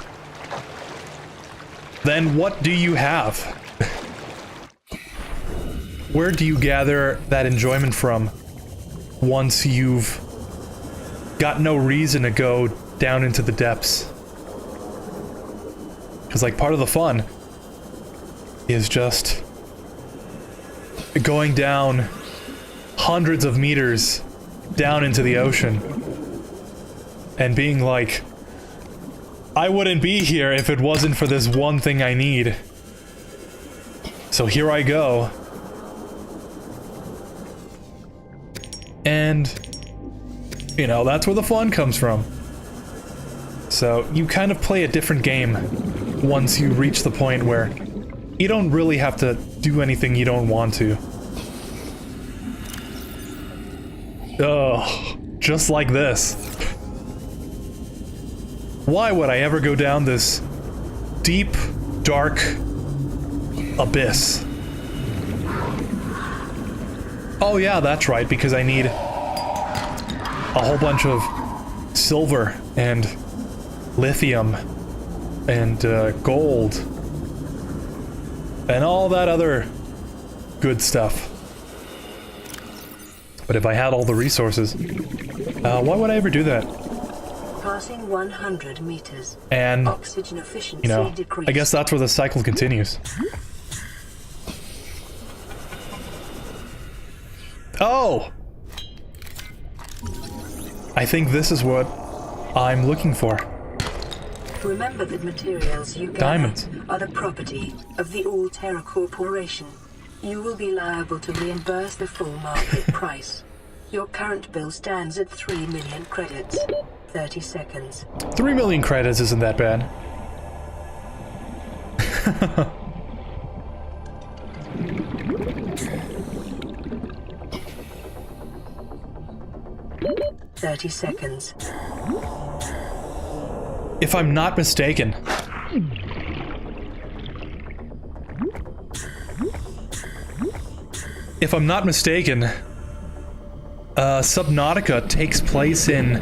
then what do you have? Where do you gather that enjoyment from once you've got no reason to go down into the depths? Because, like, part of the fun is just going down hundreds of meters down into the ocean and being like, I wouldn't be here if it wasn't for this one thing I need. So here I go. And, you know, that's where the fun comes from. So you kind of play a different game once you reach the point where you don't really have to do anything you don't want to. Oh, just like this. Why would I ever go down this deep, dark abyss? Oh yeah, that's right, because I need a whole bunch of silver and lithium and gold and all that other good stuff. But if I had all the resources, why would I ever do that? Passing 100 meters. And, Oxygen efficiency you know, decreased. I guess that's where the cycle continues. Oh! I think this is what I'm looking for. Remember that materials you gather Diamonds. are the property of the All Terra Corporation. You will be liable to reimburse the full market price. Your current bill stands at 3 million credits. 30 seconds. 3 million credits isn't that bad. 30 seconds. If I'm not mistaken, Subnautica takes place in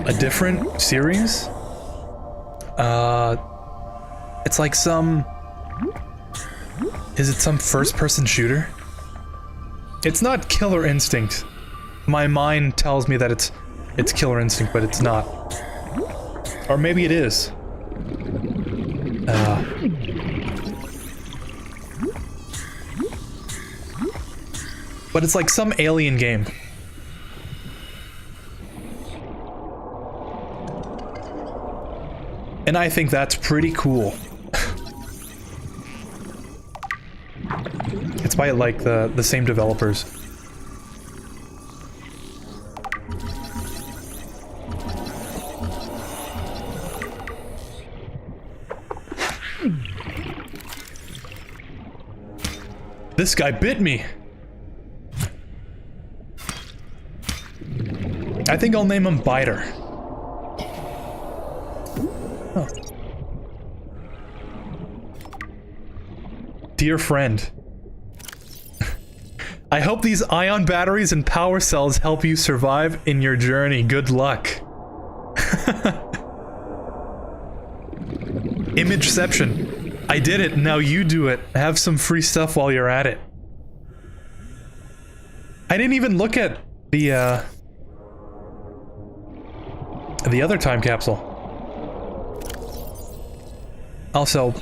a different series. It's like some... Is it some first-person shooter? It's not Killer Instinct. My mind tells me that it's Killer Instinct, but it's not. Or maybe it is. But it's like some alien game. And I think that's pretty cool. It's by like the same developers. This guy bit me. I think I'll name him Biter. Huh. Dear friend, I hope these ion batteries and power cells help you survive in your journey. Good luck. Imageception. I did it, now you do it. Have some free stuff while you're at it. I didn't even look at the other time capsule. Also,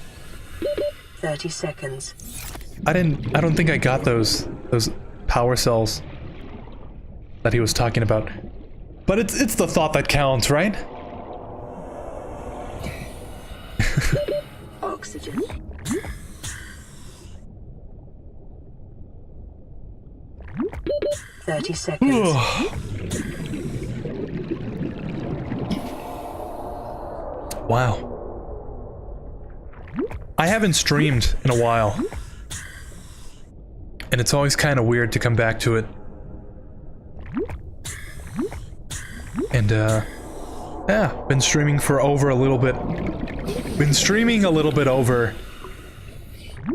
30 seconds. I don't think I got those power cells. that he was talking about. But it's the thought that counts, right? Oxygen. "30 seconds. Wow. I haven't streamed in a while. And it's always kind of weird to come back to it. And, yeah, been streaming for over a little bit. Been streaming a little bit over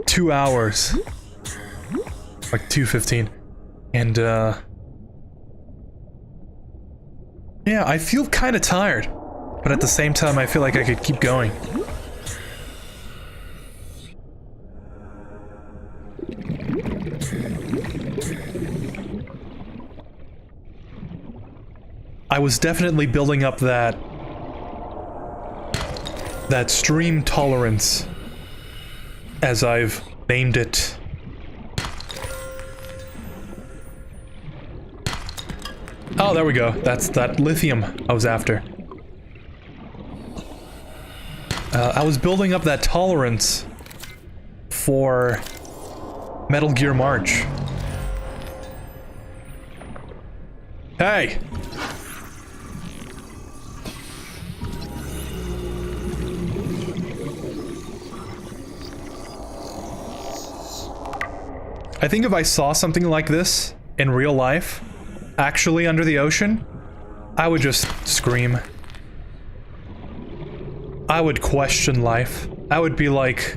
2 hours. Like 2:15. And, yeah, I feel kind of tired. But at the same time, I feel like I could keep going. I was definitely building up that stream tolerance, as I've named it. Oh, there we go. That's that lithium I was after. I was building up that tolerance for Metal Gear March. Hey! I think if I saw something like this in real life, actually under the ocean, I would just scream. I would question life. I would be like...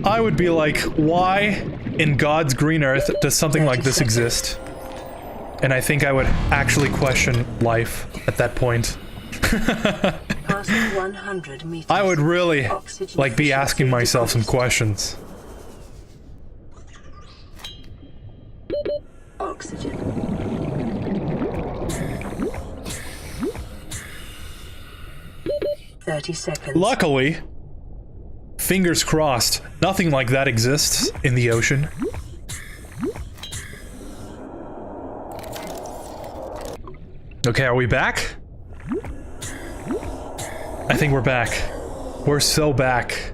I would be like, why in God's green earth does something like this exist? And I think I would actually question life at that point. Passing 100 meters. I would really, Oxygen like, be asking myself some decreased. questions. Oxygen. "30 seconds. Luckily, fingers crossed, nothing like that exists in the ocean. Okay, are we back? I think we're back. We're so back.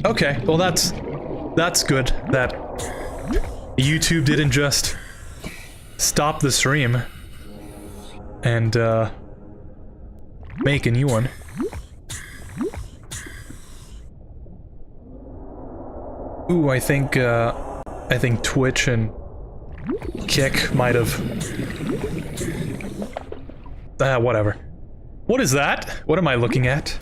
Okay, well that's good that YouTube didn't just stop the stream and make a new one. Ooh, I think Twitch and Kick might have... whatever. What is that? What am I looking at?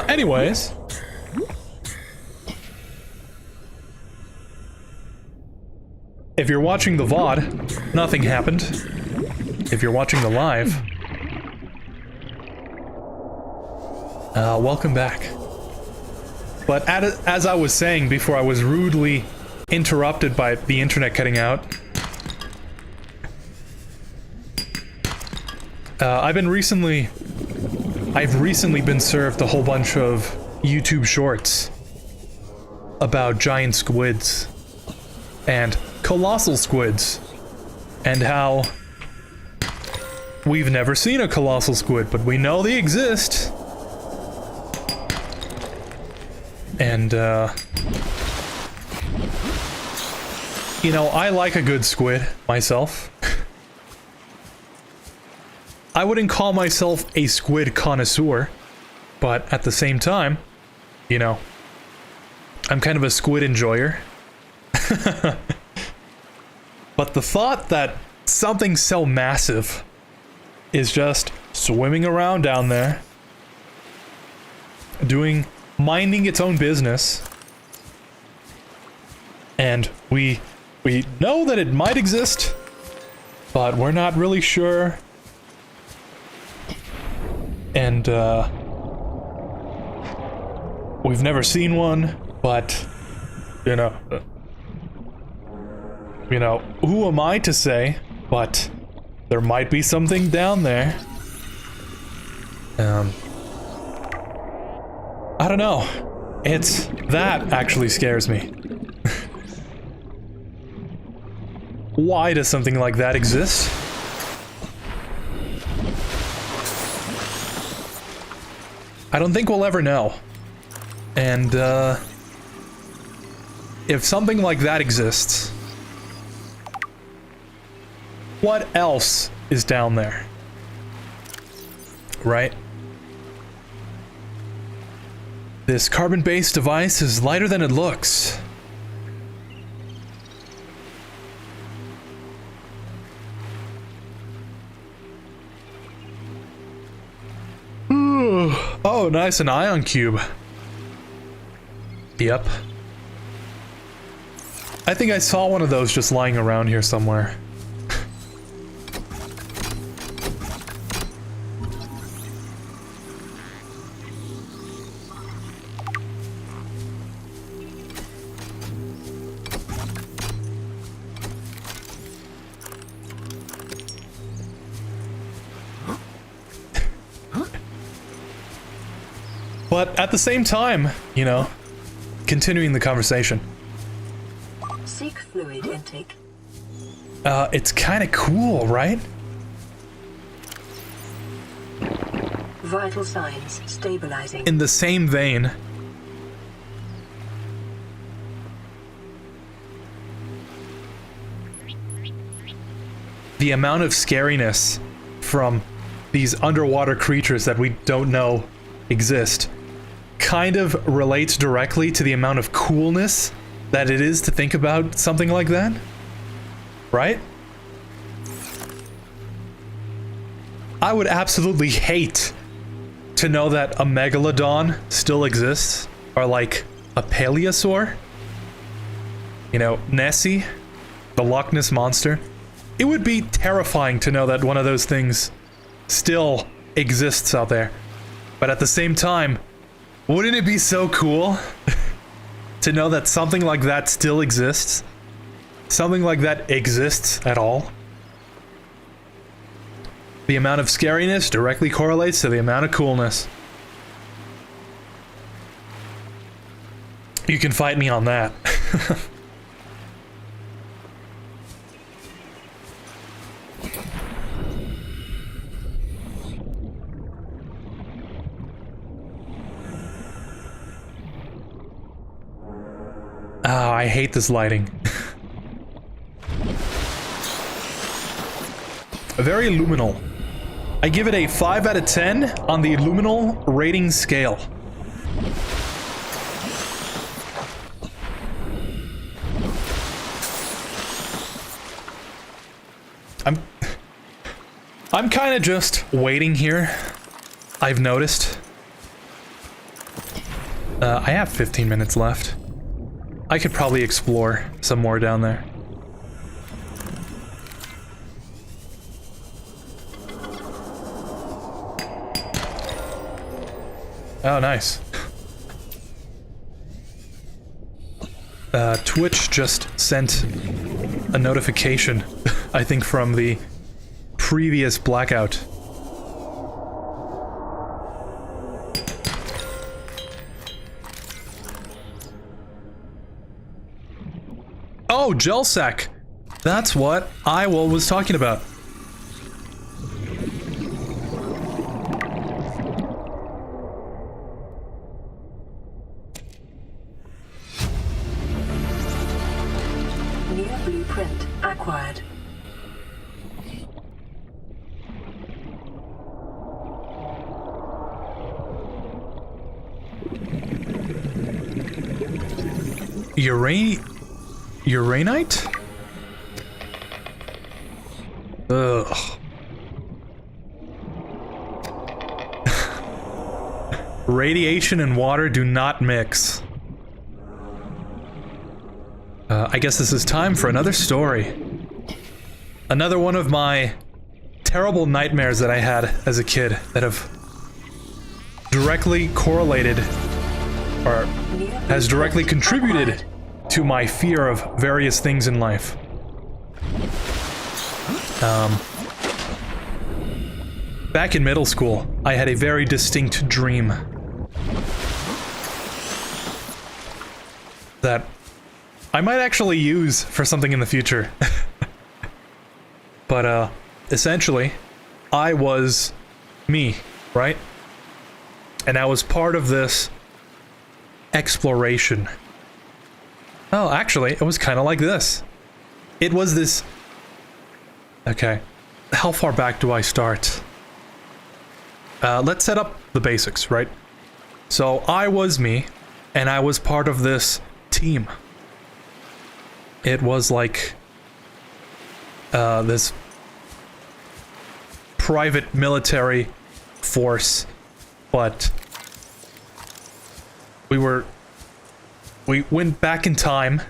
Anyways. If you're watching the VOD, nothing happened. If you're watching the live... welcome back. But as I was saying before I was rudely interrupted by the internet cutting out, I've recently been served a whole bunch of YouTube shorts about giant squids and colossal squids and how we've never seen a colossal squid, but we know they exist. And, you know, I like a good squid, myself. I wouldn't call myself a squid connoisseur, but at the same time, you know, I'm kind of a squid enjoyer. But the thought that something so massive is just swimming around down there, minding its own business, and we know that it might exist, but we're not really sure, and we've never seen one, but you know, You know, who am I to say, but there might be something down there. I don't know. That actually scares me. Why does something like that exist? I don't think we'll ever know. And, if something like that exists, what else is down there? Right? This carbon-based device is lighter than it looks. Oh, nice, an ion cube. Yep. I think I saw one of those just lying around here somewhere. But at the same time, you know, continuing the conversation. Seek fluid intake. It's kind of cool, right? Vital signs stabilizing. In the same vein, the amount of scariness from these underwater creatures that we don't know exist kind of relates directly to the amount of coolness that it is to think about something like that, right? I would absolutely hate to know that a megalodon still exists, or like a paleosaur. You know, Nessie, the Loch Ness monster. It would be terrifying to know that one of those things still exists out there. But at the same time, wouldn't it be so cool to know that something like that still exists? Something like that exists at all? The amount of scariness directly correlates to the amount of coolness. You can fight me on that. Oh, I hate this lighting. Very luminal. I give it a 5 out of 10 on the luminal rating scale. I'm kind of just waiting here. I've noticed. I have 15 minutes left. I could probably explore some more down there. Oh, nice. Twitch just sent a notification, I think from the previous blackout. Oh, Gelsec! That's what I was talking about. New blueprint acquired. Uranite? Ugh. Radiation and water do not mix. I guess this is time for another story. Another one of my terrible nightmares that I had as a kid that have directly correlated, or has directly contributed to my fear of various things in life. Back in middle school, I had a very distinct dream that I might actually use for something in the future. But, essentially, I was me, right? And I was part of this exploration. Oh, actually, it was kind of like this. It was this... Okay. How far back do I start? Let's set up the basics, right? So, I was me, and I was part of this team. It was like... this... private military force, but... We went back in time.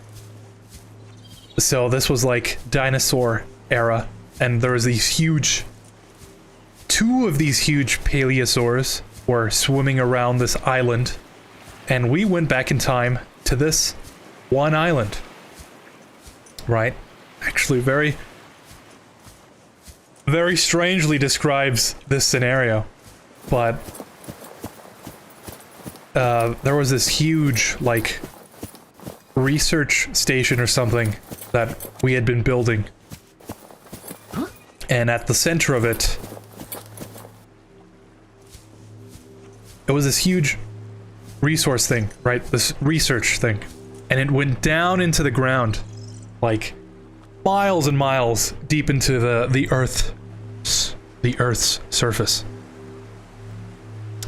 So this was like dinosaur era, and there was these huge... Two of these huge paleosaurs were swimming around this island, and we went back in time to this one island. Right? Actually, very strangely describes this scenario, but there was this huge, like, research station or something that we had been building. And at the center of it, it was this huge resource thing, right? This research thing. And it went down into the ground, like, miles and miles deep into the Earth's surface.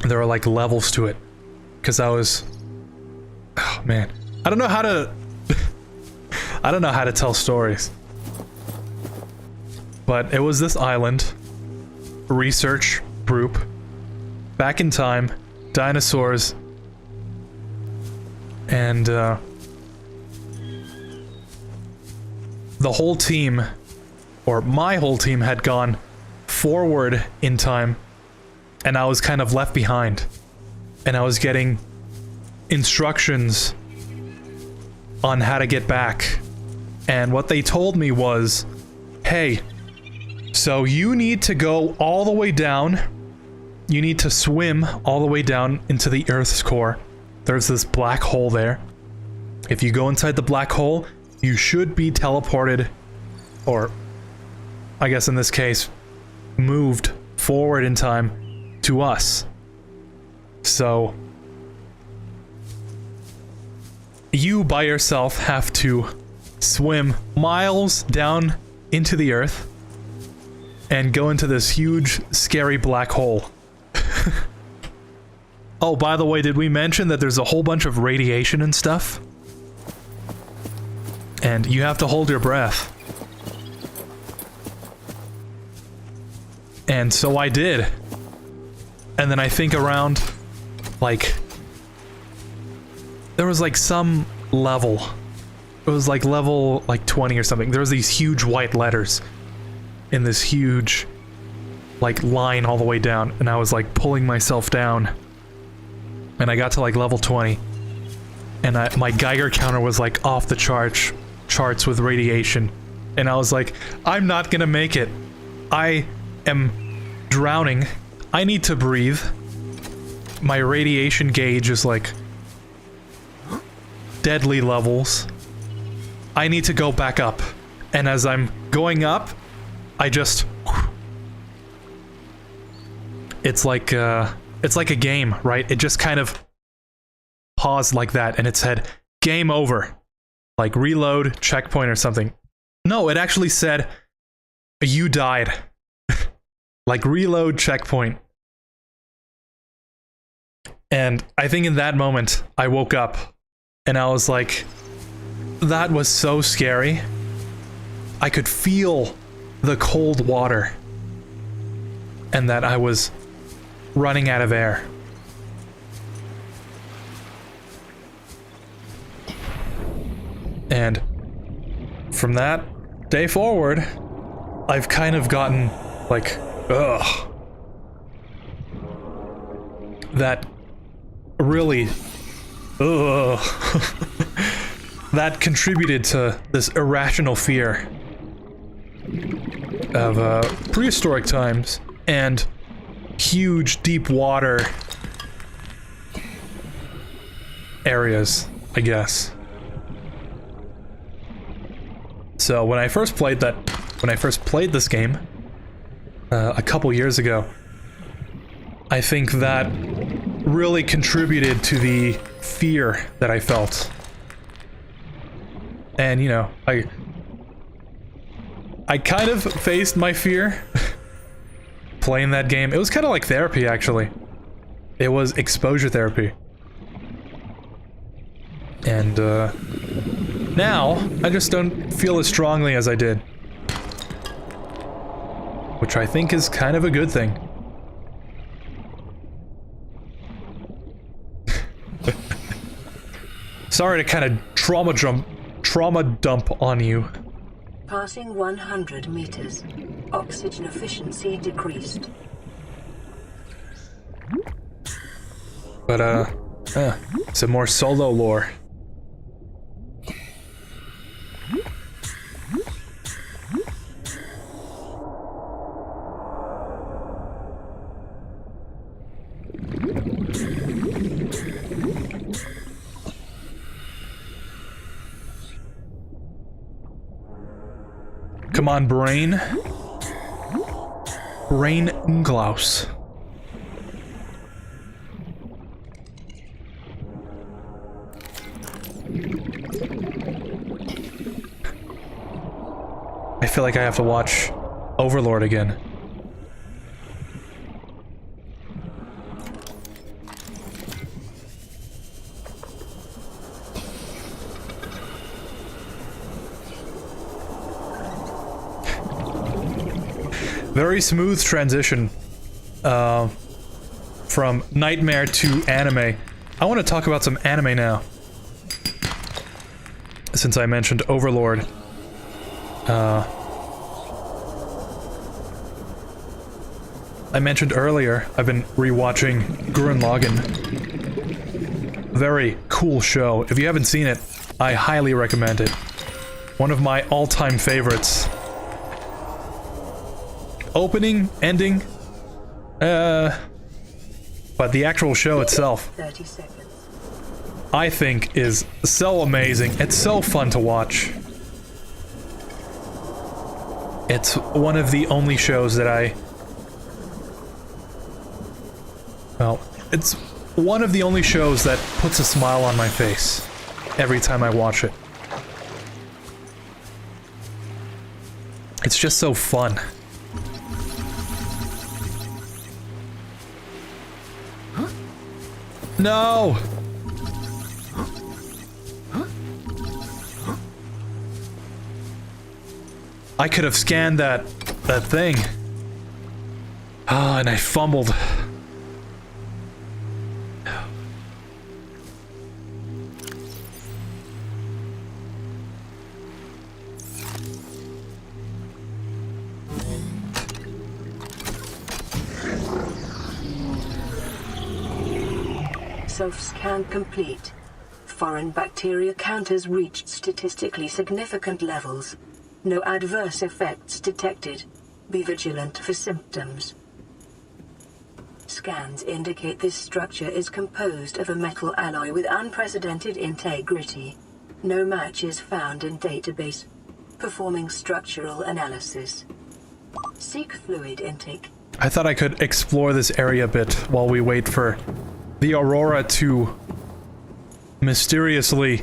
There were, like, levels to it. Because I was... Oh, man. I don't know how to... I don't know how to tell stories. But it was this island, research group, back in time, dinosaurs, and the whole team, or my whole team, had gone forward in time, and I was kind of left behind. And I was getting instructions on how to get back. And what they told me was, hey, so you need to go all the way down. You need to swim all the way down into the Earth's core. There's this black hole there. If you go inside the black hole, you should be teleported, or I guess in this case, moved forward in time to us. So, you by yourself have to swim miles down into the Earth and go into this huge, scary black hole. Oh, by the way, did we mention that there's a whole bunch of radiation and stuff? And you have to hold your breath. And so I did. And then I think around, like, there was like some level. It was like level like 20 or something. There was these huge white letters in this huge, like, line all the way down. And I was like pulling myself down. And I got to like level 20. And my Geiger counter was like off the charts with radiation. And I was like, I'm not gonna make it. I am drowning. I need to breathe. My radiation gauge is like deadly levels. I need to go back up. And as I'm going up, I just... It's like a game, right? It just kind of paused like that, and it said, game over. Like, reload, checkpoint or something. No, it actually said, you died. Like, reload, checkpoint. And I think in that moment, I woke up, and I was like, that was so scary. I could feel the cold water, and that I was running out of air. And from that day forward, I've kind of gotten like, ugh. That really, ugh. That contributed to this irrational fear. of prehistoric times and huge deep water areas, I guess. So when I first played this game a couple years ago, I think that really contributed to the fear that I felt. And you know, I kind of faced my fear playing that game. It was kind of like therapy, actually. It was exposure therapy. And now I just don't feel as strongly as I did, which I think is kind of a good thing. Sorry to kind of trauma dump on you. Passing 100 meters. Oxygen efficiency decreased. But some more solo lore. Come on, brain. Brain Nglaus. I feel like I have to watch Overlord again. Very smooth transition from Nightmare to anime. I want to talk about some anime now, since I mentioned Overlord. I mentioned earlier, I've been rewatching Gurren Lagann. Very cool show. If you haven't seen it, I highly recommend it. One of my all-time favorites. Opening, ending, but the actual show itself, 30 seconds. I think is so amazing. It's so fun to watch. It's one of the only shows that it's one of the only shows that puts a smile on my face every time I watch it. It's just so fun. No! I could have scanned that thing. Ah, and I fumbled. Self-scan complete. Foreign bacteria count has reached statistically significant levels. No adverse effects detected. Be vigilant for symptoms. Scans indicate this structure is composed of a metal alloy with unprecedented integrity. No match is found in database. Performing structural analysis. Seek fluid intake. I thought I could explore this area a bit while we wait for the Aurora to mysteriously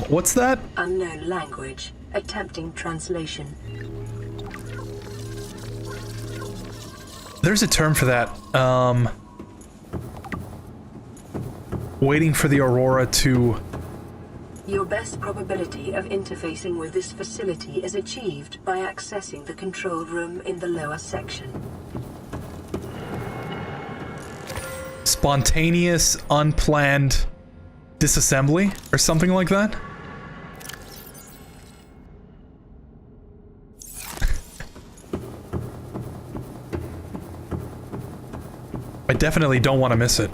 what's that? Unknown language. Attempting translation. There's a term for that. Waiting for the Aurora to... Your best probability of interfacing with this facility is achieved by accessing the control room in the lower section. Spontaneous, unplanned disassembly, or something like that? I definitely don't want to miss it.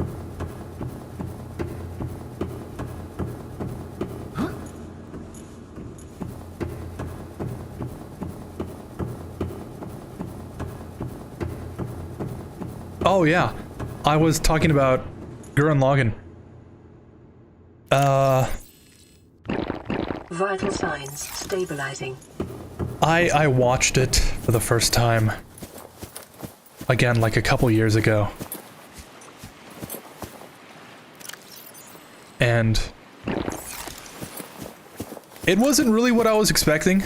Oh yeah, I was talking about Gurren Lagann. Vital signs stabilizing. I watched it for the first time. Again, like a couple years ago. And it wasn't really what I was expecting.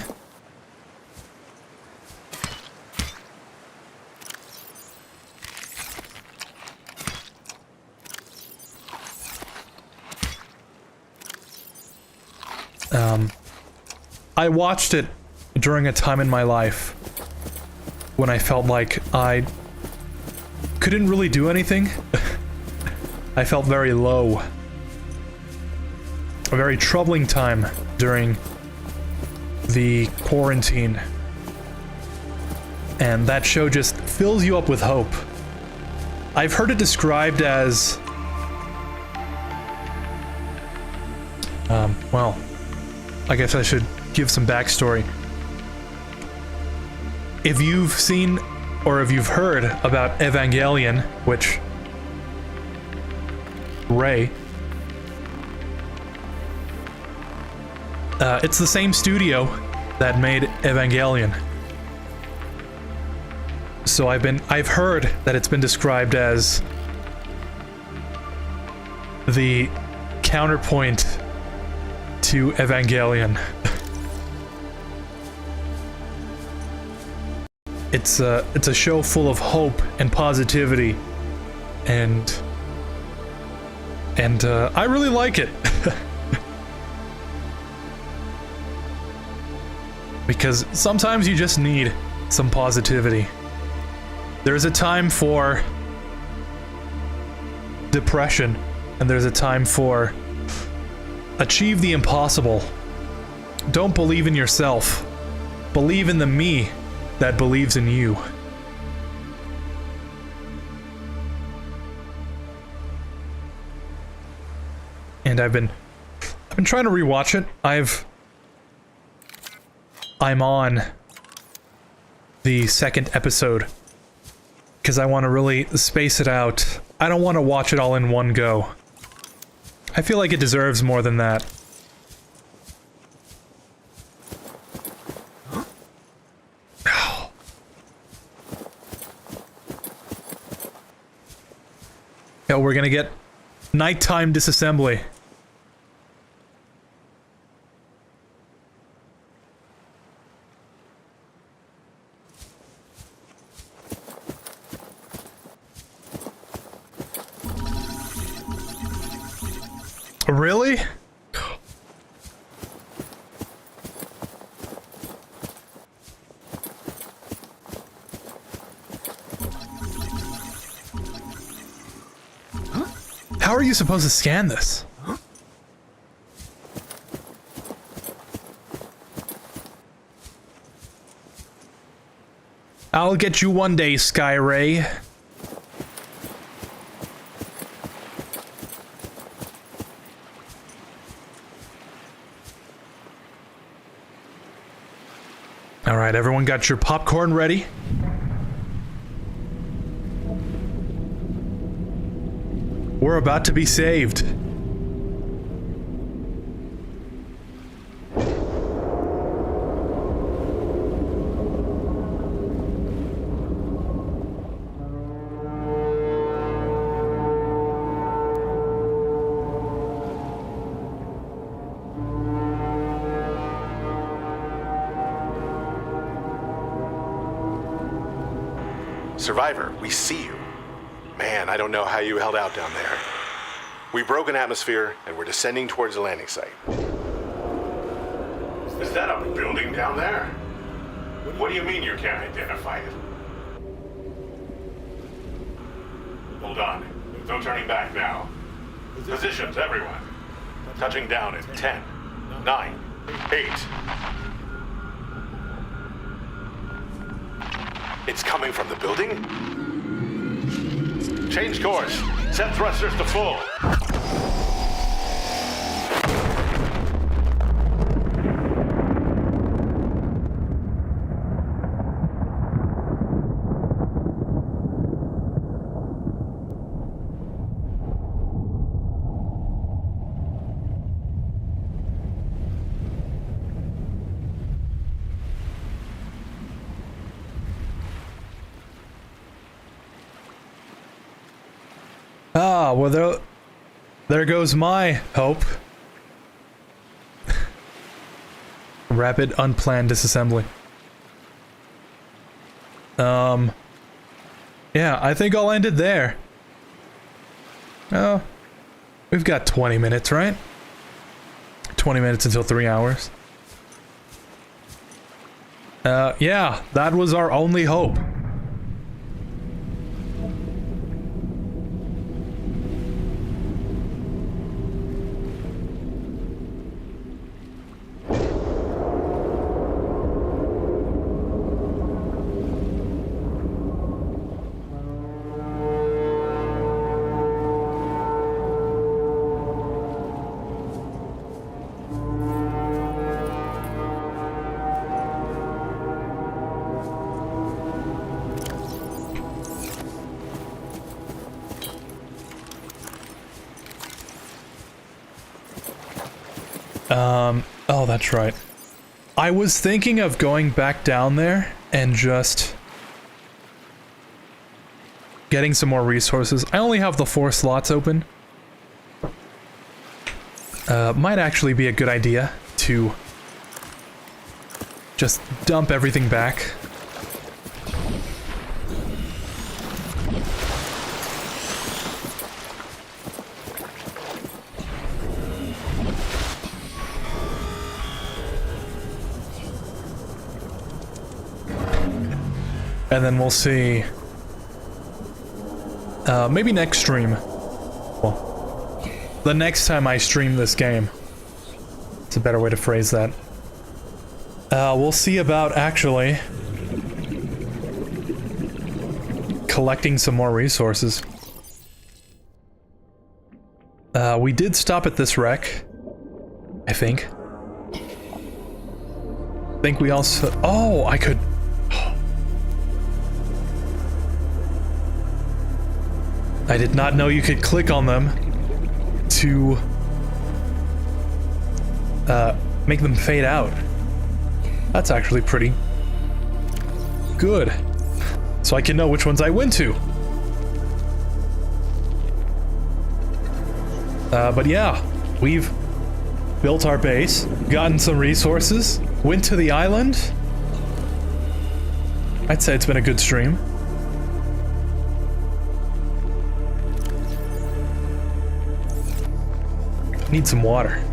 I watched it during a time in my life when I felt like I couldn't really do anything. I felt very low. A very troubling time during the quarantine. And that show just fills you up with hope. I've heard it described as... well, I guess I should give some backstory. If you've seen or if you've heard about Evangelion, which Ray, it's the same studio that made Evangelion. So I've heard that it's been described as the counterpoint to Evangelion. It's a show full of hope and positivity, and I really like it. Because sometimes you just need some positivity. There's a time for depression, and there's a time for achieve the impossible. Don't believe in yourself. Believe in the me that believes in you. And I've been trying to rewatch it. I'm on the second episode because I want to really space it out. I don't want to watch it all in one go. I feel like it deserves more than that. Yeah, we're gonna get nighttime disassembly. Really? How are you supposed to scan this? I'll get you one day, Skyray. Alright, everyone got your popcorn ready? We're about to be saved. Survivor, we see you. Man, I don't know how you held out down there. We broke an atmosphere, and we're descending towards the landing site. Is that a building down there? What do you mean you can't identify it? Hold on. No turning back now. Positions, everyone. Touching down in 10, 9, 8. It's coming from the building? Change course. Set thrusters to full. Ah, well, there goes my hope. Rapid unplanned disassembly. Yeah, I think I'll end it there. Oh, we've got 20 minutes, right? 20 minutes until 3 hours. Yeah, that was our only hope. Oh, that's right. I was thinking of going back down there and just getting some more resources. I only have the 4 slots open. Might actually be a good idea to just dump everything back. And then we'll see. Maybe next stream. Well, the next time I stream this game. It's a better way to phrase that. We'll see about actually collecting some more resources. We did stop at this wreck, I think. I think we also... Oh, I could... I did not know you could click on them to make them fade out. That's actually pretty good. So I can know which ones I went to. But yeah, we've built our base, gotten some resources, went to the island. I'd say it's been a good stream. Need some water.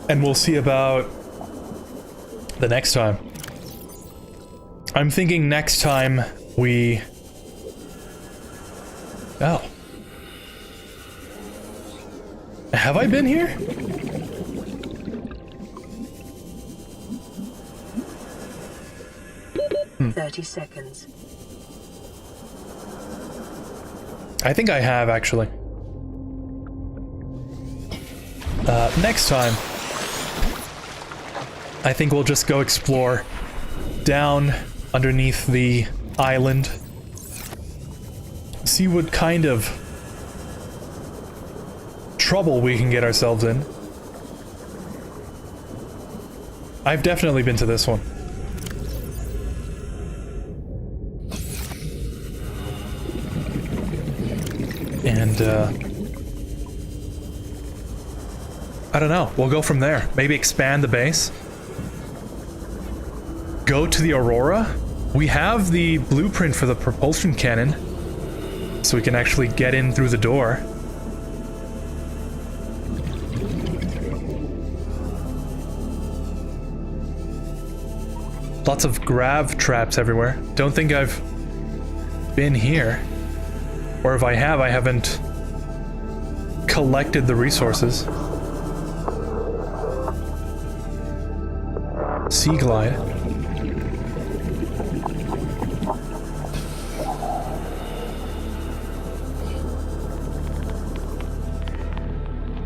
And we'll see about the next time. I'm thinking next time we... Oh. Have I been here? 30 seconds. I think I have, actually. Next time, I think we'll just go explore down underneath the island. See what kind of trouble we can get ourselves in. I've definitely been to this one. And, I don't know. We'll go from there. Maybe expand the base. Go to the Aurora. We have the blueprint for the propulsion cannon, so we can actually get in through the door. Lots of grav traps everywhere. Don't think I've been here. Or if I have, I haven't collected the resources. Sea glide.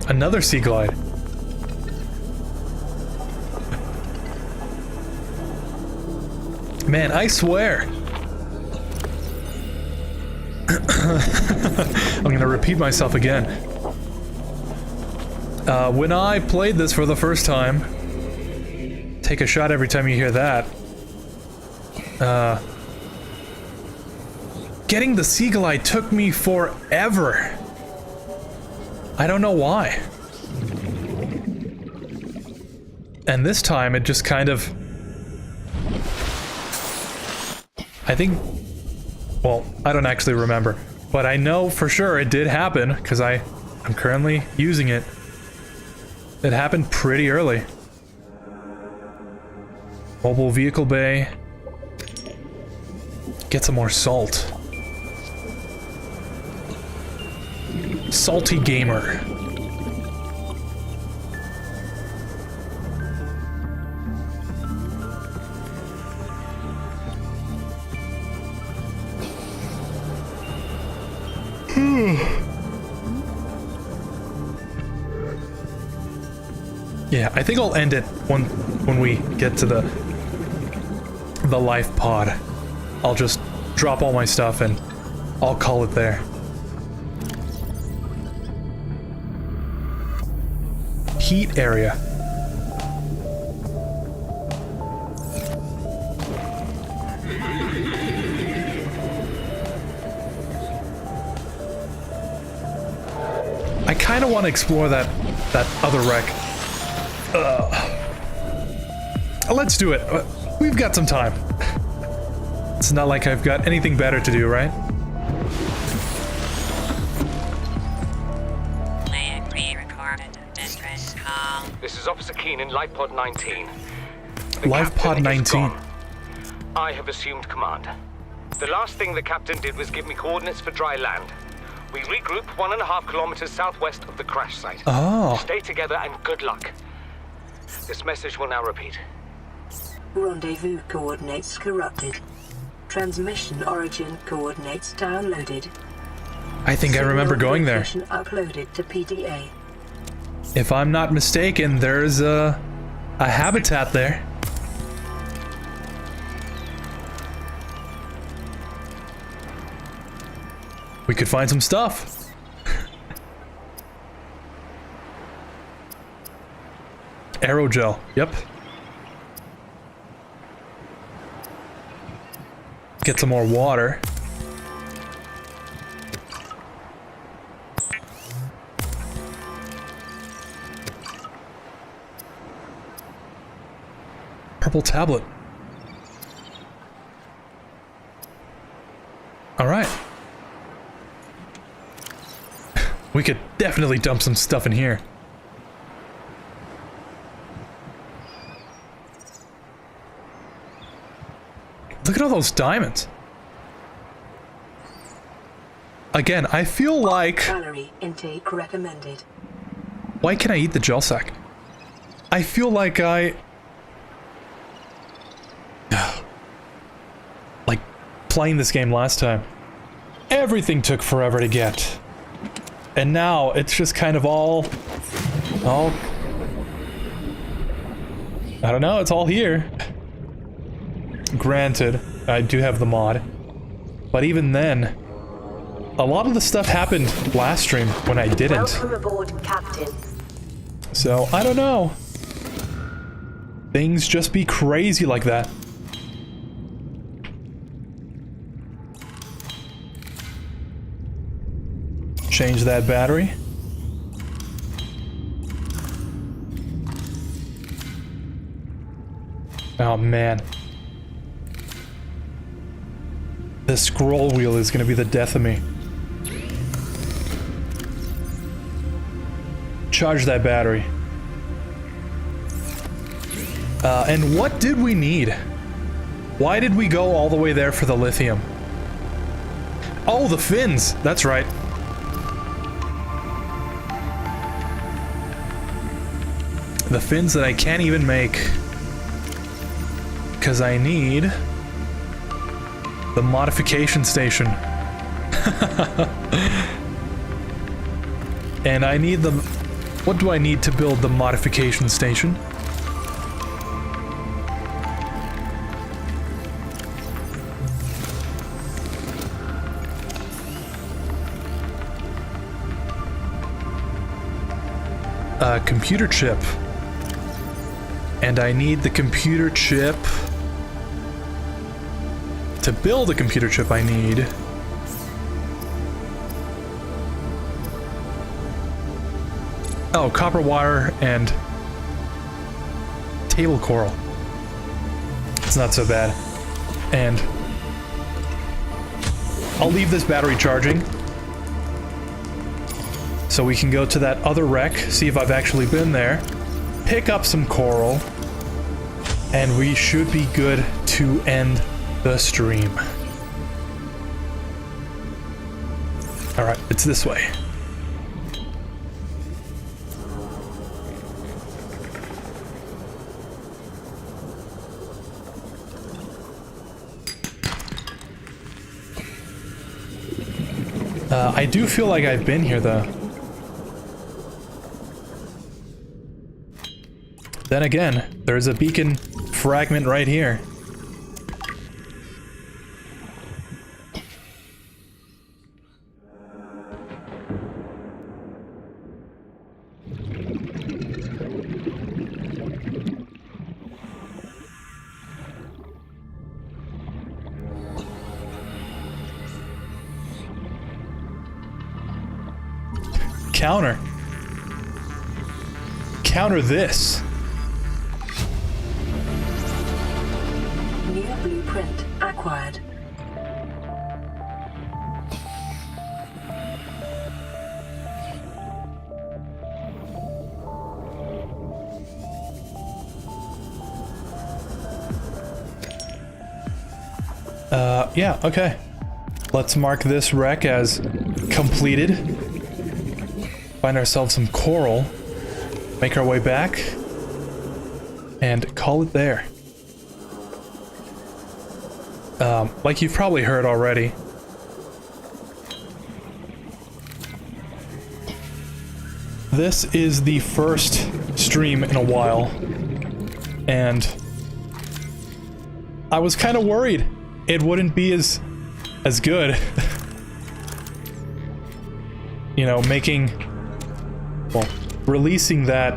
Another sea glide. Man, I swear. I'm gonna repeat myself again. When I played this for the first time, take a shot every time you hear that. Getting the Seagull Eye took me forever. I don't know why. And this time it just kind of... I think... Well, I don't actually remember. But I know for sure it did happen, because I'm currently using it. It happened pretty early. Mobile vehicle bay. Get some more salt. Salty gamer. Yeah, I think I'll end it when we get to the life pod. I'll just drop all my stuff and I'll call it there. Heat area. I kind of want to explore that other wreck. Let's do it. We've got some time. It's not like I've got anything better to do, right? Land re-recorded. Distress call. This is Officer Keenan, Life Pod 19. Life Pod 19. I have assumed command. The last thing the captain did was give me coordinates for dry land. We regroup 1.5 kilometers southwest of the crash site. Oh. Stay together and good luck. This message will now repeat. Rendezvous coordinates corrupted. Transmission origin coordinates downloaded. I think I remember going there. Location uploaded to PDA. If I'm not mistaken, there's a habitat there. We could find some stuff. Aerogel, yep. Get some more water. Purple tablet. All right. We could definitely dump some stuff in here. Look at all those diamonds. Again, I feel like... Calorie intake recommended. Why can't I eat the gel sack? I feel like like playing this game last time. Everything took forever to get. And now it's just kind of all I don't know, it's all here. Granted, I do have the mod. But even then, a lot of the stuff happened last stream when I didn't. Welcome aboard, Captain. So, I don't know. Things just be crazy like that. Change that battery. Oh man. The scroll wheel is gonna be the death of me. Charge that battery. And what did we need? Why did we go all the way there for the lithium? Oh, the fins! That's right. The fins that I can't even make. Because I need the modification station. And I need the... What do I need to build the modification station? a computer chip. And I need the computer chip. To build a computer chip, I need... oh, copper wire and table coral. It's not so bad. And I'll leave this battery charging so we can go to that other wreck, see if I've actually been there, pick up some coral, and we should be good to end the stream. Alright, it's this way. I do feel like I've been here, though. Then again, there's a beacon fragment right here. Counter. Counter this. New blueprint acquired. Yeah, okay. Let's mark this wreck as completed. Find ourselves some coral. Make our way back. And call it there. Like you've probably heard already. This is the first stream in a while. And I was kind of worried it wouldn't be as good. You know, releasing that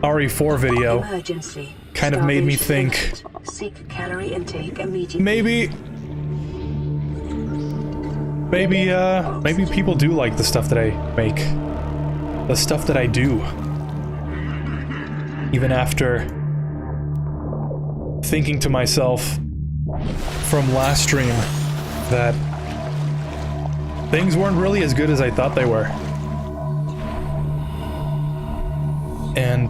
RE4 video Emergency. kind of made me think Seek calorie intake immediately. maybe people do like the stuff that I make. The stuff that I do. Even after thinking to myself from last stream that things weren't really as good as I thought they were. And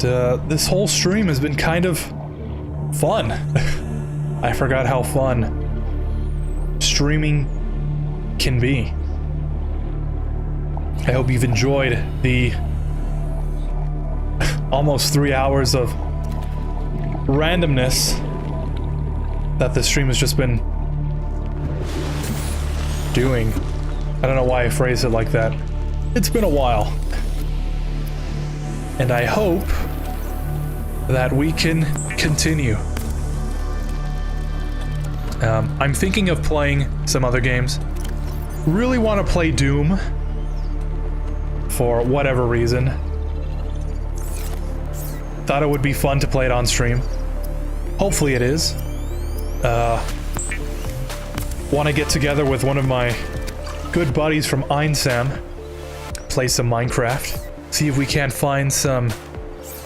this whole stream has been kind of fun. I forgot how fun streaming can be. I hope you've enjoyed the almost 3 hours of randomness that the stream has just been doing. I don't know why I phrased it like that. It's been a while. And I hope that we can continue. I'm thinking of playing some other games. Really want to play Doom. For whatever reason. Thought it would be fun to play it on stream. Hopefully it is. Want to get together with one of my good buddies from EinSam. Play some Minecraft. See if we can't find some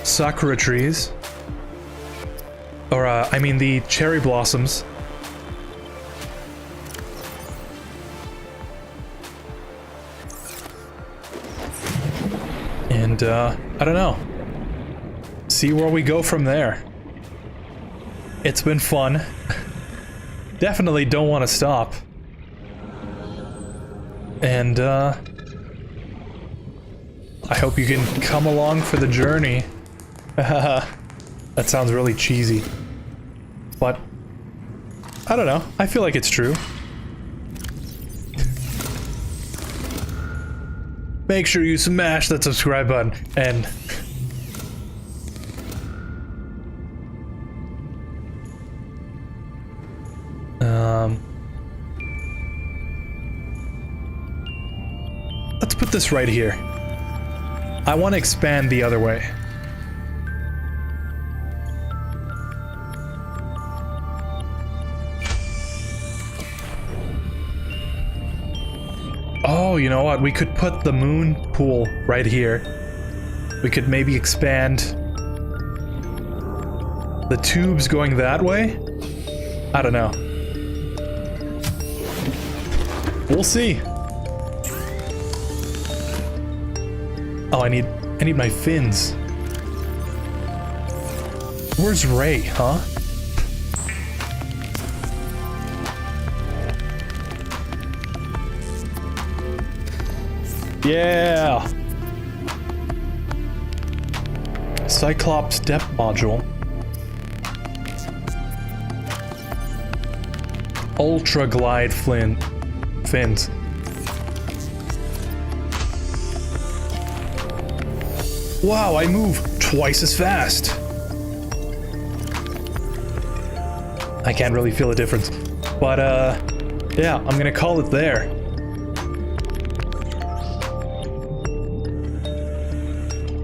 sakura trees. Or, I mean the cherry blossoms. And, I don't know. See where we go from there. It's been fun. Definitely don't want to stop. And, I hope you can come along for the journey. That sounds really cheesy. But, I don't know. I feel like it's true. Make sure you smash that subscribe button and... let's put this right here. I want to expand the other way. you know what? We could put the moon pool right here. We could maybe expand the tubes going that way. I don't know. We'll see. Oh, I need my fins. Where's Ray, huh? Yeah! Cyclops depth module. Ultra glide fins. Wow, I move twice as fast. I can't really feel the difference. But, yeah, I'm gonna call it there.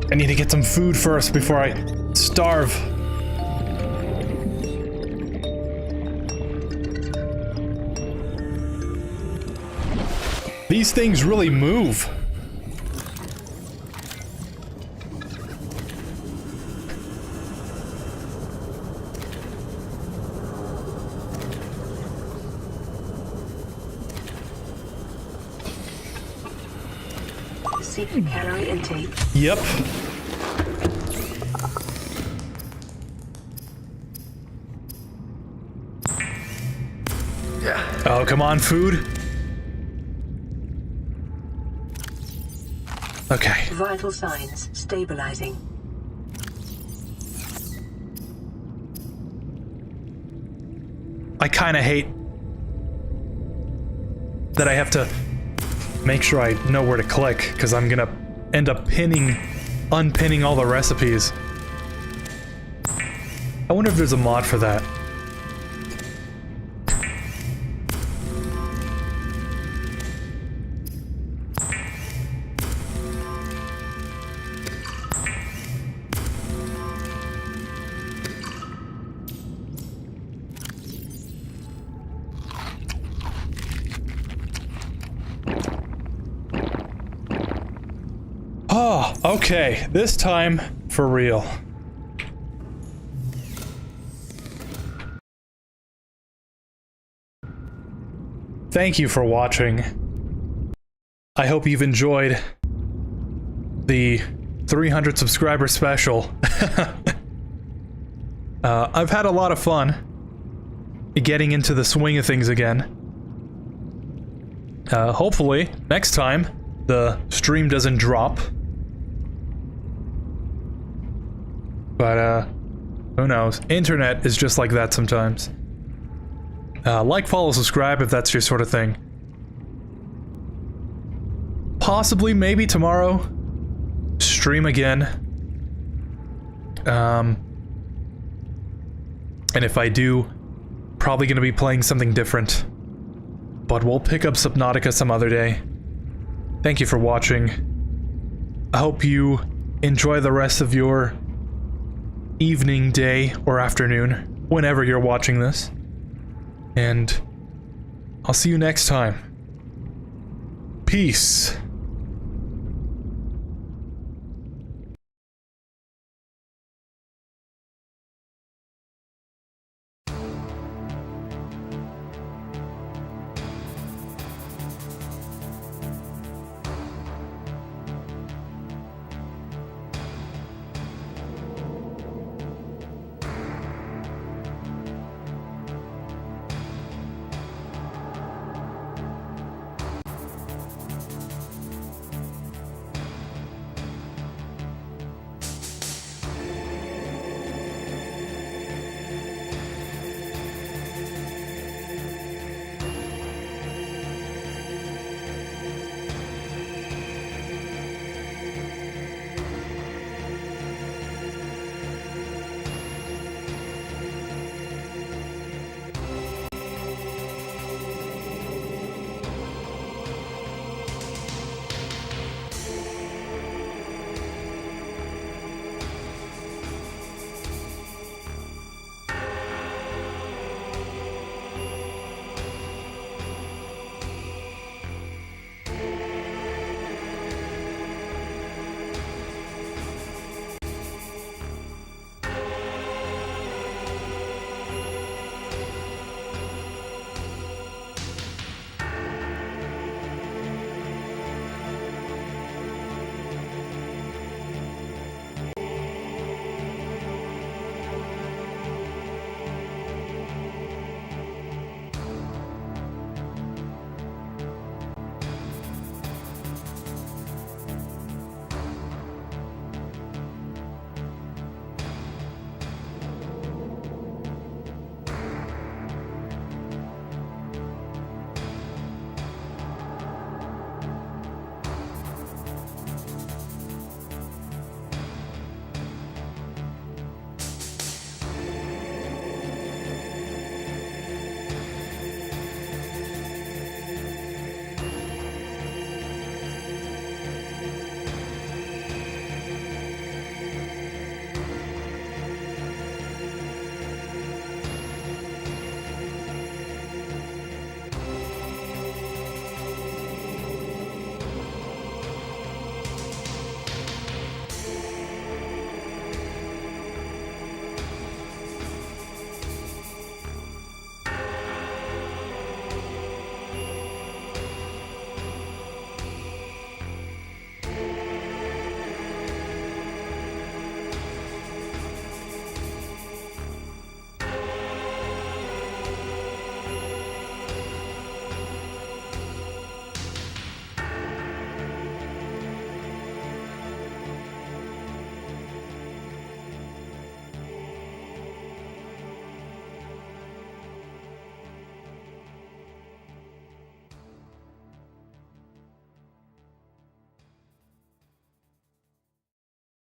I need to get some food first before I starve. These things really move. Secret calorie intake. Yep. Oh, come on, food. Okay. Vital signs stabilizing. I kind of hate that I have to make sure I know where to click, because I'm gonna end up unpinning all the recipes. I wonder if there's a mod for that. Oh, okay, this time for real. Thank you for watching. I hope you've enjoyed the 300 subscriber special. I've had a lot of fun getting into the swing of things again. Hopefully, next time, the stream doesn't drop. But, who knows? Internet is just like that sometimes. Like, follow, subscribe if that's your sort of thing. Possibly, maybe tomorrow, stream again. And if I do, probably gonna be playing something different. But we'll pick up Subnautica some other day. Thank you for watching. I hope you enjoy the rest of your evening, day, or afternoon, whenever you're watching this. And I'll see you next time. Peace.